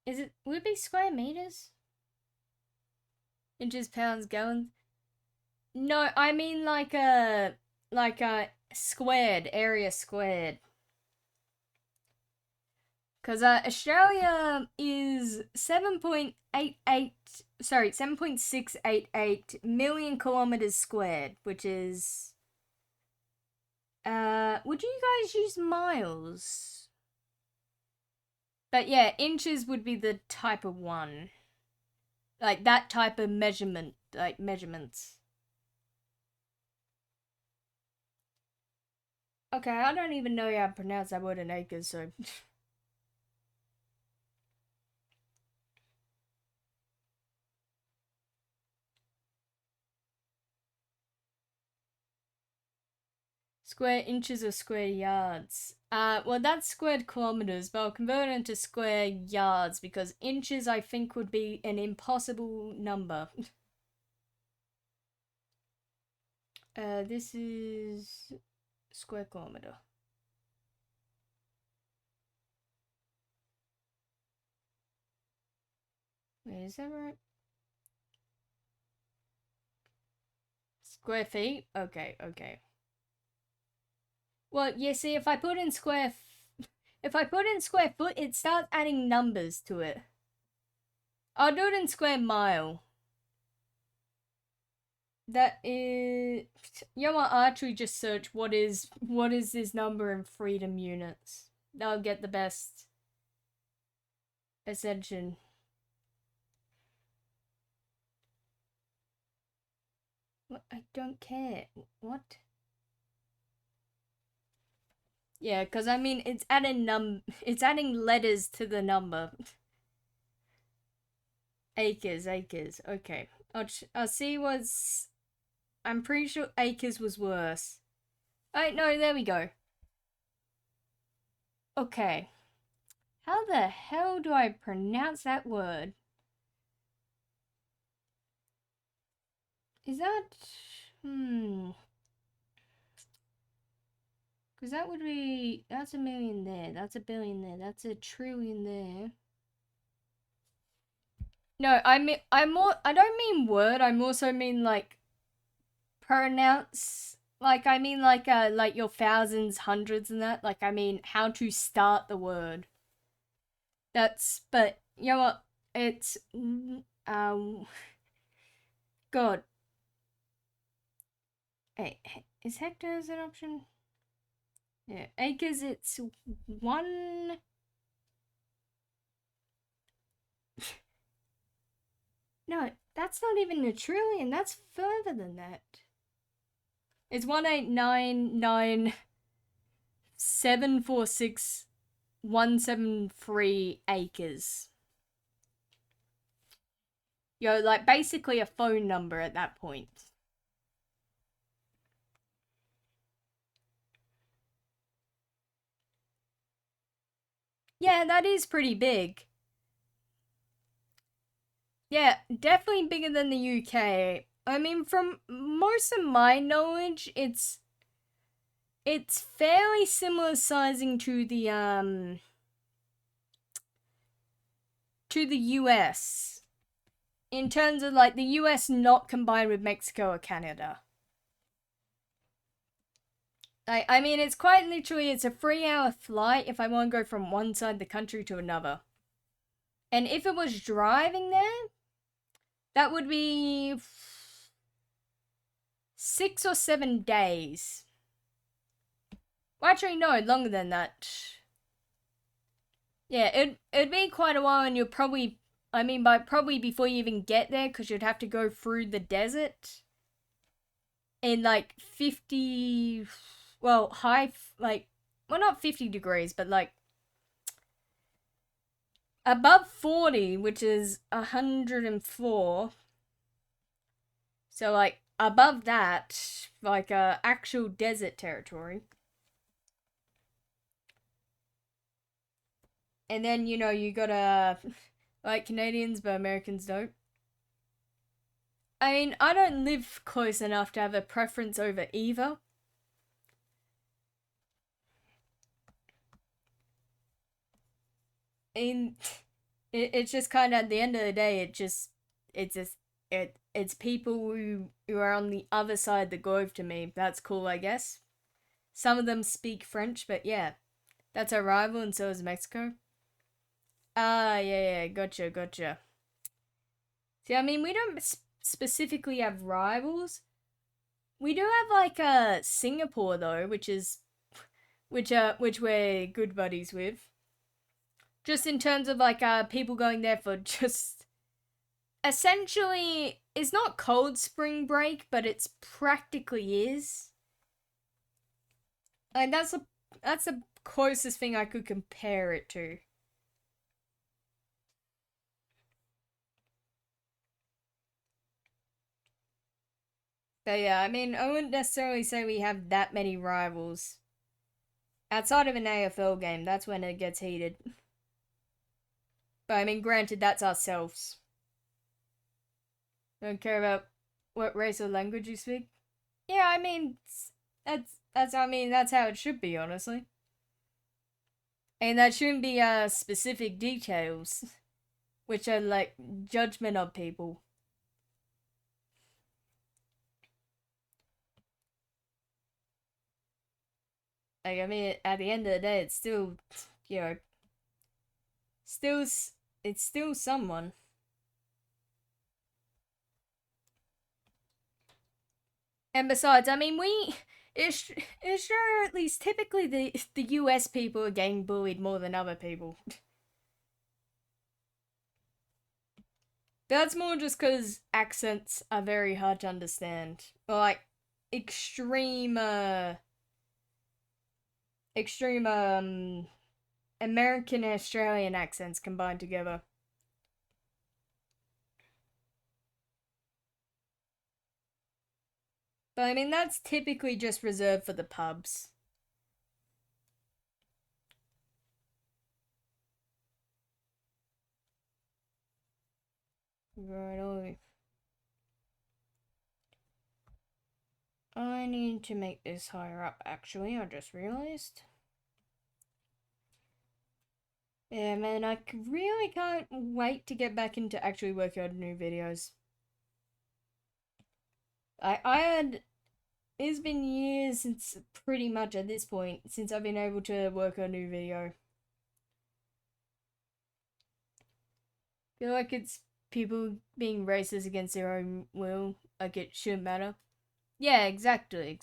Speaker 1: Would it be square meters? Inches, pounds, gallons? No, I mean like a squared, area squared. Because Australia is 7.688 million kilometers squared, which is, would you guys use miles? But yeah, inches would be the type of one. Like that type of measurement, like measurements. Okay, I don't even know how to pronounce that word in acres, so. Square inches or square yards? Well, that's squared kilometers, but I'll convert it into square yards because inches I think would be an impossible number. This is square kilometer. Wait, is that right? Square feet? Okay, okay. Well, yeah, see, if I put in square foot, it starts adding numbers to it. I'll do it in square mile. That is, you know what? I'll actually just search what is this number in freedom units. That'll get the best ascension. What? I don't care. What? Yeah, because I mean, it's adding letters to the number. Acres, acres. Okay. I'll see what's. I'm pretty sure acres was worse. Oh, no, there we go. Okay. How the hell do I pronounce that word? Is that. Hmm. Because that would be. That's a million there. That's a billion there. That's a trillion there. No, I don't mean word. I also mean like pronounce. Like I mean like your thousands, hundreds, and that. Like I mean how to start the word. But you know what? It's God. Hey, is hectares an option? Yeah, acres. It's one. No, that's not even a trillion. That's further than that. It's 1899746 acres. Yo, like basically a phone number at that point. Yeah, that is pretty big. Yeah, definitely bigger than the UK. I mean, from most of my knowledge, it's fairly similar sizing to the US in terms of like the US not combined with Mexico or Canada. I mean, it's quite literally, it's a 3-hour flight if I want to go from one side of the country to another. And if it was driving there, that would be 6 or 7 days. Well, actually, no, longer than that. Yeah, it'd be quite a while, and you'll probably, I mean, by probably before you even get there, because you'd have to go through the desert in like 50, well, like, well, not 50 degrees, but like above 40, which is 104. So, like, above that, like, actual desert territory. And then, you know, you gotta, like, Canadians, but Americans don't. I mean, I don't live close enough to have a preference over either. And it's just kind of, at the end of the day, it's people who are on the other side of the globe to me. That's cool, I guess. Some of them speak French, but yeah, that's our rival, and so is Mexico. Ah, yeah, gotcha. See, I mean, we don't specifically have rivals. We do have like Singapore though, which we're good buddies with. Just in terms of like people going there for just essentially, it's not cold spring break, but it's practically is. And that's the closest thing I could compare it to. But yeah, I mean, I wouldn't necessarily say we have that many rivals. Outside of an AFL game, that's when it gets heated. But I mean, granted, that's ourselves. Don't care about what race or language you speak. Yeah, I mean, that's how it should be, honestly. And that shouldn't be specific details, which are like judgment of people. Like, I mean, at the end of the day, it's still, you know, still, it's still someone. And besides, I mean, it's sure at least typically the US people are getting bullied more than other people. That's more just because accents are very hard to understand. Or like extreme, extreme, American and Australian accents combined together. But I mean, that's typically just reserved for the pubs. Right. I need to make this higher up, actually, I just realized. Yeah, man, I really can't wait to get back into actually working on new videos. I had, it's been years since, pretty much at this point, since I've been able to work on a new video. Feel like it's people being racist against their own will, like it shouldn't matter. Yeah, exactly.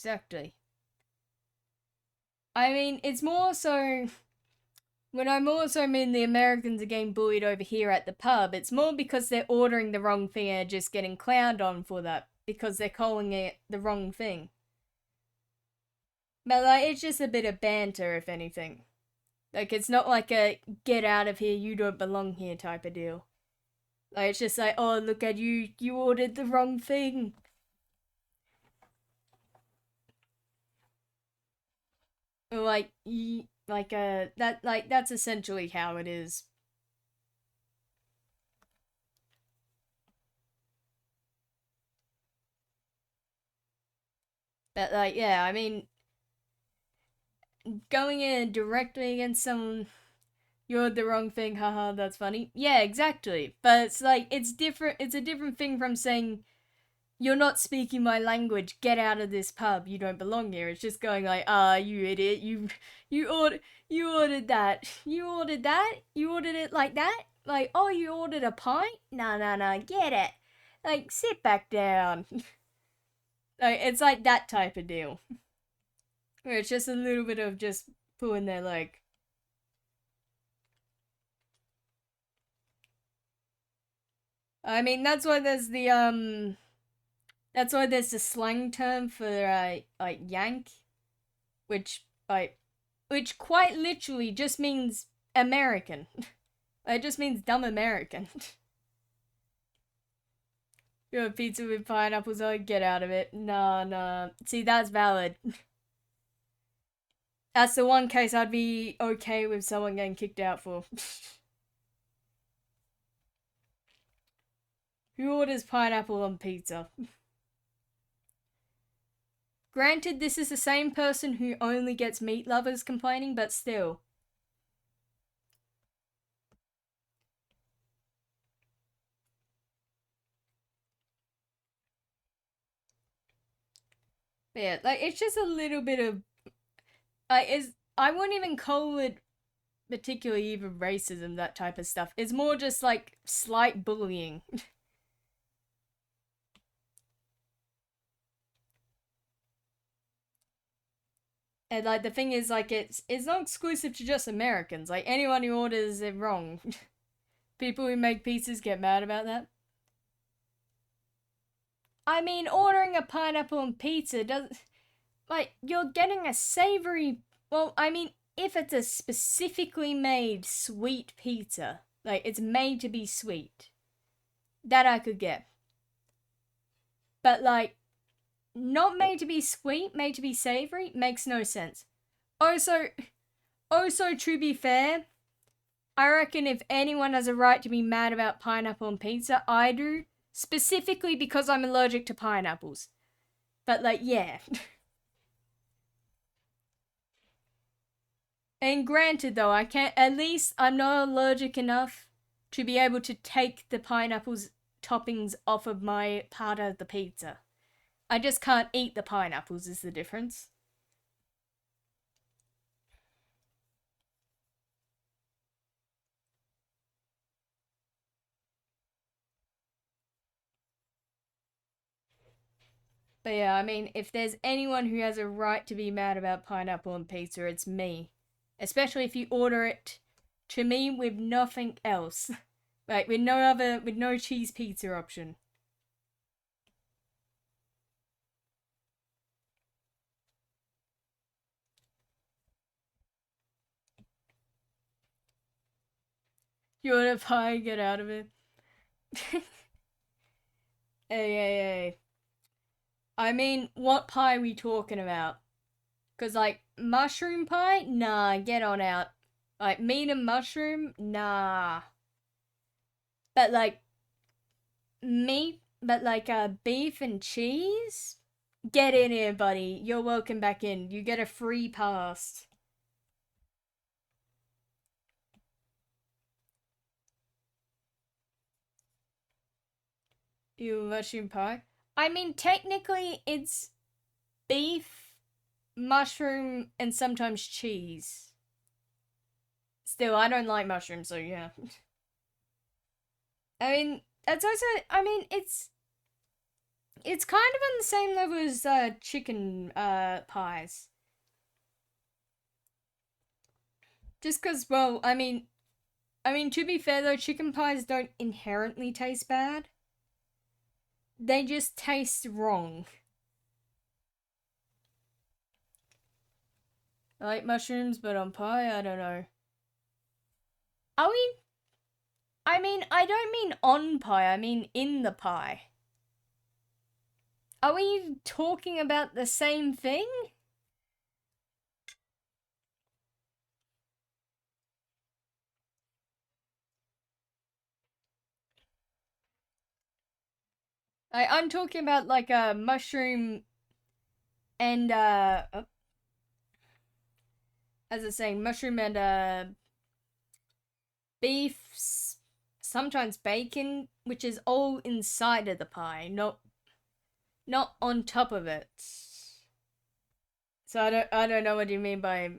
Speaker 1: I mean, it's more so when I more so mean the Americans are getting bullied over here at the pub, it's more because they're ordering the wrong thing and just getting clowned on for that because they're calling it the wrong thing. But like, it's just a bit of banter, if anything. Like, it's not like a get out of here, you don't belong here type of deal. Like, it's just like, oh, look at you, you ordered the wrong thing. Like, that's essentially how it is. But like, yeah, I mean, going in directly against someone, you're the wrong thing, haha, that's funny. Yeah, exactly. But it's like, it's different, it's a different thing from saying, you're not speaking my language. Get out of this pub. You don't belong here. It's just going like, you idiot. You ordered that. You ordered that. You ordered it like that. Like, oh, you ordered a pint? No. Get it. Like, sit back down. Like, it's like that type of deal. Where it's just a little bit of just pulling their leg. I mean, that's why there's the slang term for like yank, which which quite literally just means American. It just means dumb American. You have pizza with pineapples on, get out of it. Nah. See, that's valid. That's the one case I'd be okay with someone getting kicked out for. Who orders pineapple on pizza? Granted, this is the same person who only gets meat lovers complaining, but still. Yeah, like, it's just a little bit of I wouldn't even call it particularly even racism, that type of stuff. It's more just like slight bullying. And like the thing is, like, it's not exclusive to just Americans. Like, anyone who orders it wrong. People who make pizzas get mad about that. I mean, ordering a pineapple on pizza doesn't, like, you're getting a savory, well, I mean, if it's a specifically made sweet pizza, like, it's made to be sweet, that I could get. But, like, not made to be sweet, made to be savory, makes no sense. Also, to be fair, I reckon if anyone has a right to be mad about pineapple on pizza, I do. Specifically because I'm allergic to pineapples. But, like, yeah. And granted, though, I can't, at least I'm not allergic enough to be able to take the pineapple's toppings off of my part of the pizza. I just can't eat the pineapples, is the difference. But yeah, I mean, if there's anyone who has a right to be mad about pineapple on pizza, it's me. Especially if you order it to me with nothing else. Like, with no cheese pizza option. You order pie, get out of it. Hey. I mean, what pie are we talking about? Because, like, mushroom pie? Nah, get on out. Like, meat and mushroom? Nah. But, like, beef and cheese? Get in here, buddy. You're welcome back in. You get a free pass. Ew, mushroom pie? I mean, technically, it's beef, mushroom, and sometimes cheese. Still, I don't like mushrooms, so yeah. I mean, that's also, I mean, it's kind of on the same level as chicken pies. Just because, well, I mean, to be fair though, chicken pies don't inherently taste bad. They just taste wrong. I like mushrooms, but on pie, I don't know. Are we? I mean, I don't mean on pie, I mean in the pie. Are we talking about the same thing? I'm talking about like a mushroom and as I say, mushroom and beef, sometimes bacon, which is all inside of the pie, not not on top of it. So I don't know what you mean by.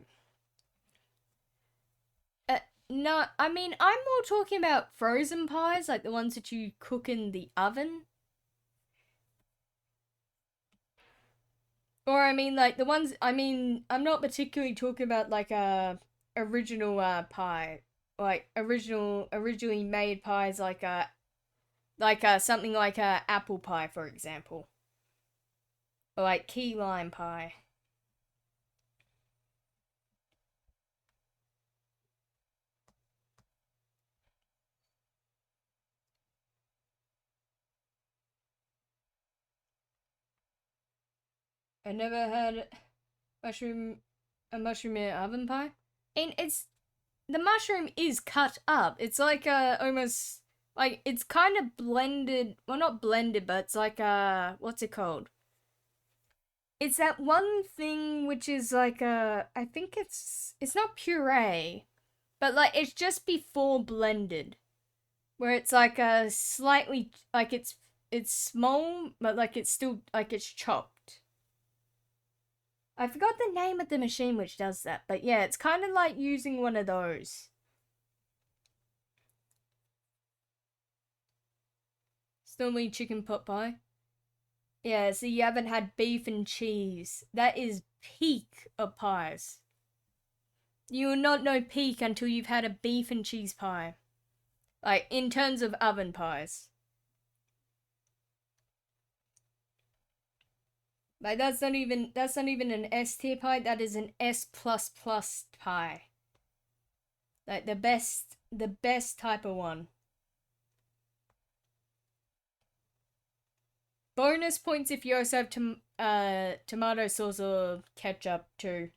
Speaker 1: No, I mean I'm more talking about frozen pies, like the ones that you cook in the oven. Or I mean like the ones I mean I'm not particularly talking about like a original pie. Like originally made pies like something like a apple pie for example. Or like key lime pie. I never had mushroom a mushroom in an oven pie. And it's the mushroom is cut up. It's like almost like it's kind of blended. Well, not blended, but it's like what's it called? It's that one thing which is like I think it's not puree, but like it's just before blended, where it's like a slightly like it's small, but like it's still like it's chopped. I forgot the name of the machine which does that, but yeah, it's kind of like using one of those. Still need chicken pot pie. Yeah, so you haven't had beef and cheese. That is peak of pies. You will not know peak until you've had a beef and cheese pie. Like, in terms of oven pies. Like, that's not even an S tier pie, that is an S plus plus pie. Like, the best type of one. Bonus points if you also have tomato sauce or ketchup too.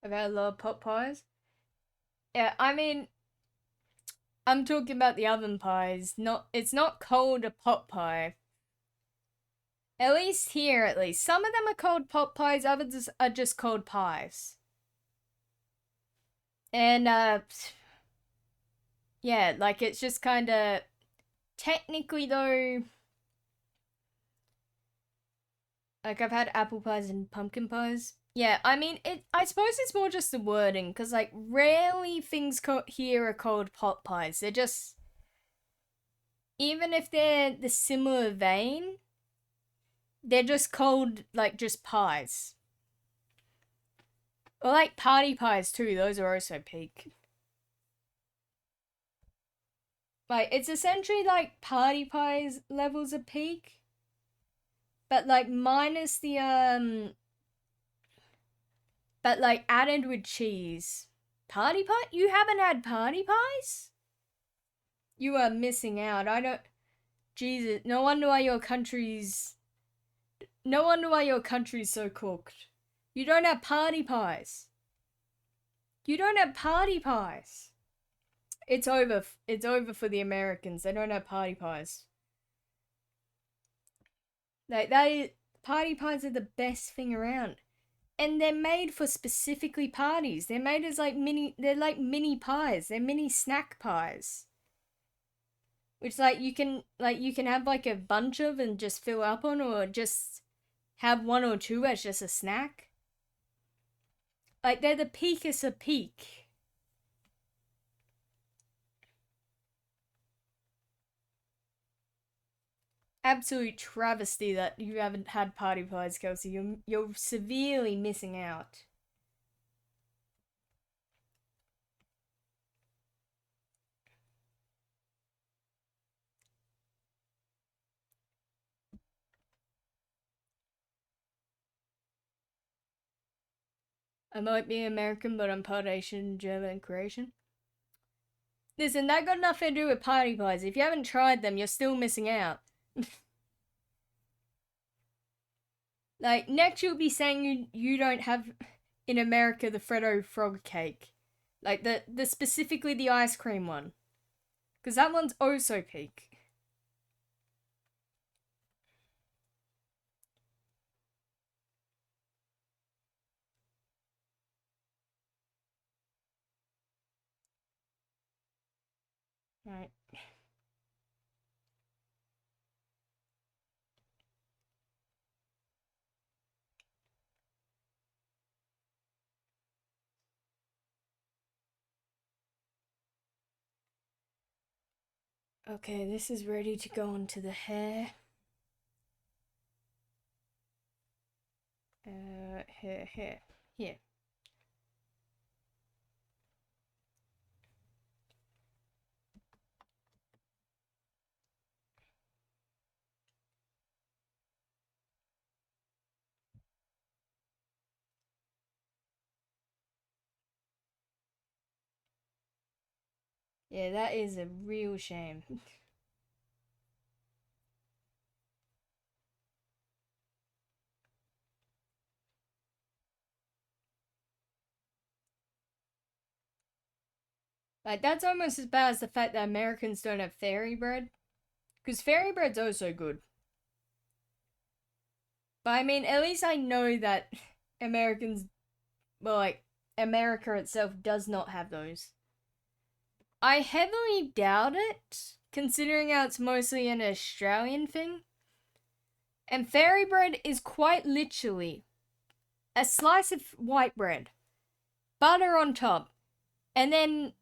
Speaker 1: I've had a lot of pot pies. Yeah, I mean, I'm talking about the oven pies. It's not called a pot pie. At least here, at least. Some of them are called pot pies, others are just called pies. And, yeah, like it's just kind of. Technically, though, like I've had apple pies and pumpkin pies. Yeah, I mean, I suppose it's more just the wording, because, like, rarely things here are called pot pies. They're just. Even if they're the similar vein, they're just called, like, just pies. Or like party pies too, those are also peak. Like it's essentially like party pies levels of peak. But like minus the but like added with cheese. Party pie? You haven't had party pies? You are missing out. I don't Jesus, no wonder why your country's so cooked. You don't have party pies. You don't have party pies. It's over. It's over for the Americans. They don't have party pies. Like party pies are the best thing around. And they're made for specifically parties. They're made as like they're like mini pies. They're mini snack pies. Which you can have like a bunch of and just fill up on or just have one or two as just a snack. Like they're the peakest of peak. Absolute travesty that you haven't had party pies, Kelsey. You're severely missing out. I might be American, but I'm part Asian, German, and Croatian. Listen, that got nothing to do with party pies. If you haven't tried them, you're still missing out. Like, next you'll be saying you don't have, in America, the Freddo frog cake. Like, the specifically the ice cream one. Because that one's oh so peak. Right. Okay, this is ready to go onto the hair. Here. Here. Yeah, that is a real shame. Like, that's almost as bad as the fact that Americans don't have fairy bread. Because fairy bread's also good. But I mean, at least I know that Americans, well, like, America itself does not have those. I heavily doubt it, considering how it's mostly an Australian thing. And fairy bread is quite literally a slice of white bread, butter on top, and then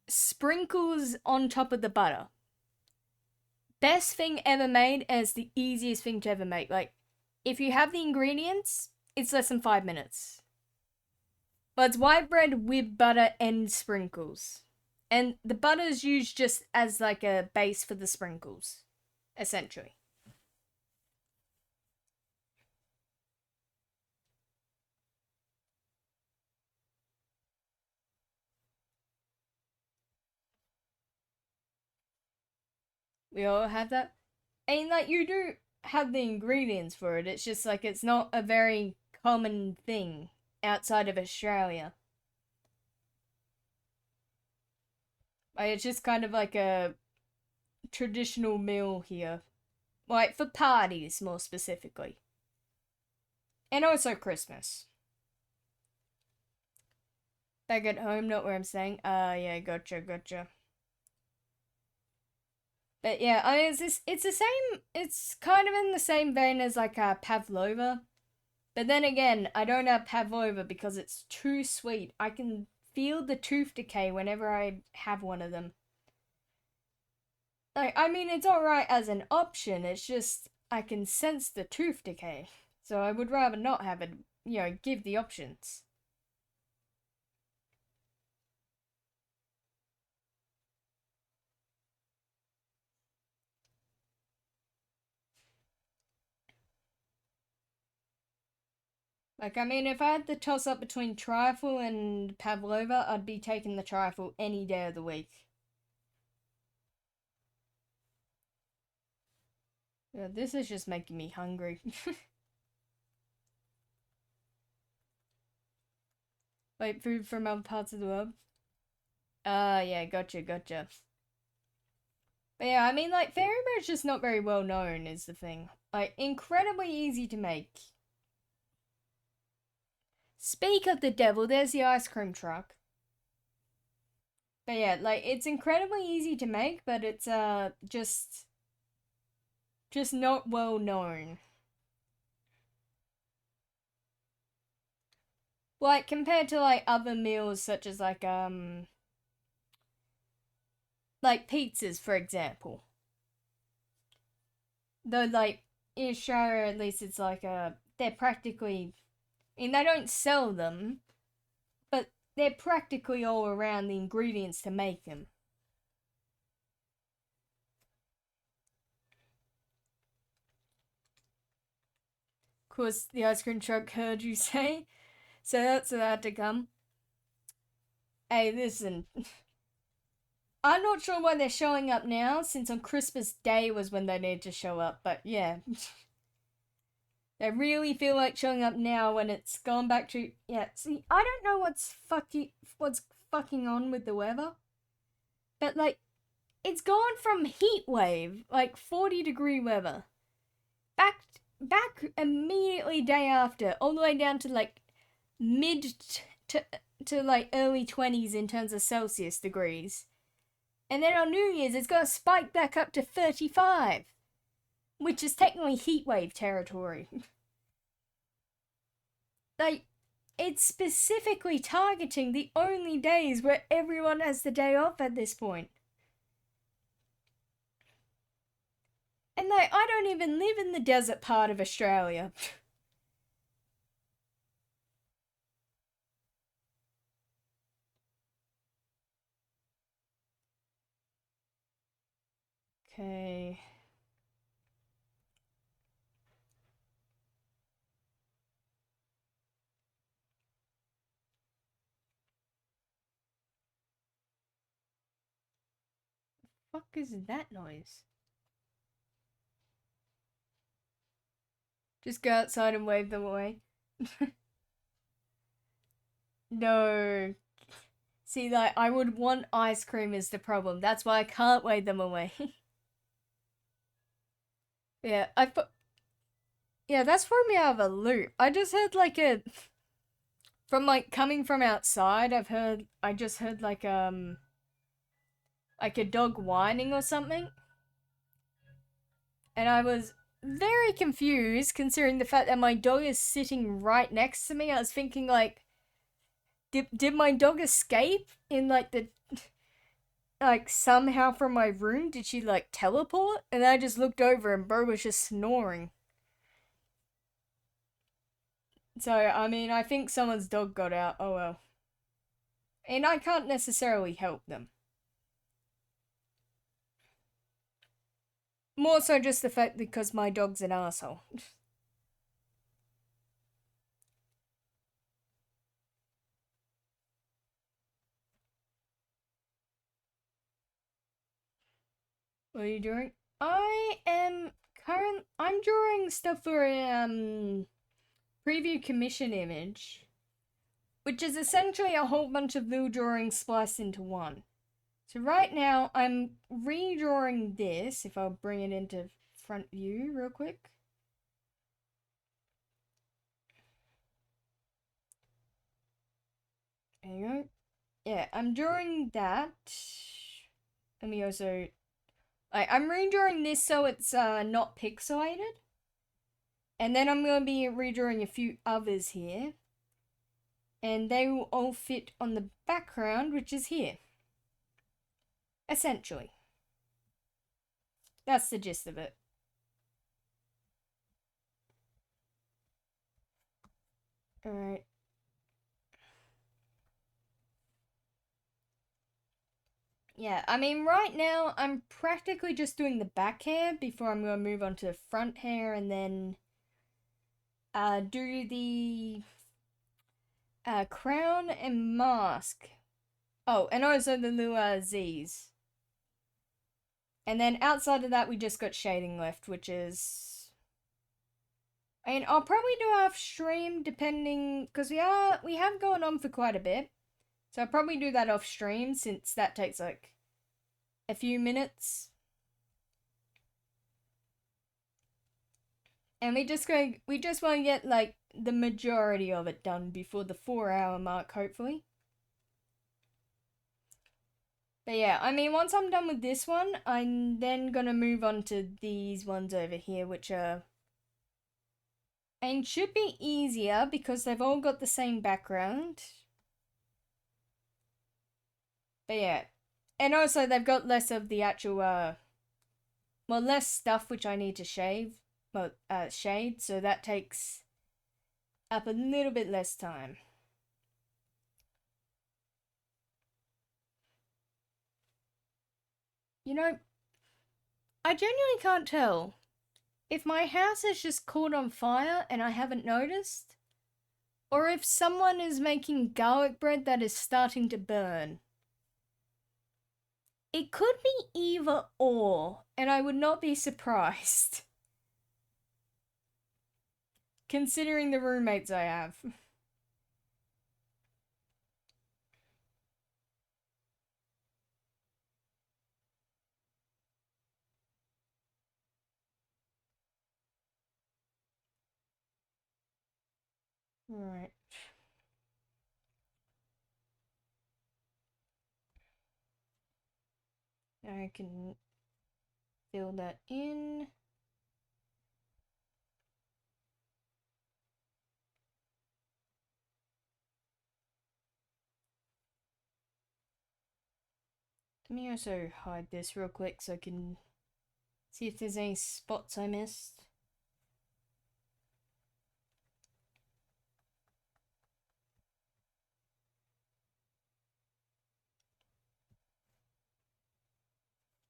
Speaker 1: sprinkles on top of the butter. Best thing ever made, as the easiest thing to ever make. Like, if you have the ingredients, it's less than 5 minutes. But it's white bread with butter and sprinkles. And the butter is used just as like a base for the sprinkles, essentially. We all have that. And like, you do have the ingredients for it. It's just like it's not a very common thing outside of Australia. Like, it's just kind of like a traditional meal here. Like, for parties, more specifically. And also Christmas. Back at home, not where I'm staying. Yeah, gotcha. But yeah, I mean, it's the same, it's kind of in the same vein as like pavlova. But then again, I don't have pavlova because it's too sweet. I can feel the tooth decay whenever I have one of them. Like, I mean, it's alright as an option, it's just I can sense the tooth decay. So I would rather not have it, give the options. Like, I mean, if I had to toss up between trifle and pavlova, I'd be taking the trifle any day of the week. Yeah, this is just making me hungry. Like, food from other parts of the world. Yeah, gotcha. But yeah, I mean, like, fairy bread's just not very well known, is the thing. Like, incredibly easy to make. Speak of the devil, there's the ice cream truck. But yeah, like, it's incredibly easy to make, but it's, just not well known. Like, compared to, like, other meals such as, like pizzas, for example. Though, like, in Australia, at least, it's like, they're practically, and they don't sell them, but they're practically all around the ingredients to make them. Of course, the ice cream truck heard you say, so that's about to come. Hey, listen, I'm not sure why they're showing up now, since on Christmas Day was when they need to show up, but yeah. They really feel like showing up now when it's gone back to, yeah, see, I don't know what's fucking on with the weather, but like, it's gone from heat wave, like 40-degree weather, back immediately day after, all the way down to like mid to like early 20s in terms of Celsius degrees. And then on New Year's, it's gonna spike back up to 35, which is technically heatwave territory. Like, it's specifically targeting the only days where everyone has the day off at this point. And like, I don't even live in the desert part of Australia. Okay. Fuck is that noise? Just go outside and wave them away. No. See, like, I would want ice cream is the problem. That's why I can't wave them away. Yeah, yeah, that's thrown me out of a loop. I just heard like a from like coming from outside. I just heard like a dog whining or something, and I was very confused considering the fact that my dog is sitting right next to me. I was thinking like, did my dog escape in like the like somehow from my room? Did she like teleport? And I just looked over and Bro was just snoring. So I mean, I think someone's dog got out. Oh well. And I can't necessarily help them. More so just the fact because my dog's an asshole. What are you doing? I'm drawing stuff for a preview commission image, which is essentially a whole bunch of little drawings spliced into one. So right now I'm redrawing this, if I'll bring it into front view real quick. There you go. Yeah, I'm drawing that. Let me also I'm redrawing this so it's not pixelated. And then I'm going to be redrawing a few others here. And they will all fit on the background, which is here. Essentially. That's the gist of it. Alright. Yeah, I mean, right now, I'm practically just doing the back hair before I'm going to move on to the front hair and then do the crown and mask. Oh, and also the little Z's. And then outside of that, we just got shading left, which is... I mean, I'll probably do off stream depending, because we have gone on for quite a bit. So I'll probably do that off stream since that takes like a few minutes. And we just want to get like the majority of it done before the 4-hour mark, hopefully. But yeah, I mean, once I'm done with this one, I'm then gonna move on to these ones over here, which are... and should be easier because they've all got the same background. But yeah. And also they've got less of the actual, well, less stuff which I need to shade, so that takes up a little bit less time. You know, I genuinely can't tell if my house has just caught on fire and I haven't noticed, or if someone is making garlic bread that is starting to burn. It could be either or, and I would not be surprised. Considering the roommates I have. Alright. I can fill that in. Let me also hide this real quick so I can see if there's any spots I missed.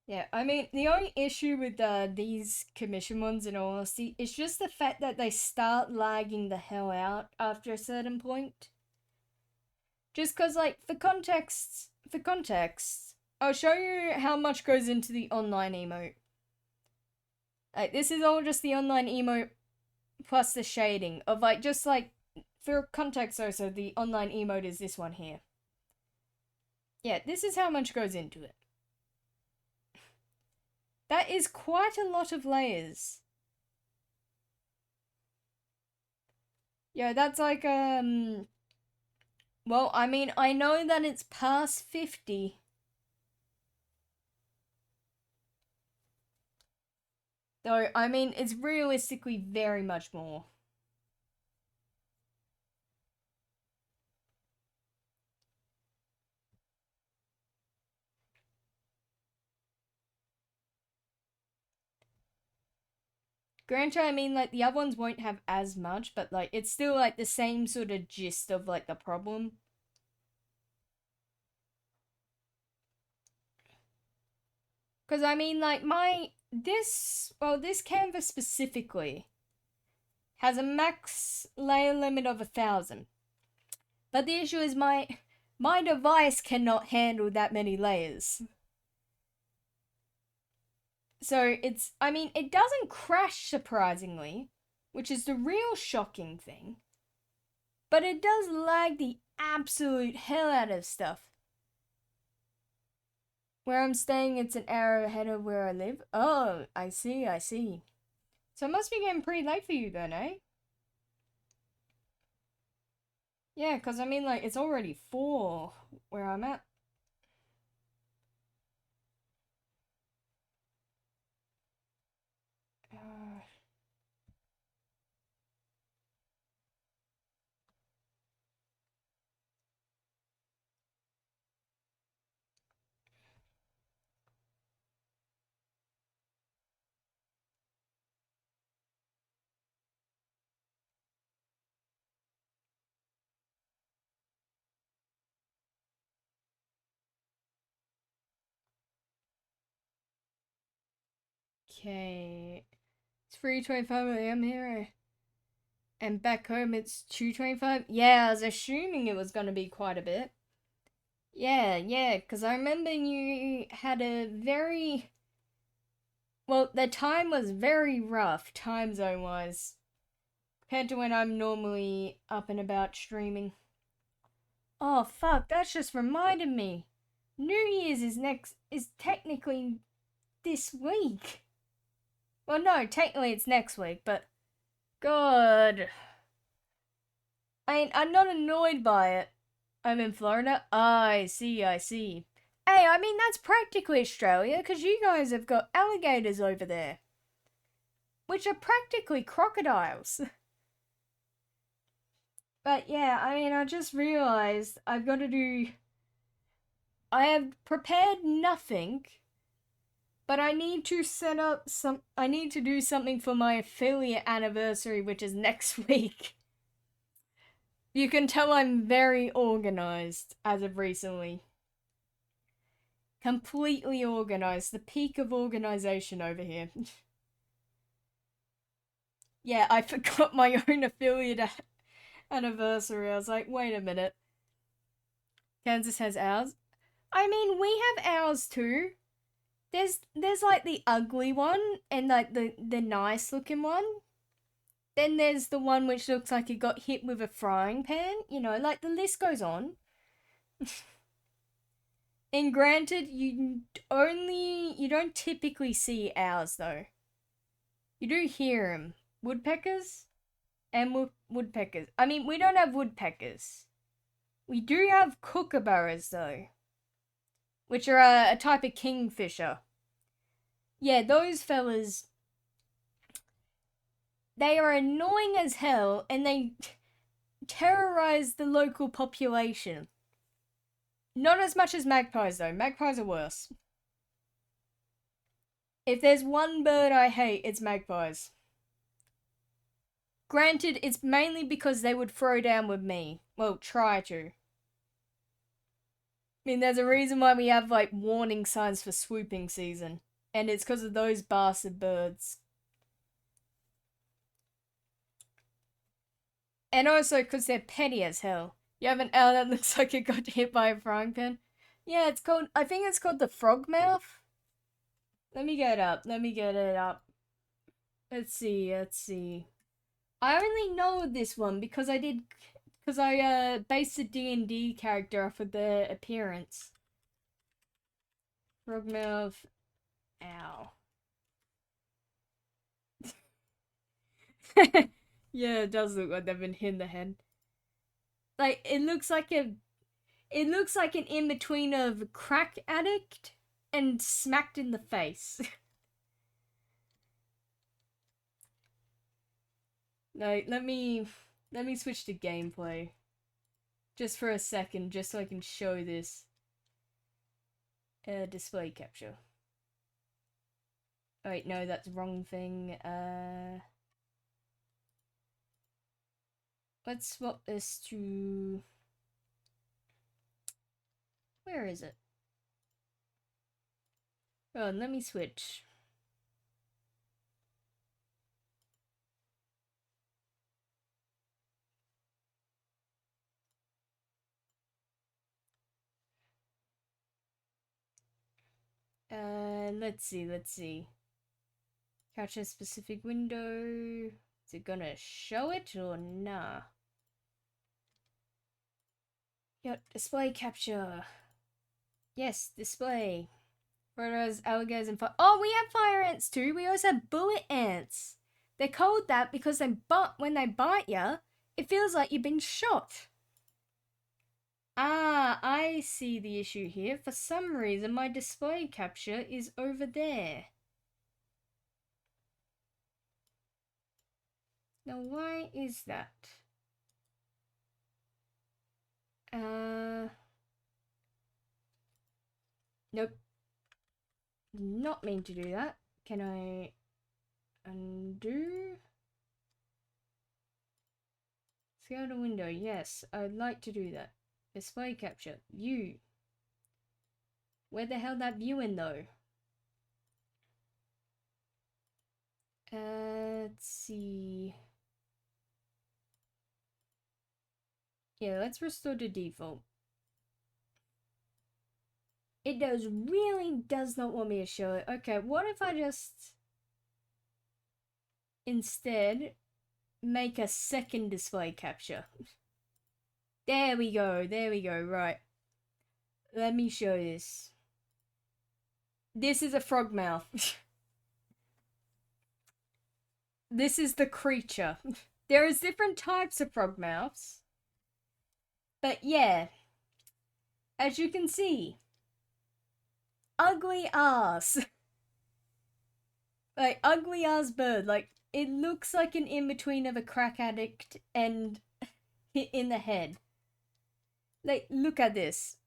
Speaker 1: Yeah, I mean, the only issue with these commission ones, in all honesty, is just the fact that they start lagging the hell out after a certain point. Just because, like, for context, I'll show you how much goes into the online emote. Like, this is all just the online emote plus the shading of, like, just like, for context also, the online emote is this one here. Yeah, this is how much goes into it. That is quite a lot of layers. Yeah, that's like, well, I mean, I know that it's past 50. Though, I mean, it's realistically very much more. Granted, I mean, like, the other ones won't have as much, but, like, it's still, like, the same sort of gist of, like, the problem. Because, I mean, like, this canvas specifically has a max layer limit of 1,000. But the issue is my device cannot handle that many layers. So I mean, it doesn't crash surprisingly, which is the real shocking thing. But it does lag the absolute hell out of stuff. Where I'm staying, it's an hour ahead of where I live. Oh, I see. So it must be getting pretty late for you then, eh? Yeah, because I mean, like, it's already 4 where I'm at. Okay. It's 3:25 a.m. here. And back home it's 2:25. Yeah, I was assuming it was going to be quite a bit. Yeah, because I remember you had a very. Well, the time was very rough, time zone wise, compared to when I'm normally up and about streaming. Oh, fuck, that's just reminded me. New Year's is technically this week. Well, no, technically it's next week, but. God. I'm not annoyed by it. I'm in Florida. I see. Hey, I mean, that's practically Australia, because you guys have got alligators over there. Which are practically crocodiles. But yeah, I mean, I just realized I've got to do. I have prepared nothing, but I need to set up some. I need to do something for my affiliate anniversary, which is next week. You can tell I'm very organized as of recently. Completely organized. The peak of organization over here. Yeah, I forgot my own affiliate anniversary. I was like, wait a minute. Kansas has ours. I mean, we have ours too. There's like the ugly one and like the nice looking one. Then there's the one which looks like it got hit with a frying pan. You know, like the list goes on. And granted, you don't typically see ours though. You do hear them. Woodpeckers and woodpeckers. I mean, we don't have woodpeckers. We do have kookaburras though. which are a type of kingfisher. Yeah, those fellas, they are annoying as hell, and they terrorize the local population. Not as much as magpies, though. Magpies are worse. If there's one bird I hate, it's magpies. Granted, it's mainly because they would throw down with me. Well, try to. I mean, there's a reason why we have, like, warning signs for swooping season. And it's because of those bastard birds. And also because they're petty as hell. You have an owl that looks like it got hit by a frying pan? Yeah, it's called, I think it's called the frogmouth. Let me get it up. Let's see. I only know this one because I based the D&D character off of their appearance. Frogmouth owl. Yeah, it does look like they've been hit in the head. Like, it looks like an in-between of a crack addict and smacked in the face. No, let me switch to gameplay. Just for a second, just so I can show this. Display capture. Oh, wait, no, that's the wrong thing. Let's swap this to... Where is it? Oh, let me switch. Let's see. Capture a specific window. Is it gonna show it or nah? Yep, display capture. Yes, display. Photos, alligators, and fire. Oh, we have fire ants too. We also have bullet ants. They're called that because when they bite you, it feels like you've been shot. Ah, I see the issue here. For some reason, my display capture is over there. Now, why is that? Nope. Not mean to do that. Can I undo? Scale to window. Yes, I'd like to do that. Display capture. View. Where the hell that view in though? Let's see. Yeah, let's restore to default. It really does not want me to show it. Okay, what if I just instead make a second display capture? There we go, right. Let me show this. This is a frogmouth. This is the creature. There is different types of frogmouths. But yeah, as you can see, ugly ass. Like, ugly ass bird. Like, it looks like an in-between of a crack addict and hit in the head. Like, look at this.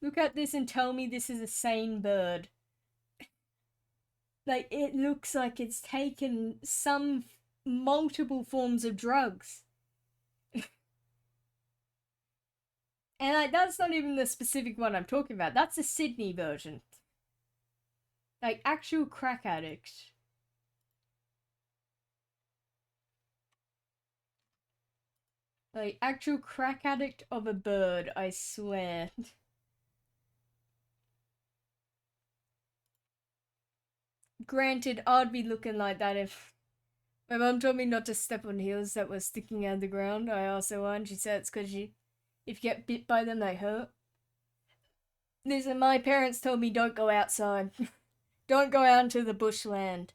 Speaker 1: Look at this and tell me this is a sane bird. Like, it looks like it's taken some multiple forms of drugs. And like, that's not even the specific one I'm talking about. That's the Sydney version. Like, actual crack addict. Like, actual crack addict of a bird, I swear. Granted, I'd be looking like that if my mum told me not to step on heels that were sticking out of the ground. I also won. She said it's because if you get bit by them, they hurt. Listen, my parents told me don't go outside. Don't go out into the bushland.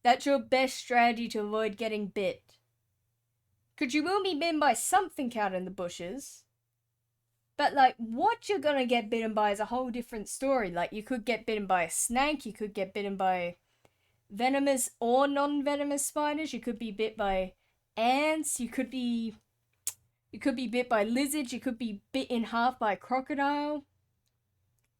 Speaker 1: That's your best strategy to avoid getting bit. Because you will be bitten by something out in the bushes. But, like, what you're gonna get bitten by is a whole different story. Like, you could get bitten by a snake, you could get bitten by venomous or non-venomous spiders, you could be bit by ants, you could be bit by lizards, you could be bit in half by a crocodile.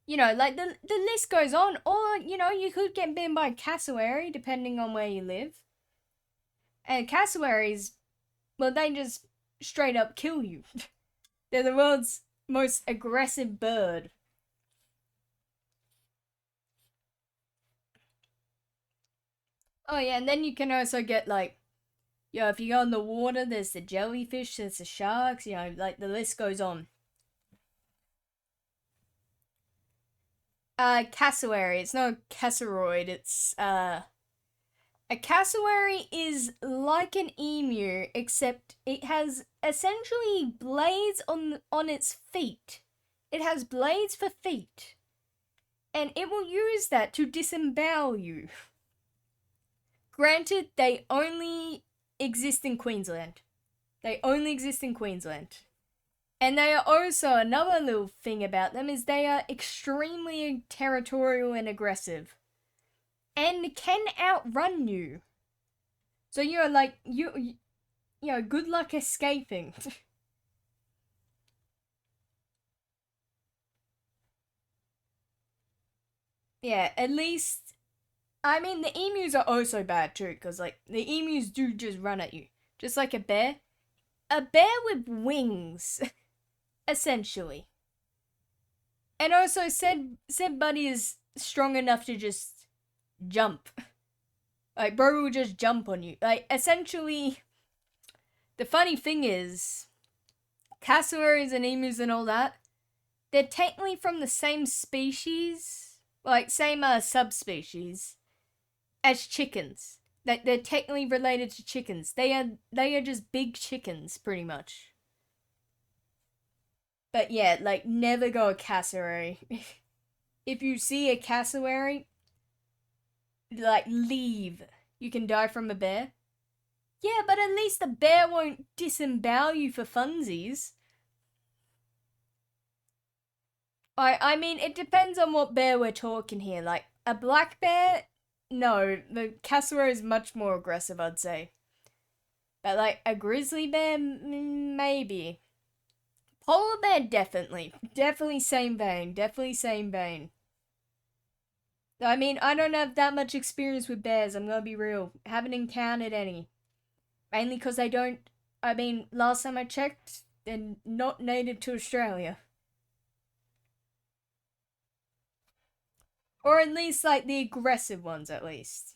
Speaker 1: You know, like, the list goes on. Or, you know, you could get bitten by a cassowary, depending on where you live. And cassowaries, well, they just straight up kill you. They're the world's most aggressive bird. Oh yeah, and then you can also get, like, you know, if you go in the water, there's the jellyfish, there's the sharks, you know, like, the list goes on. Cassowary. It's not a casseroid, it's, a cassowary is like an emu, except it has essentially blades on its feet. It has blades for feet. And it will use that to disembowel you. Granted, they only exist in Queensland. They only exist in Queensland. And they are also, another little thing about them is they are extremely territorial and aggressive. And can outrun you. So you're like, you know, good luck escaping. Yeah, at least, I mean, the emus are also bad too, because, like, the emus do just run at you. Just like a bear. A bear with wings, essentially. And also, said buddy is strong enough to just jump. Like, bro will just jump on you. Like, essentially, the funny thing is, cassowaries and emus and all that, they're technically from the same species, like, same subspecies, as chickens. They're technically related to chickens. They are just big chickens, pretty much. But yeah, like, never go a cassowary. If you see a cassowary, like, leave. You can die from a bear. Yeah, but at least the bear won't disembowel you for funsies. I mean, it depends on what bear we're talking here. Like, a black bear, no, the cassowary is much more aggressive, I'd say. But, like, a grizzly bear, maybe. Polar bear, definitely. Definitely same vein. Definitely same vein. I mean, I don't have that much experience with bears, I'm gonna be real. Haven't encountered any. Mainly because they don't, I mean, last time I checked, they're not native to Australia. Or at least, like, the aggressive ones, at least.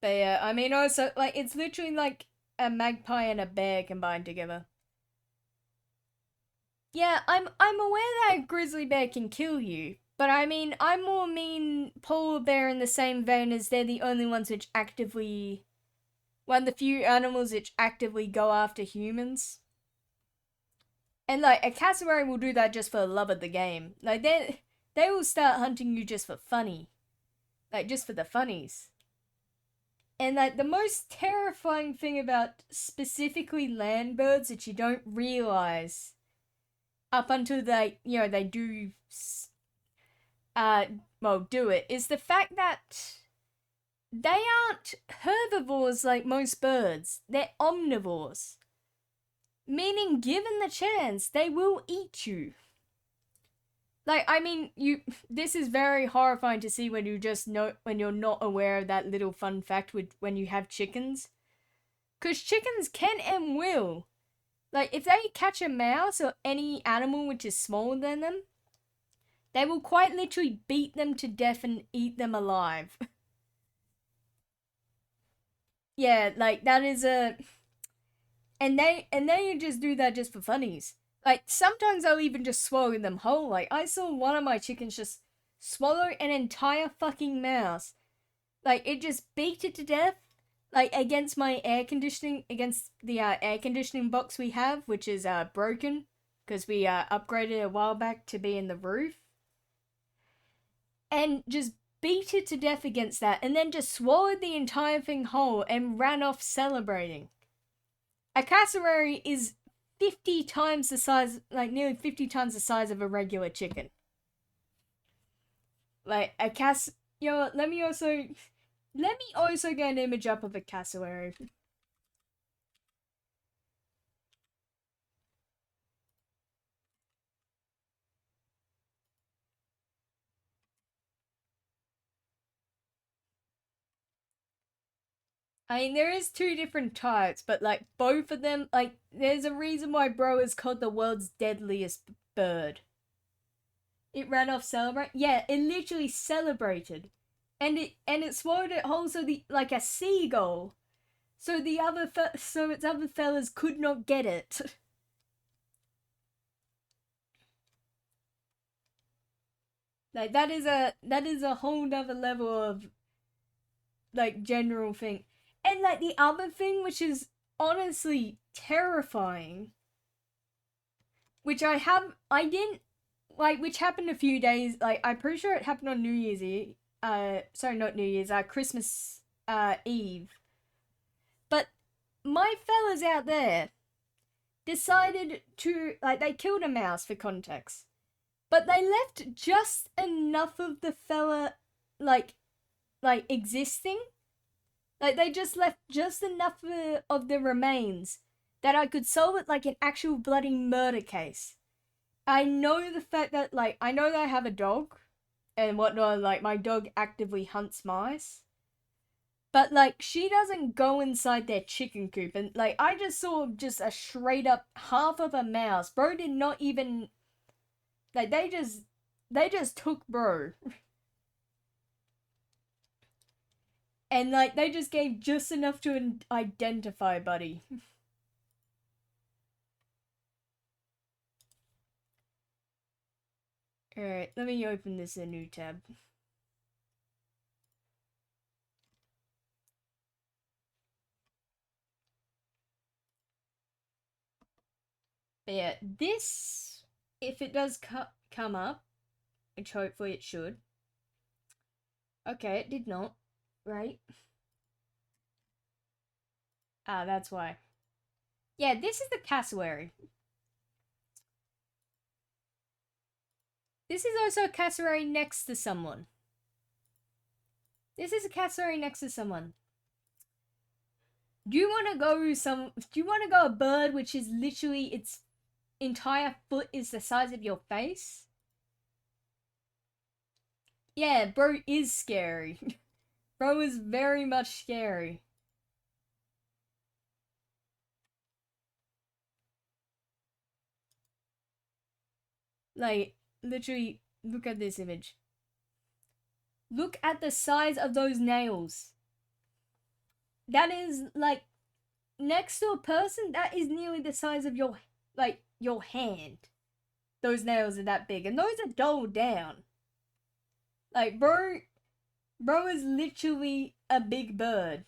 Speaker 1: But yeah, I mean, also, like, it's literally like a magpie and a bear combined together. Yeah, I'm aware that a grizzly bear can kill you, but I mean, I more mean polar bear in the same vein as they're the only ones which actively, one of the few animals which actively go after humans. And, like, a cassowary will do that just for the love of the game. Like, they will start hunting you just for funny. Like, just for the funnies. And, like, the most terrifying thing about specifically land birds that you don't realize up until they, you know, they do, well, do it, is the fact that they aren't herbivores like most birds. They're omnivores. Meaning, given the chance, they will eat you. Like, I mean, this is very horrifying to see when when you're not aware of that little fun fact with when you have chickens. Cause chickens can and will. Like, if they catch a mouse or any animal which is smaller than them, they will quite literally beat them to death and eat them alive. Yeah, like, that is a, and they just do that just for funnies. Like, sometimes I'll even just swallow them whole. Like, I saw one of my chickens just swallow an entire fucking mouse. Like, it just beat it to death. Like, against my air conditioning, against the air conditioning box we have, which is broken. Because we upgraded a while back to be in the roof. And just beat it to death against that and then just swallowed the entire thing whole and ran off celebrating. A cassowary is 50 times the size, like nearly 50 times the size of a regular chicken. Like a you know what, let me also get an image up of a cassowary. I mean, there is two different types, but like both of them, like there's a reason why bro is called the world's deadliest bird. It ran off celebrate. Yeah, it literally celebrated, and it swallowed it whole, so the like a seagull, so the other so its other fellas could not get it. Like that is a whole nother level of like general thing. And like the other thing, which is honestly terrifying, which I didn't like, which happened a few days, like I'm pretty sure it happened on New Year's Eve. Sorry, not New Year's, Christmas Eve. But my fellas out there decided to, like, they killed a mouse for context, but they left just enough of the fella like existing. Like they just left just enough of the remains that I could solve it like an actual bloody murder case. I know the fact that, like, I know that I have a dog and whatnot, like my dog actively hunts mice. But like she doesn't go inside their chicken coop, and like I just saw just a straight up half of a mouse. Bro did not even, like, they just took bro. And like they just gave just enough to identify buddy. Alright, let me open this in a new tab. But yeah, this, if it does come up, which hopefully it should. Okay, it did not. Right? Ah, that's why. Yeah, this is the cassowary. This is also a cassowary next to someone. This is a cassowary next to someone. Do you want to go a bird which is literally its entire foot is the size of your face? Yeah, bro is scary. Bro is very much scary. Like, literally, look at this image. Look at the size of those nails. That is, like, next to a person, that is nearly the size of your, like, your hand. Those nails are that big, and those are dulled down. Like, bro is literally a big bird.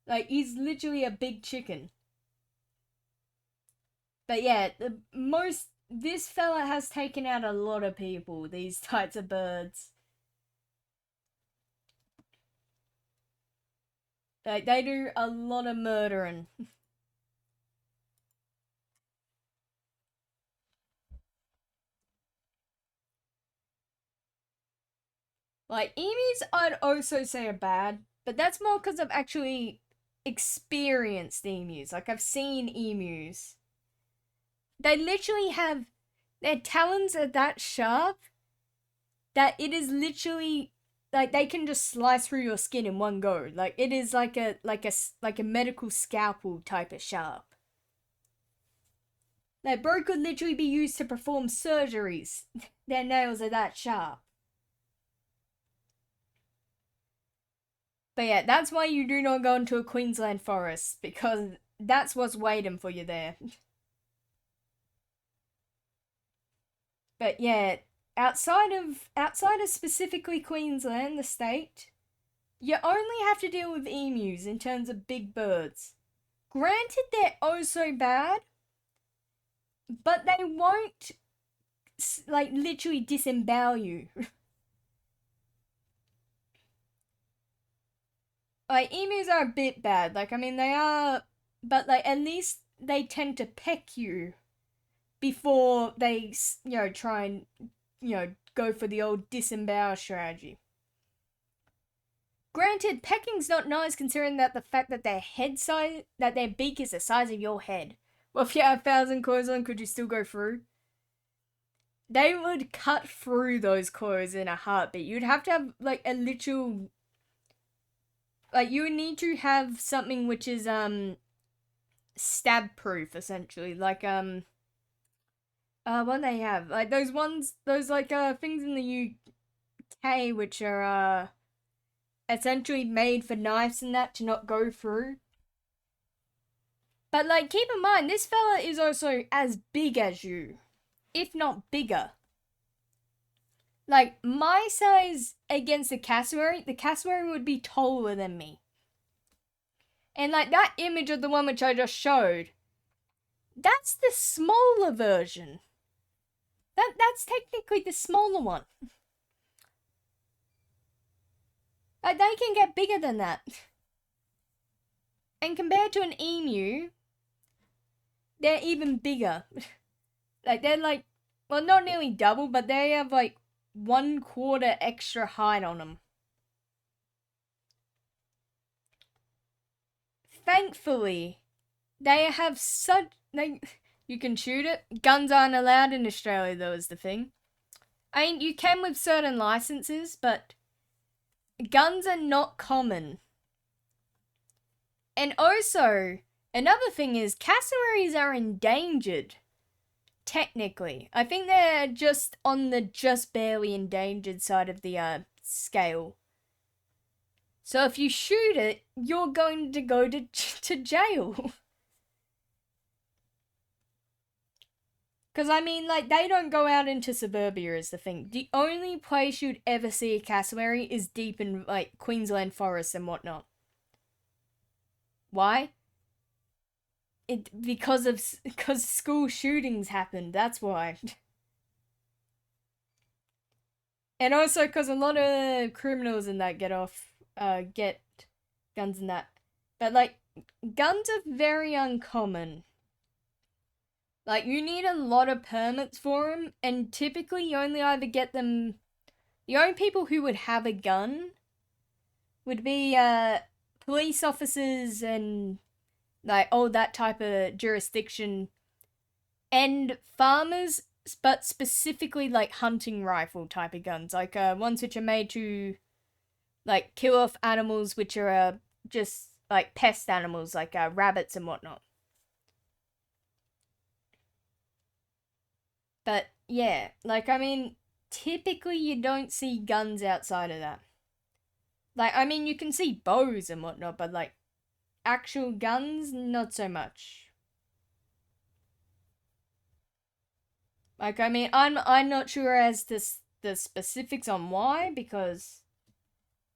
Speaker 1: Like, he's literally a big chicken. But yeah, this fella has taken out a lot of people, these types of birds. Like, they do a lot of murdering. Like, emus, I'd also say are bad, but that's more because I've actually experienced emus. Like, I've seen emus. They literally have, their talons are that sharp that it is literally, like, they can just slice through your skin in one go. Like, it is like a medical scalpel type of sharp. Like, bro could literally be used to perform surgeries. Their nails are that sharp. But yeah, that's why you do not go into a Queensland forest, because that's what's waiting for you there. But yeah, outside of specifically Queensland, the state, you only have to deal with emus in terms of big birds. Granted, they're oh so bad, but they won't, like, literally disembowel you. like, emus are a bit bad. Like, I mean, they are, but, like, at least they tend to peck you before they, try and, go for the old disembowel strategy. Granted, pecking's not nice considering that the fact that their beak is the size of your head. Well, if you have 1,000 claws on, could you still go through? They would cut through those claws in a heartbeat. You'd have to have, like, a literal... Like, you would need to have something which is, stab-proof, essentially. Like, what do they have? Like, those things in the UK which are, essentially made for knives and that to not go through. But, like, keep in mind, this fella is also as big as you, if not bigger. Like, my size against the cassowary would be taller than me. And, like, that image of the one which I just showed, that's the smaller version. That's technically the smaller one. Like, they can get bigger than that. And compared to an emu, they're even bigger. Like, they're like, well, not nearly double, but they have like 1/4 extra height on them. Thankfully, they have you can shoot it. Guns aren't allowed in Australia, though, is the thing. I mean, you can with certain licenses, but guns are not common. And also, another thing is, cassowaries are endangered. Technically. I think they're just on the just barely endangered side of the scale. So if you shoot it, you're going to go to jail. Because, I mean, like, they don't go out into suburbia is the thing. The only place you'd ever see a cassowary is deep in, like, Queensland forests and whatnot. Why? Because school shootings happened, that's why. And also because a lot of criminals and that get guns and that. But, like, guns are very uncommon. Like, you need a lot of permits for them, and typically you only either get them... The only people who would have a gun would be, police officers and, like, all that type of jurisdiction, and farmers, but specifically, like, hunting rifle type of guns. Like, ones which are made to, like, kill off animals which are, just, like, pest animals, like, rabbits and whatnot. But, yeah, like, I mean, typically you don't see guns outside of that. Like, I mean, you can see bows and whatnot, but, like, actual guns, not so much. Like, I mean, I'm not sure as to the specifics on why, because,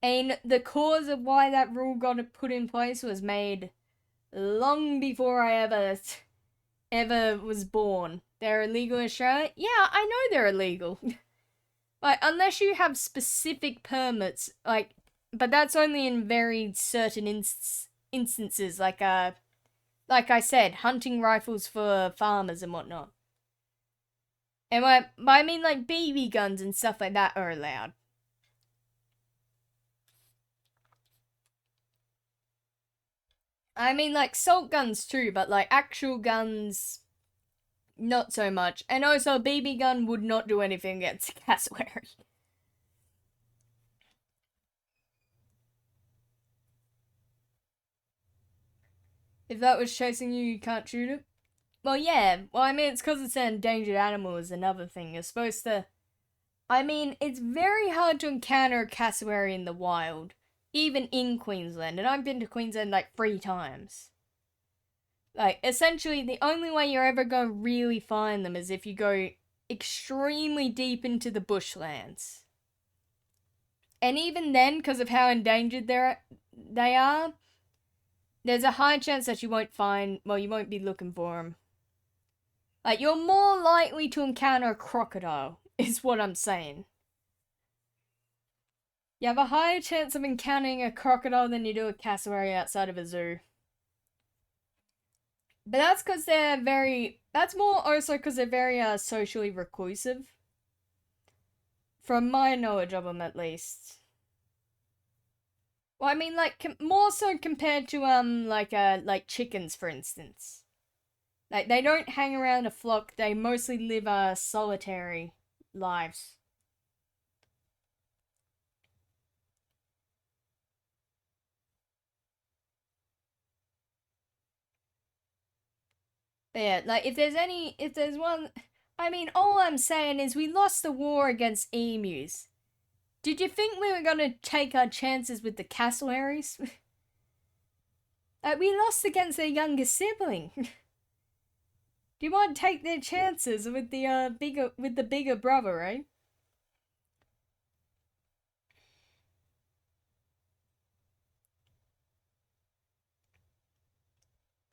Speaker 1: and the cause of why that rule got put in place was made long before I ever was born. They're illegal in Australia? Yeah, I know they're illegal. Like, unless you have specific permits, like, but that's only in very certain instances, like I said, hunting rifles for farmers and whatnot. And I mean, like, BB guns and stuff like that are allowed. I mean, like, salt guns too, but, like, actual guns, not so much. And also, a BB gun would not do anything against a cassowary. If that was chasing you, you can't shoot it? Well, yeah. Well, I mean, it's because it's an endangered animal is another thing. You're supposed to... I mean, it's very hard to encounter a cassowary in the wild. Even in Queensland. And I've been to Queensland, like, 3 times. Like, essentially, the only way you're ever going to really find them is if you go extremely deep into the bushlands. And even then, because of how endangered they are, there's a high chance that you won't be looking for them. Like, you're more likely to encounter a crocodile, is what I'm saying. You have a higher chance of encountering a crocodile than you do a cassowary outside of a zoo. But that's because they're very. That's more also because they're very socially reclusive. From my knowledge of them, at least. Well, I mean, like more so compared to like chickens, for instance. Like they don't hang around a flock. They mostly live solitary lives. But yeah, like if there's one, I mean, all I'm saying is we lost the war against emus. Did you think we were gonna take our chances with the cassowaries? We lost against their younger sibling. Do you want to take their chances with the bigger brother, right?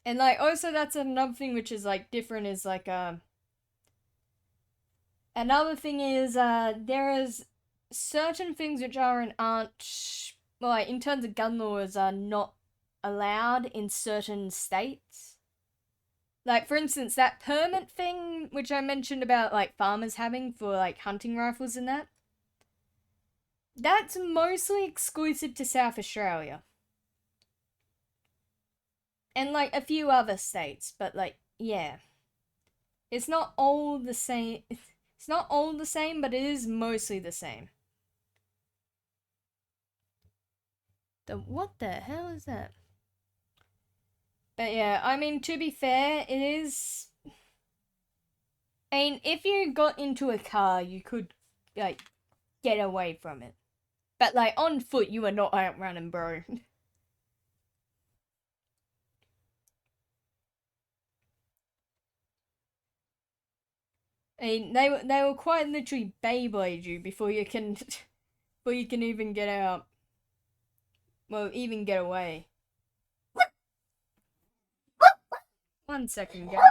Speaker 1: And like also that's another thing which is like different is like another thing is there is certain things which aren't well like in terms of gun laws are not allowed in certain states. Like for instance that permit thing which I mentioned about like farmers having for like hunting rifles and that's mostly exclusive to South Australia. And like a few other states, but like yeah. It's not all the same. It's not all the same, but it is mostly the same. The what the hell is that? But yeah, I mean to be fair, it is. I mean, if you got into a car, you could like get away from it. But like on foot, you are not outrunning, bro. I mean, they will quite literally Beyblade you before you can before you can even get out. Well, even get away. 1 second, guys.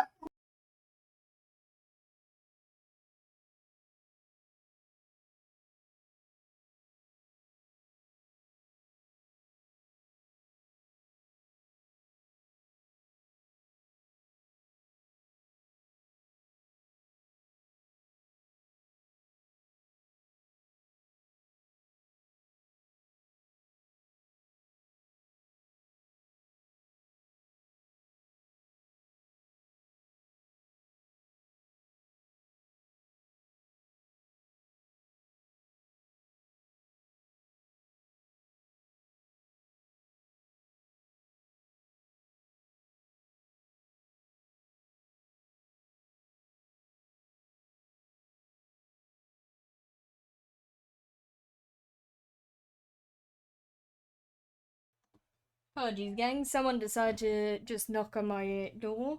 Speaker 1: Apologies, gang. Someone decided to just knock on my door.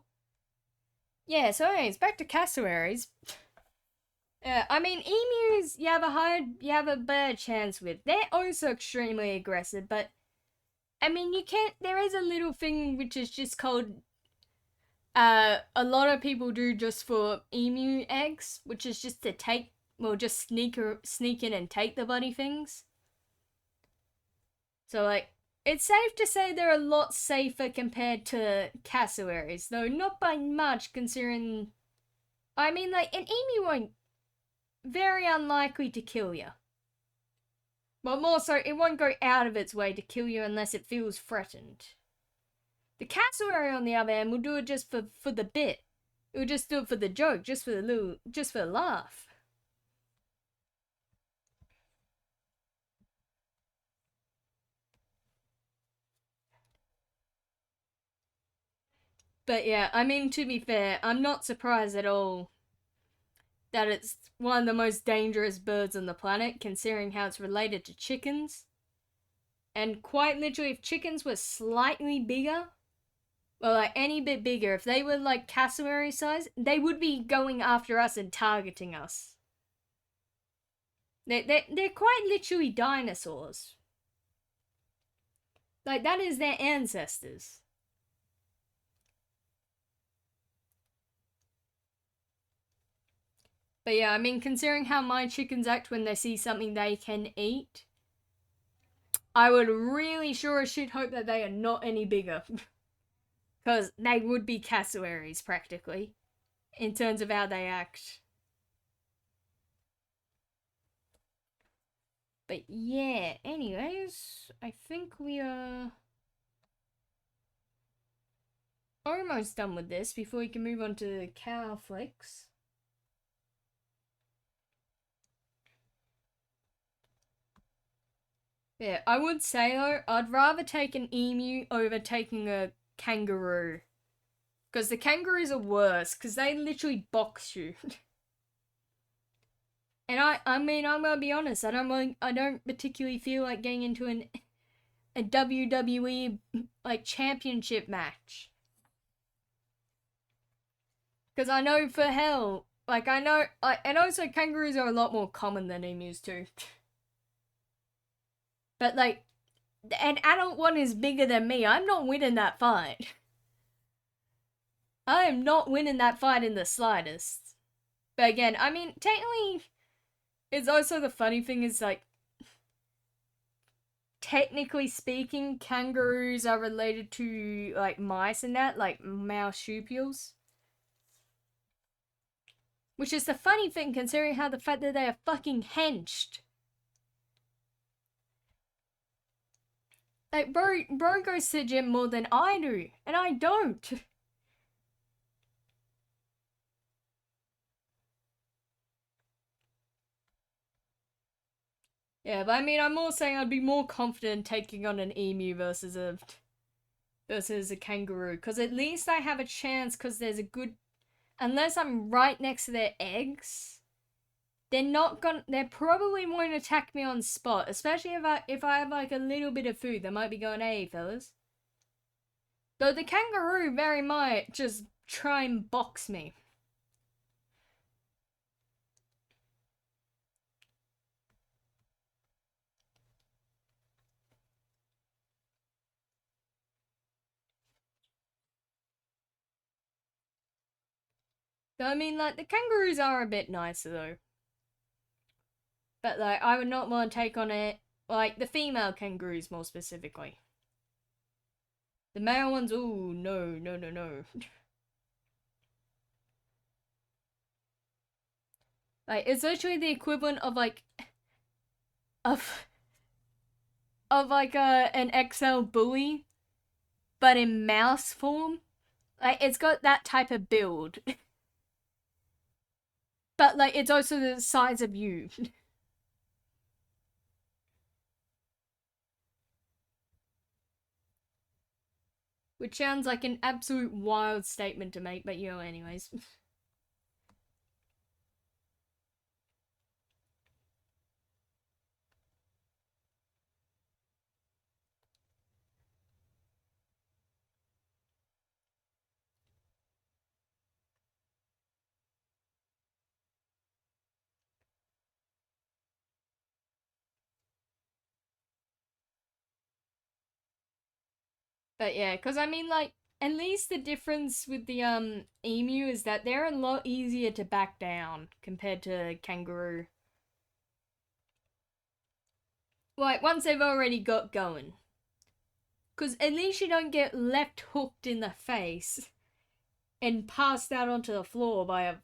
Speaker 1: Yeah, so anyways, back to cassowaries. I mean, emus you have a better chance with. They're also extremely aggressive, but I mean, you can't. There is a little thing which is just called. A lot of people do just for emu eggs, which is just to take, well, just sneak in and take the bloody things. So like, it's safe to say they're a lot safer compared to cassowaries, though not by much considering. I mean, like, an emu won't. Very unlikely to kill you. But more so, it won't go out of its way to kill you unless it feels threatened. The cassowary, on the other hand, will do it just for the bit. It will just do it for the joke, just for the laugh. But yeah, I mean, to be fair, I'm not surprised at all that it's one of the most dangerous birds on the planet, considering how it's related to chickens. And quite literally, if chickens were slightly bigger, well, like any bit bigger, if they were like cassowary size, they would be going after us and targeting us. They're quite literally dinosaurs. Like, that is their ancestors. But yeah, I mean, considering how my chickens act when they see something they can eat, I would really sure as shit hope that they are not any bigger. Because they would be cassowaries, practically, in terms of how they act. But yeah, anyways, I think we are almost done with this before we can move on to Cowflix. Yeah, I would say though, I'd rather take an emu over taking a kangaroo. Because the kangaroos are worse, because they literally box you. And I mean, I'm gonna be honest, I don't particularly feel like getting into a WWE like championship match. Because I know for hell, like I know, and also kangaroos are a lot more common than emus too. But like, an adult one is bigger than me. I'm not winning that fight. I am not winning that fight in the slightest. But again, I mean, technically, it's also the funny thing is like, technically speaking, kangaroos are related to like mice and that, like marsupials. Which is the funny thing considering how the fact that they are fucking henched. Like, bro goes to the gym more than I do, and I don't. Yeah, but I mean, I'm more saying I'd be more confident taking on an emu versus a kangaroo, because at least I have a chance, because there's a good, unless I'm right next to their eggs, they're probably won't attack me on spot, especially if I have like a little bit of food. They might be going, hey fellas. Though the kangaroo very might just try and box me. I mean, like, the kangaroos are a bit nicer though. But like, I would not want to take on it, like, the female kangaroos more specifically. The male ones, ooh, no, no, no, no. Like, it's literally the equivalent of like, of, of like an XL bully, but in mouse form. Like, it's got that type of build. But like, it's also the size of you. Which sounds like an absolute wild statement to make, but you know, anyways. But yeah, because I mean, like, at least the difference with the emu is that they're a lot easier to back down compared to kangaroo. Like, once they've already got going. Because at least you don't get left hooked in the face and passed out onto the floor by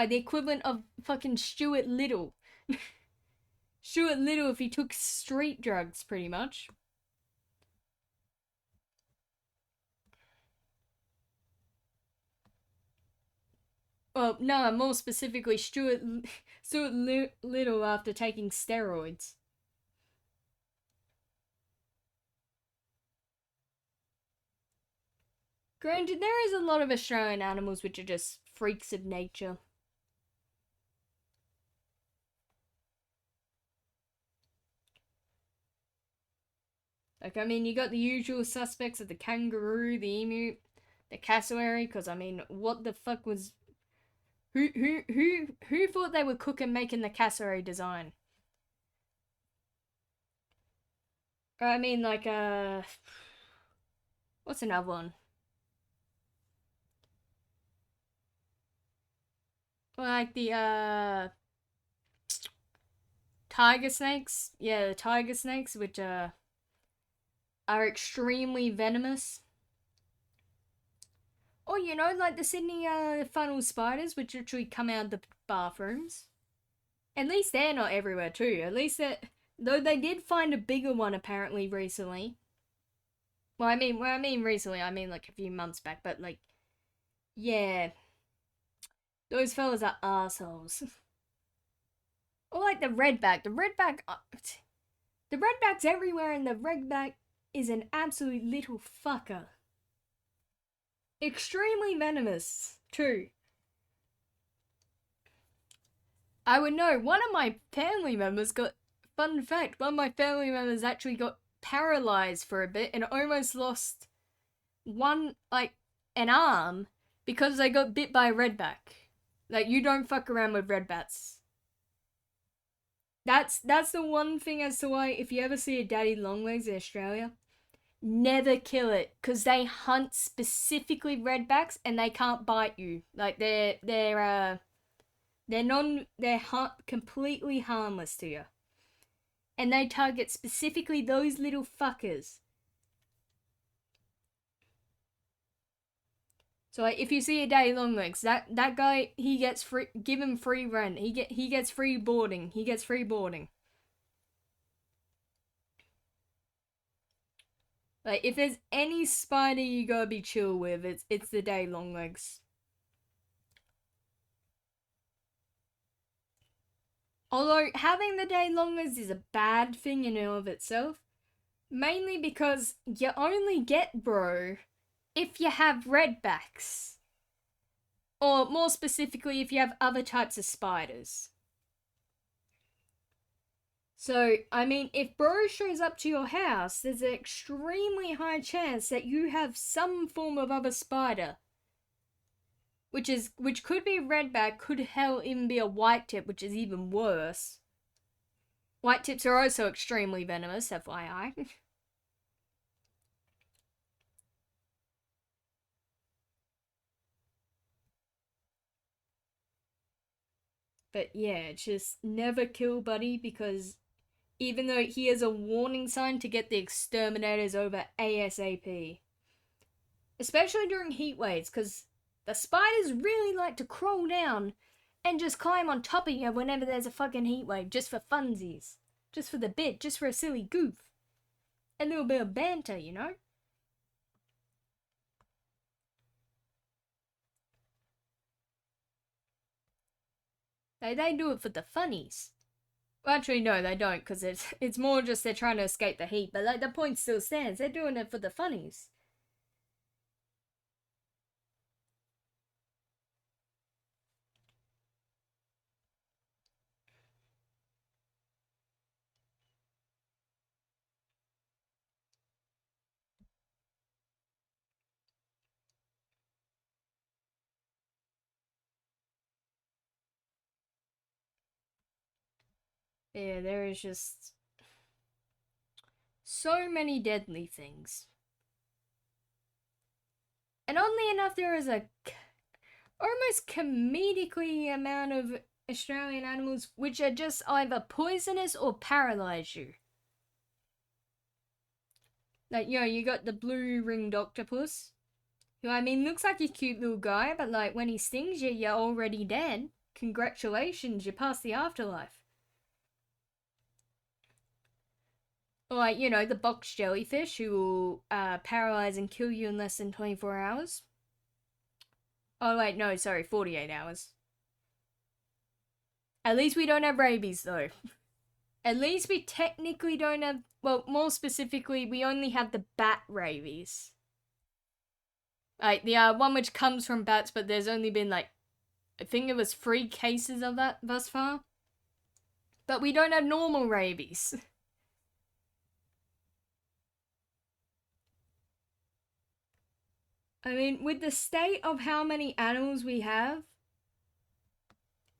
Speaker 1: the equivalent of fucking Stuart Little. Stuart Little if he took street drugs, pretty much. Well, no, more specifically, Little after taking steroids. Granted, there is a lot of Australian animals which are just freaks of nature. Like, I mean, you got the usual suspects of the kangaroo, the emu, the cassowary, because, I mean, what the fuck was... Who thought they were cooking making the cassowary design? Or, I mean, like, what's another one? Like the, tiger snakes? Yeah, the tiger snakes, which, are extremely venomous. Or, you know, like the Sydney funnel spiders, which literally come out of the bathrooms. At least they're not everywhere too. At least that, though they did find a bigger one apparently recently. Well, I mean recently, I mean like a few months back, but like, yeah. Those fellas are assholes. Or like the redback. The redback's everywhere, and the redback is an absolute little fucker. Extremely venomous, too. I would know, one of my family members fun fact, one of my family members actually got paralyzed for a bit and almost lost an arm because they got bit by a redback. Like, you don't fuck around with redbacks. That's the one thing as to why, if you ever see a daddy longlegs in Australia, never kill it, because they hunt specifically redbacks and they can't bite you. Like, they're completely harmless to you. And they target specifically those little fuckers. So like, if you see a daddy longlegs, that guy, he gets free, give him free rent. He gets free boarding. He gets free boarding. Like, if there's any spider you gotta be chill with, it's the daddy longlegs. Although having the daddy longlegs is a bad thing in and of itself, mainly because you only get bro if you have redbacks. Or more specifically, if you have other types of spiders. So, I mean, if bro shows up to your house, there's an extremely high chance that you have some form of other spider. Which could be a redback, could hell even be a white tip, which is even worse. White tips are also extremely venomous, FYI. But yeah, just never kill Buddy, because even though he is a warning sign to get the exterminators over ASAP. Especially during heat waves, because the spiders really like to crawl down and just climb on top of you whenever there's a fucking heat wave, just for funsies. Just for the bit, just for a silly goof. A little bit of banter, you know? They do it for the funnies. Well, actually, no, they don't, because it's more just they're trying to escape the heat, but like the point still stands. They're doing it for the funnies. Yeah, there is just so many deadly things. And oddly enough, there is a almost comedically amount of Australian animals which are just either poisonous or paralyze you. Like, you know, you got the blue ringed octopus, who, I mean, looks like a cute little guy, but like when he stings you, you're already dead. Congratulations, you passed the afterlife. Or like, you know, the box jellyfish, who will paralyze and kill you in less than 24 hours. Oh wait, no, sorry, 48 hours. At least we don't have rabies, though. At least we technically don't have, well, more specifically, we only have the bat rabies. Like, the one which comes from bats, but there's only been, like, I think it was 3 cases of that thus far. But we don't have normal rabies. I mean, with the state of how many animals we have,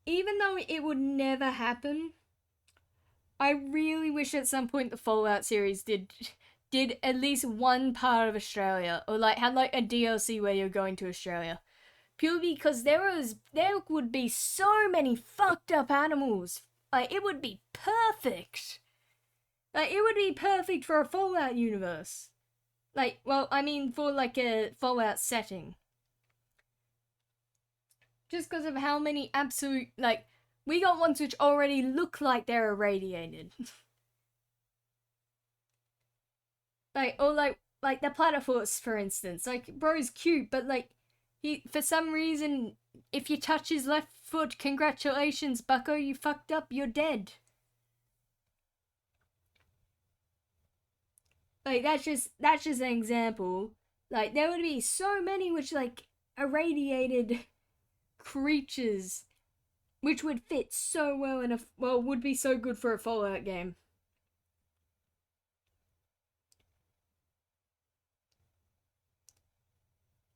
Speaker 1: even though it would never happen, I really wish at some point the Fallout series did at least one part of Australia, or like had like a DLC where you're going to Australia. Purely because there would be so many fucked up animals. Like, it would be perfect. Like, it would be perfect for a Fallout universe. Like, well, I mean, for like a Fallout setting. Just because of how many absolute, like, we got ones which already look like they're irradiated. Like, or like the platypus, for instance. Like, bro's cute, but like, he, for some reason, if you touch his left foot, congratulations, bucko, you fucked up, you're dead. Like, that's just an example. Like, there would be so many which, like, irradiated creatures which would fit so well in a, well, would be so good for a Fallout game.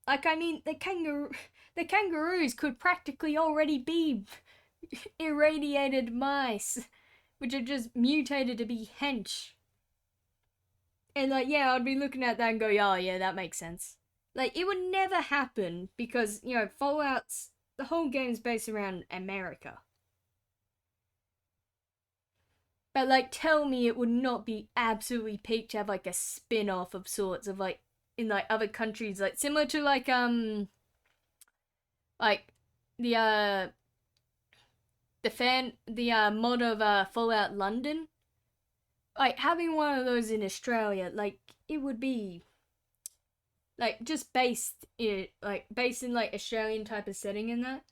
Speaker 1: Like, I mean, the kangaroos could practically already be irradiated mice, which are just mutated to be hench. And like, yeah, I'd be looking at that and go, oh yeah, that makes sense. Like, it would never happen because, you know, Fallout's, the whole game's based around America. But like, tell me it would not be absolutely peak to have like a spin-off of sorts of like in like other countries, like similar to like the mod of Fallout London. Like having one of those in Australia, like it would be like just based in like Australian type of setting in that.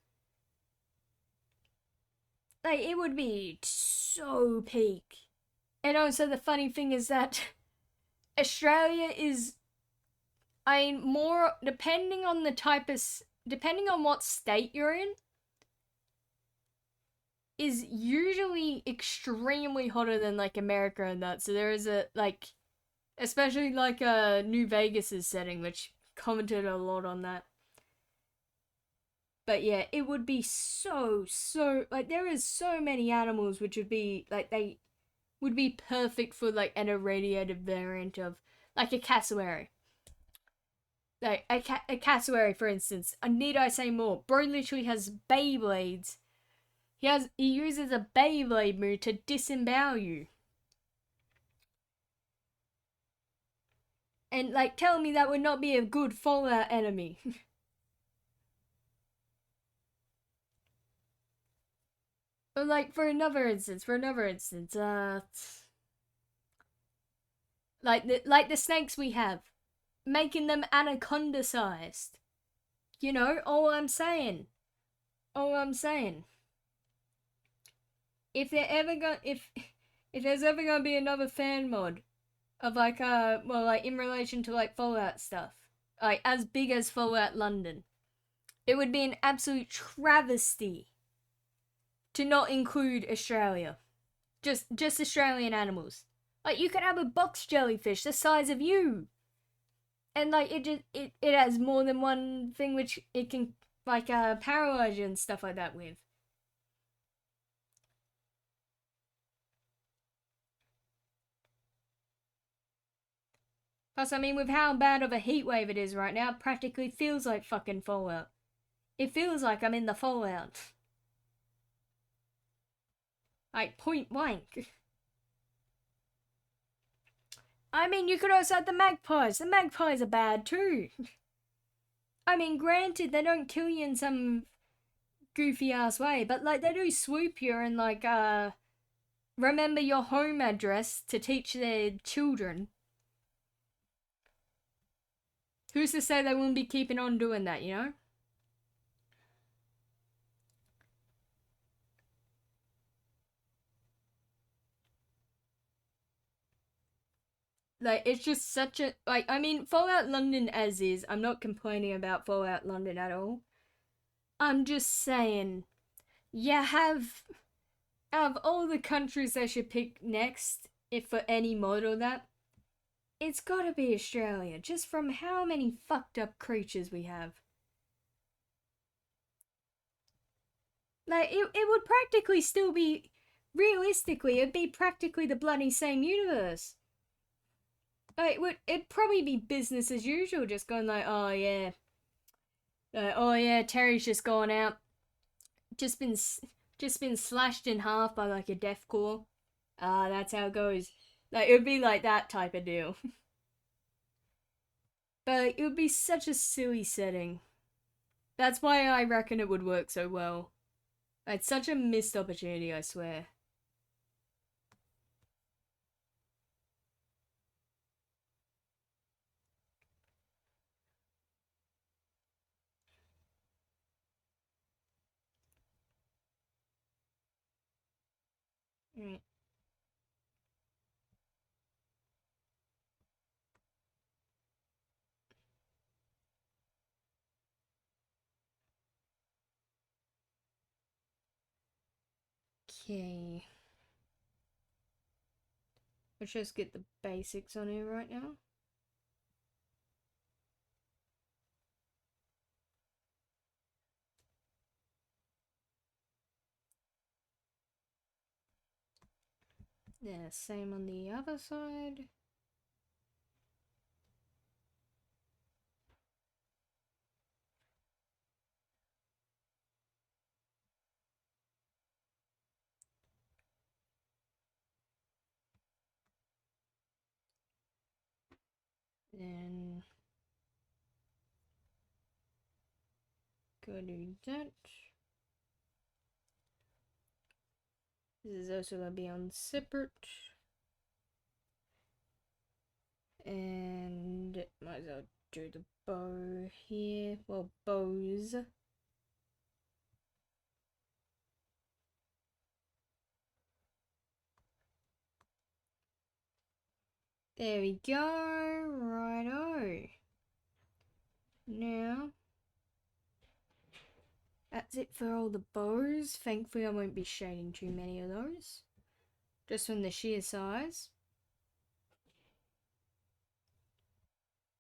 Speaker 1: Like it would be so peak. And also the funny thing is that Australia is, I mean, more depending on the type of, depending on what state you're in, is usually extremely hotter than like America and that. So there is a like, especially like New Vegas's setting, which commented a lot on that. But yeah, it would be so like there is so many animals which would be like they would be perfect for like an irradiated variant of like a cassowary. Like a cassowary, for instance. Need I say more? Bro literally has Beyblades. He uses a Beyblade move to disembowel you. And like, tell me that would not be a good Fallout enemy. But like, for another instance, like the snakes we have, making them anaconda sized. You know, all I'm saying. All I'm saying. If they're ever going, if there's ever gonna be another fan mod of like well like in relation to like Fallout stuff, like as big as Fallout London, it would be an absolute travesty to not include Australia. Just Australian animals. Like you could have a box jellyfish the size of you. And like it has more than one thing which it can like paralyze you and stuff like that with. Plus, I mean, with how bad of a heat wave it is right now, it practically feels like fucking Fallout. It feels like I'm in the Fallout. Like, point blank. I mean, you could also have the magpies. The magpies are bad too. I mean, granted, they don't kill you in some goofy ass way, but like, they do swoop you and like, remember your home address to teach their children. Who's to say they wouldn't be keeping on doing that, you know? Like, it's just such a, like, I mean, Fallout London as is, I'm not complaining about Fallout London at all. I'm just saying, you have, out of all the countries they should pick next, if for any mod or that, it's gotta be Australia, just from how many fucked up creatures we have. Like, it would practically still be, realistically, it'd be practically the bloody same universe. Like, it'd probably be business as usual, just going like, oh yeah. Oh yeah, Terry's just gone out. Just been slashed in half by like a deathcore. Ah, claw. Ah, that's how it goes. Like, it would be like that type of deal. But it would be such a silly setting. That's why I reckon it would work so well. It's such a missed opportunity, I swear. Right. Okay. Let's just get the basics on here right now. Yeah, same on the other side. Then go do that. This is also gonna be on separate. And might as well do the bow here. Well, bows. There we go. Righto. Now, that's it for all the bows. Thankfully, I won't be shading too many of those. Just from the sheer size.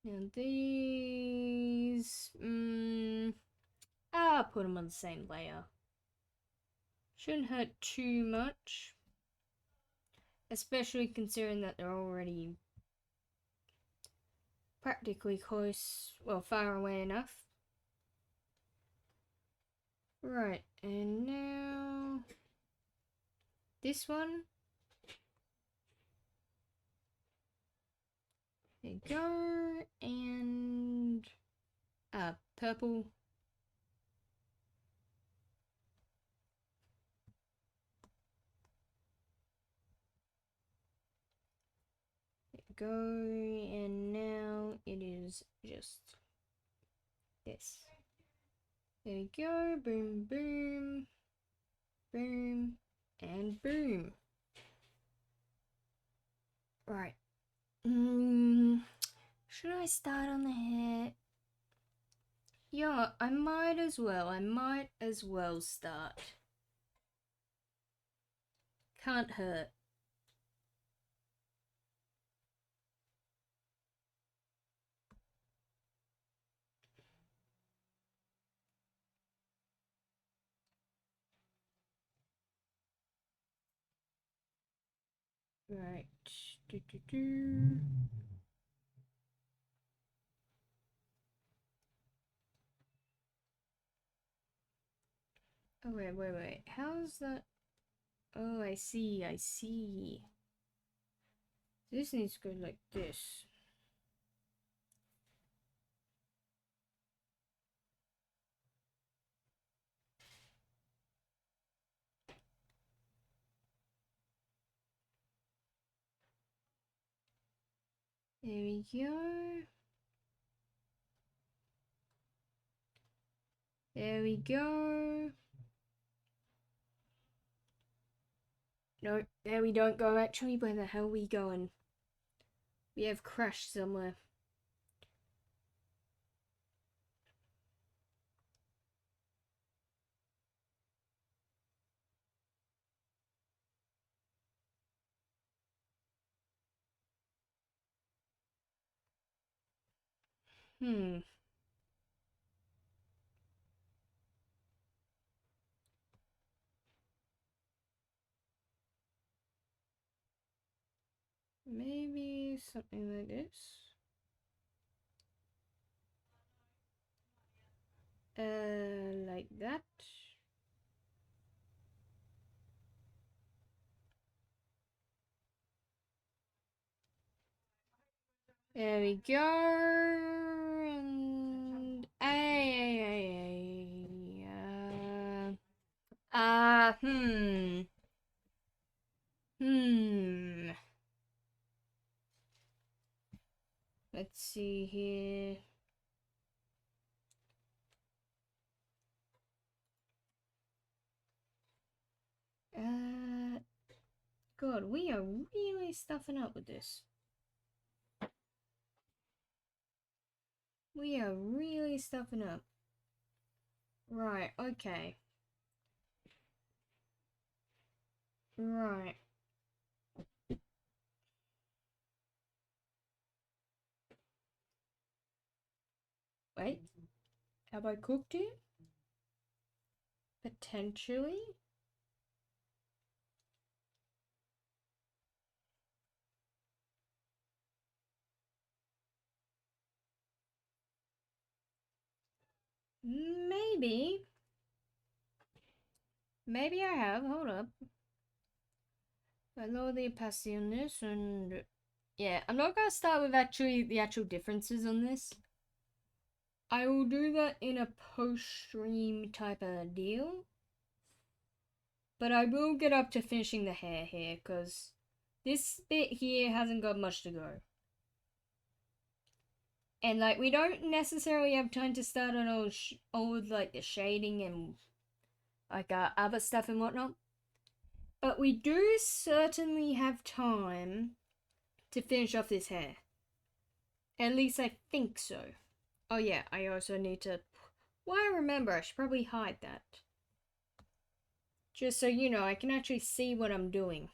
Speaker 1: Now these, I'll put them on the same layer. Shouldn't hurt too much. Especially considering that they're already practically close, well, far away enough. Right, and now this one. There you go, and purple. There you go, and now it is just this. There you go, boom, boom, boom, and boom. Right. Should I start on the hair? Yeah, I might as well. I might as well start. Can't hurt. Right. Do, do, do. Oh, wait. How's that? Oh, I see, I see. This needs to go like this. There we go. There we go. No, there we don't go actually. Where the hell are we going? We have crashed somewhere. Hmm. Maybe something like this. Like that. There we go. Let's see here. God, we are really stuffing up with this. We are really stuffing up. Right, okay. Right. Wait. Have I cooked it? Potentially? Maybe. Maybe I have. Hold up. I lower the opacity on this and... Yeah, I'm not gonna start with the actual differences on this. I will do that in a post-stream type of deal. But I will get up to finishing the hair here, because this bit here hasn't got much to go. And, like, we don't necessarily have time to start on all with, like, the shading and, like, other stuff and whatnot. But we do certainly have time to finish off this hair. At least I think so. Oh yeah, I also need to... Well, I remember, I should probably hide that. Just so you know, I can actually see what I'm doing.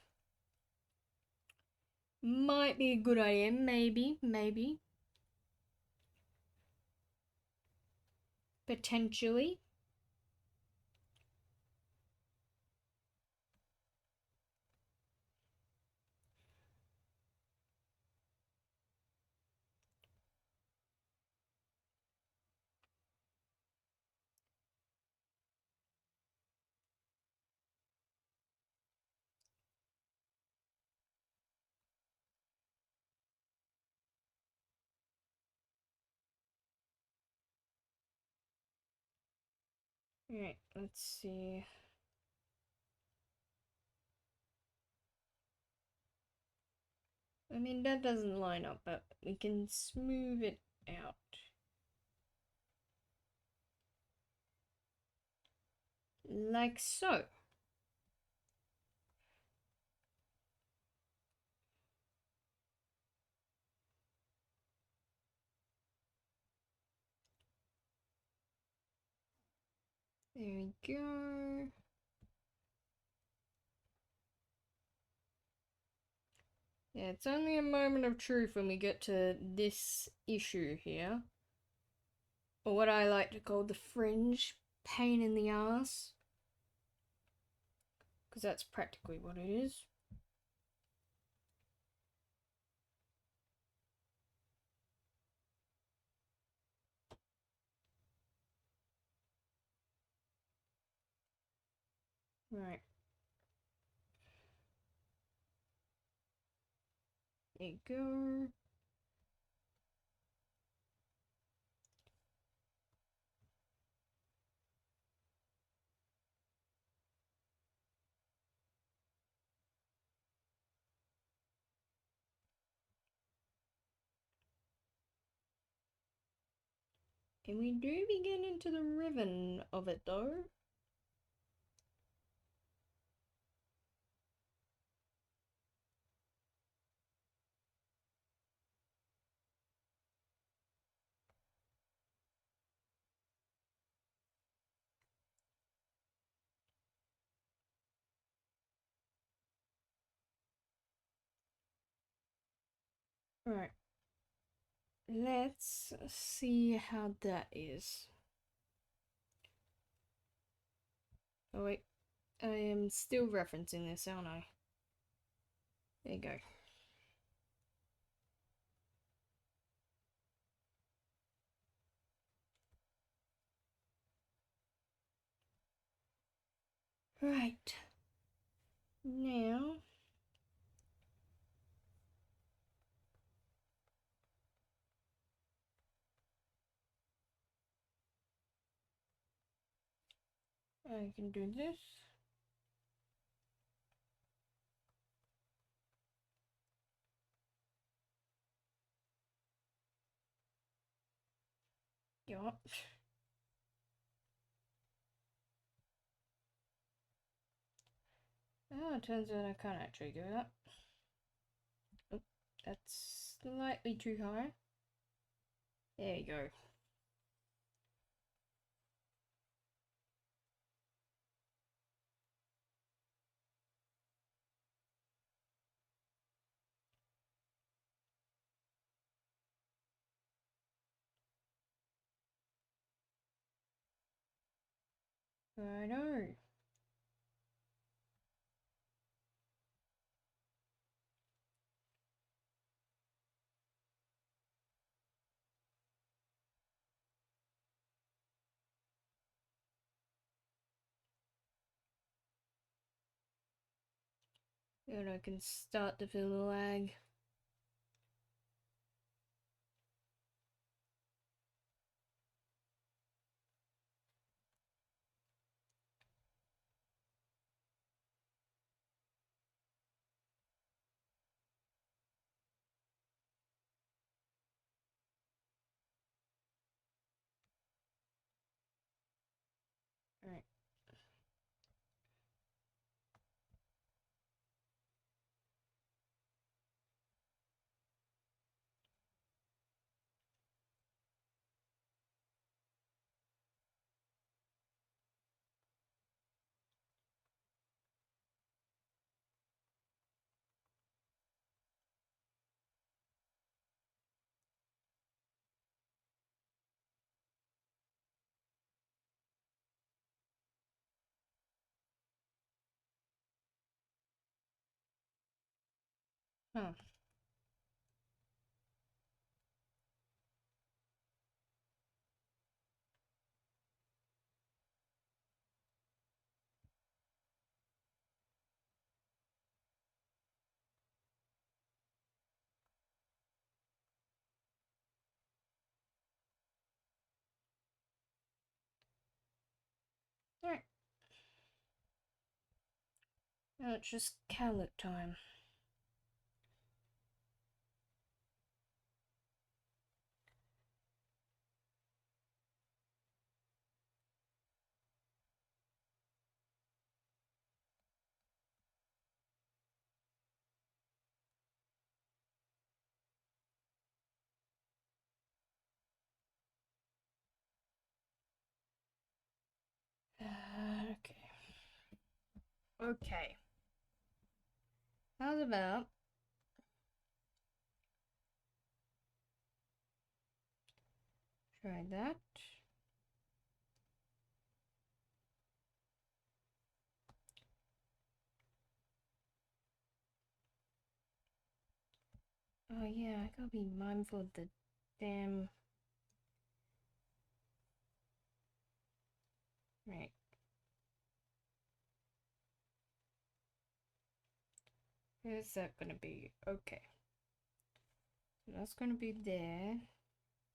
Speaker 1: Might be a good idea, maybe. Potentially. Alright, let's see. I mean, that doesn't line up, but we can smooth it out. Like so. There we go. Yeah, it's only a moment of truth when we get to this issue here. Or what I like to call the fringe pain in the ass. Because that's practically what it is. Right. There you go. And we do begin into the ribbon of it though. Right. Let's see how that is. Oh wait, I am still referencing this, aren't I? There you go. Right. Now... I can do this. Yup. Oh, it turns out I can't actually do that. Oh, that's slightly too high. There you go. Righto. And I can start to feel the lag. Alright. Huh. Alright. Now it's just Cowlick time. Okay. Okay. How's about try that? Oh yeah, I gotta be mindful of the damn. Right. Where's that gonna be? Okay. So that's gonna be there.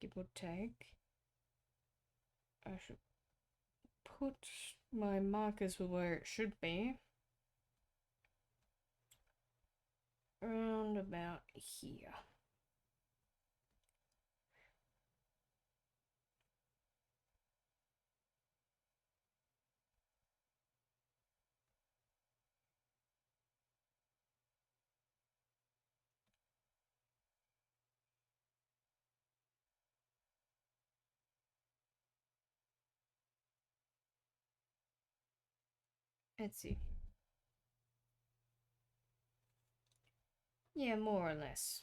Speaker 1: Give or take. I should put my markers where it should be. Around about here. Let's see. Yeah, more or less.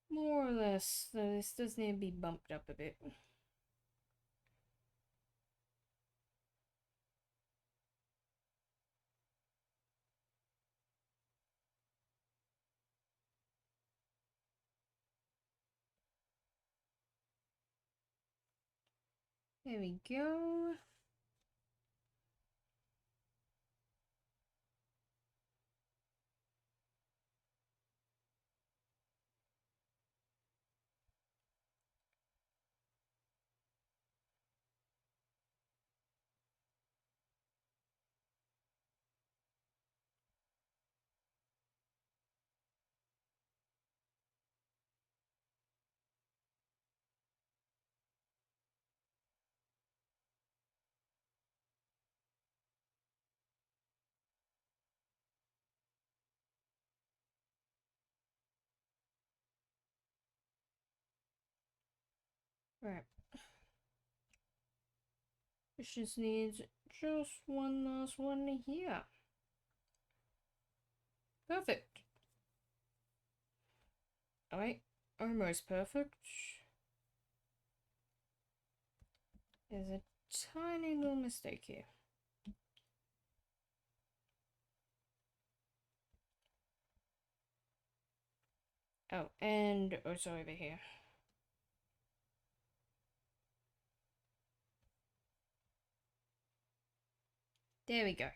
Speaker 1: More or less. Though this does need to be bumped up a bit. There we go. It just needs just one last one here. Perfect. Alright, almost perfect. There's a tiny little mistake here. Oh, and also over here. There we go.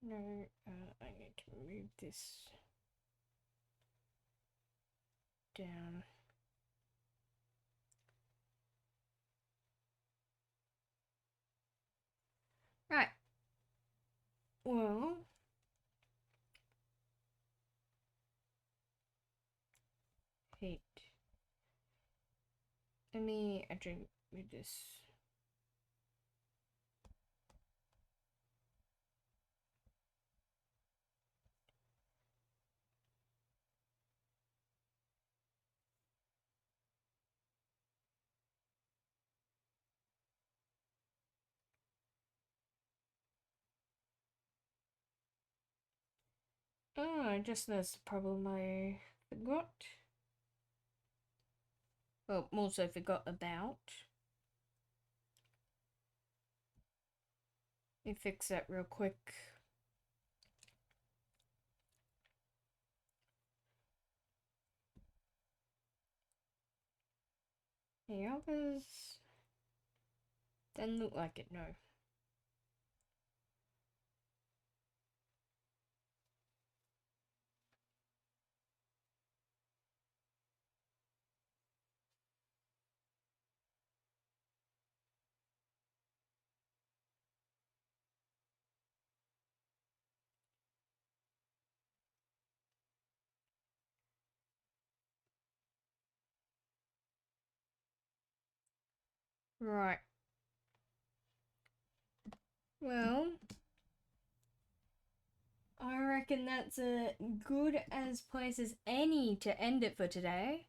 Speaker 1: No, I need to move this down. Right. Well, heat. Let me actually move this. Oh, I just that's the problem I forgot. Well, also forgot about. Let me fix that real quick. The others doesn't look like it, no. Right. Well, I reckon that's a good as place as any to end it for today.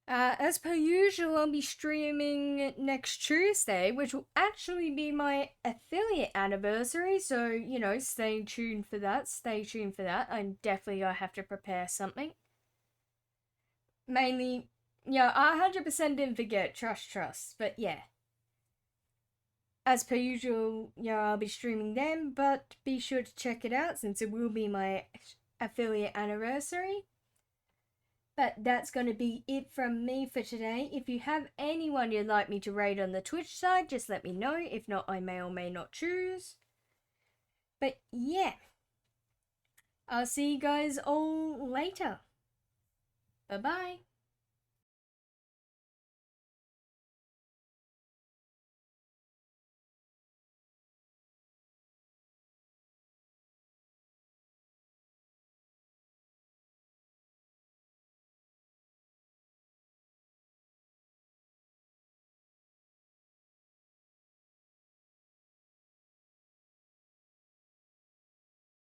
Speaker 1: As per usual, I'll be streaming next Tuesday, which will actually be my affiliate anniversary. So, you know, stay tuned for that. Stay tuned for that. I'm definitely gonna have to prepare something. Mainly, yeah, I 100% didn't forget. Trust. But yeah. As per usual, yeah, I'll be streaming them, but be sure to check it out since it will be my affiliate anniversary. But that's going to be it from me for today. If you have anyone you'd like me to raid on the Twitch side, just let me know. If not, I may or may not choose. But yeah, I'll see you guys all later. Bye bye.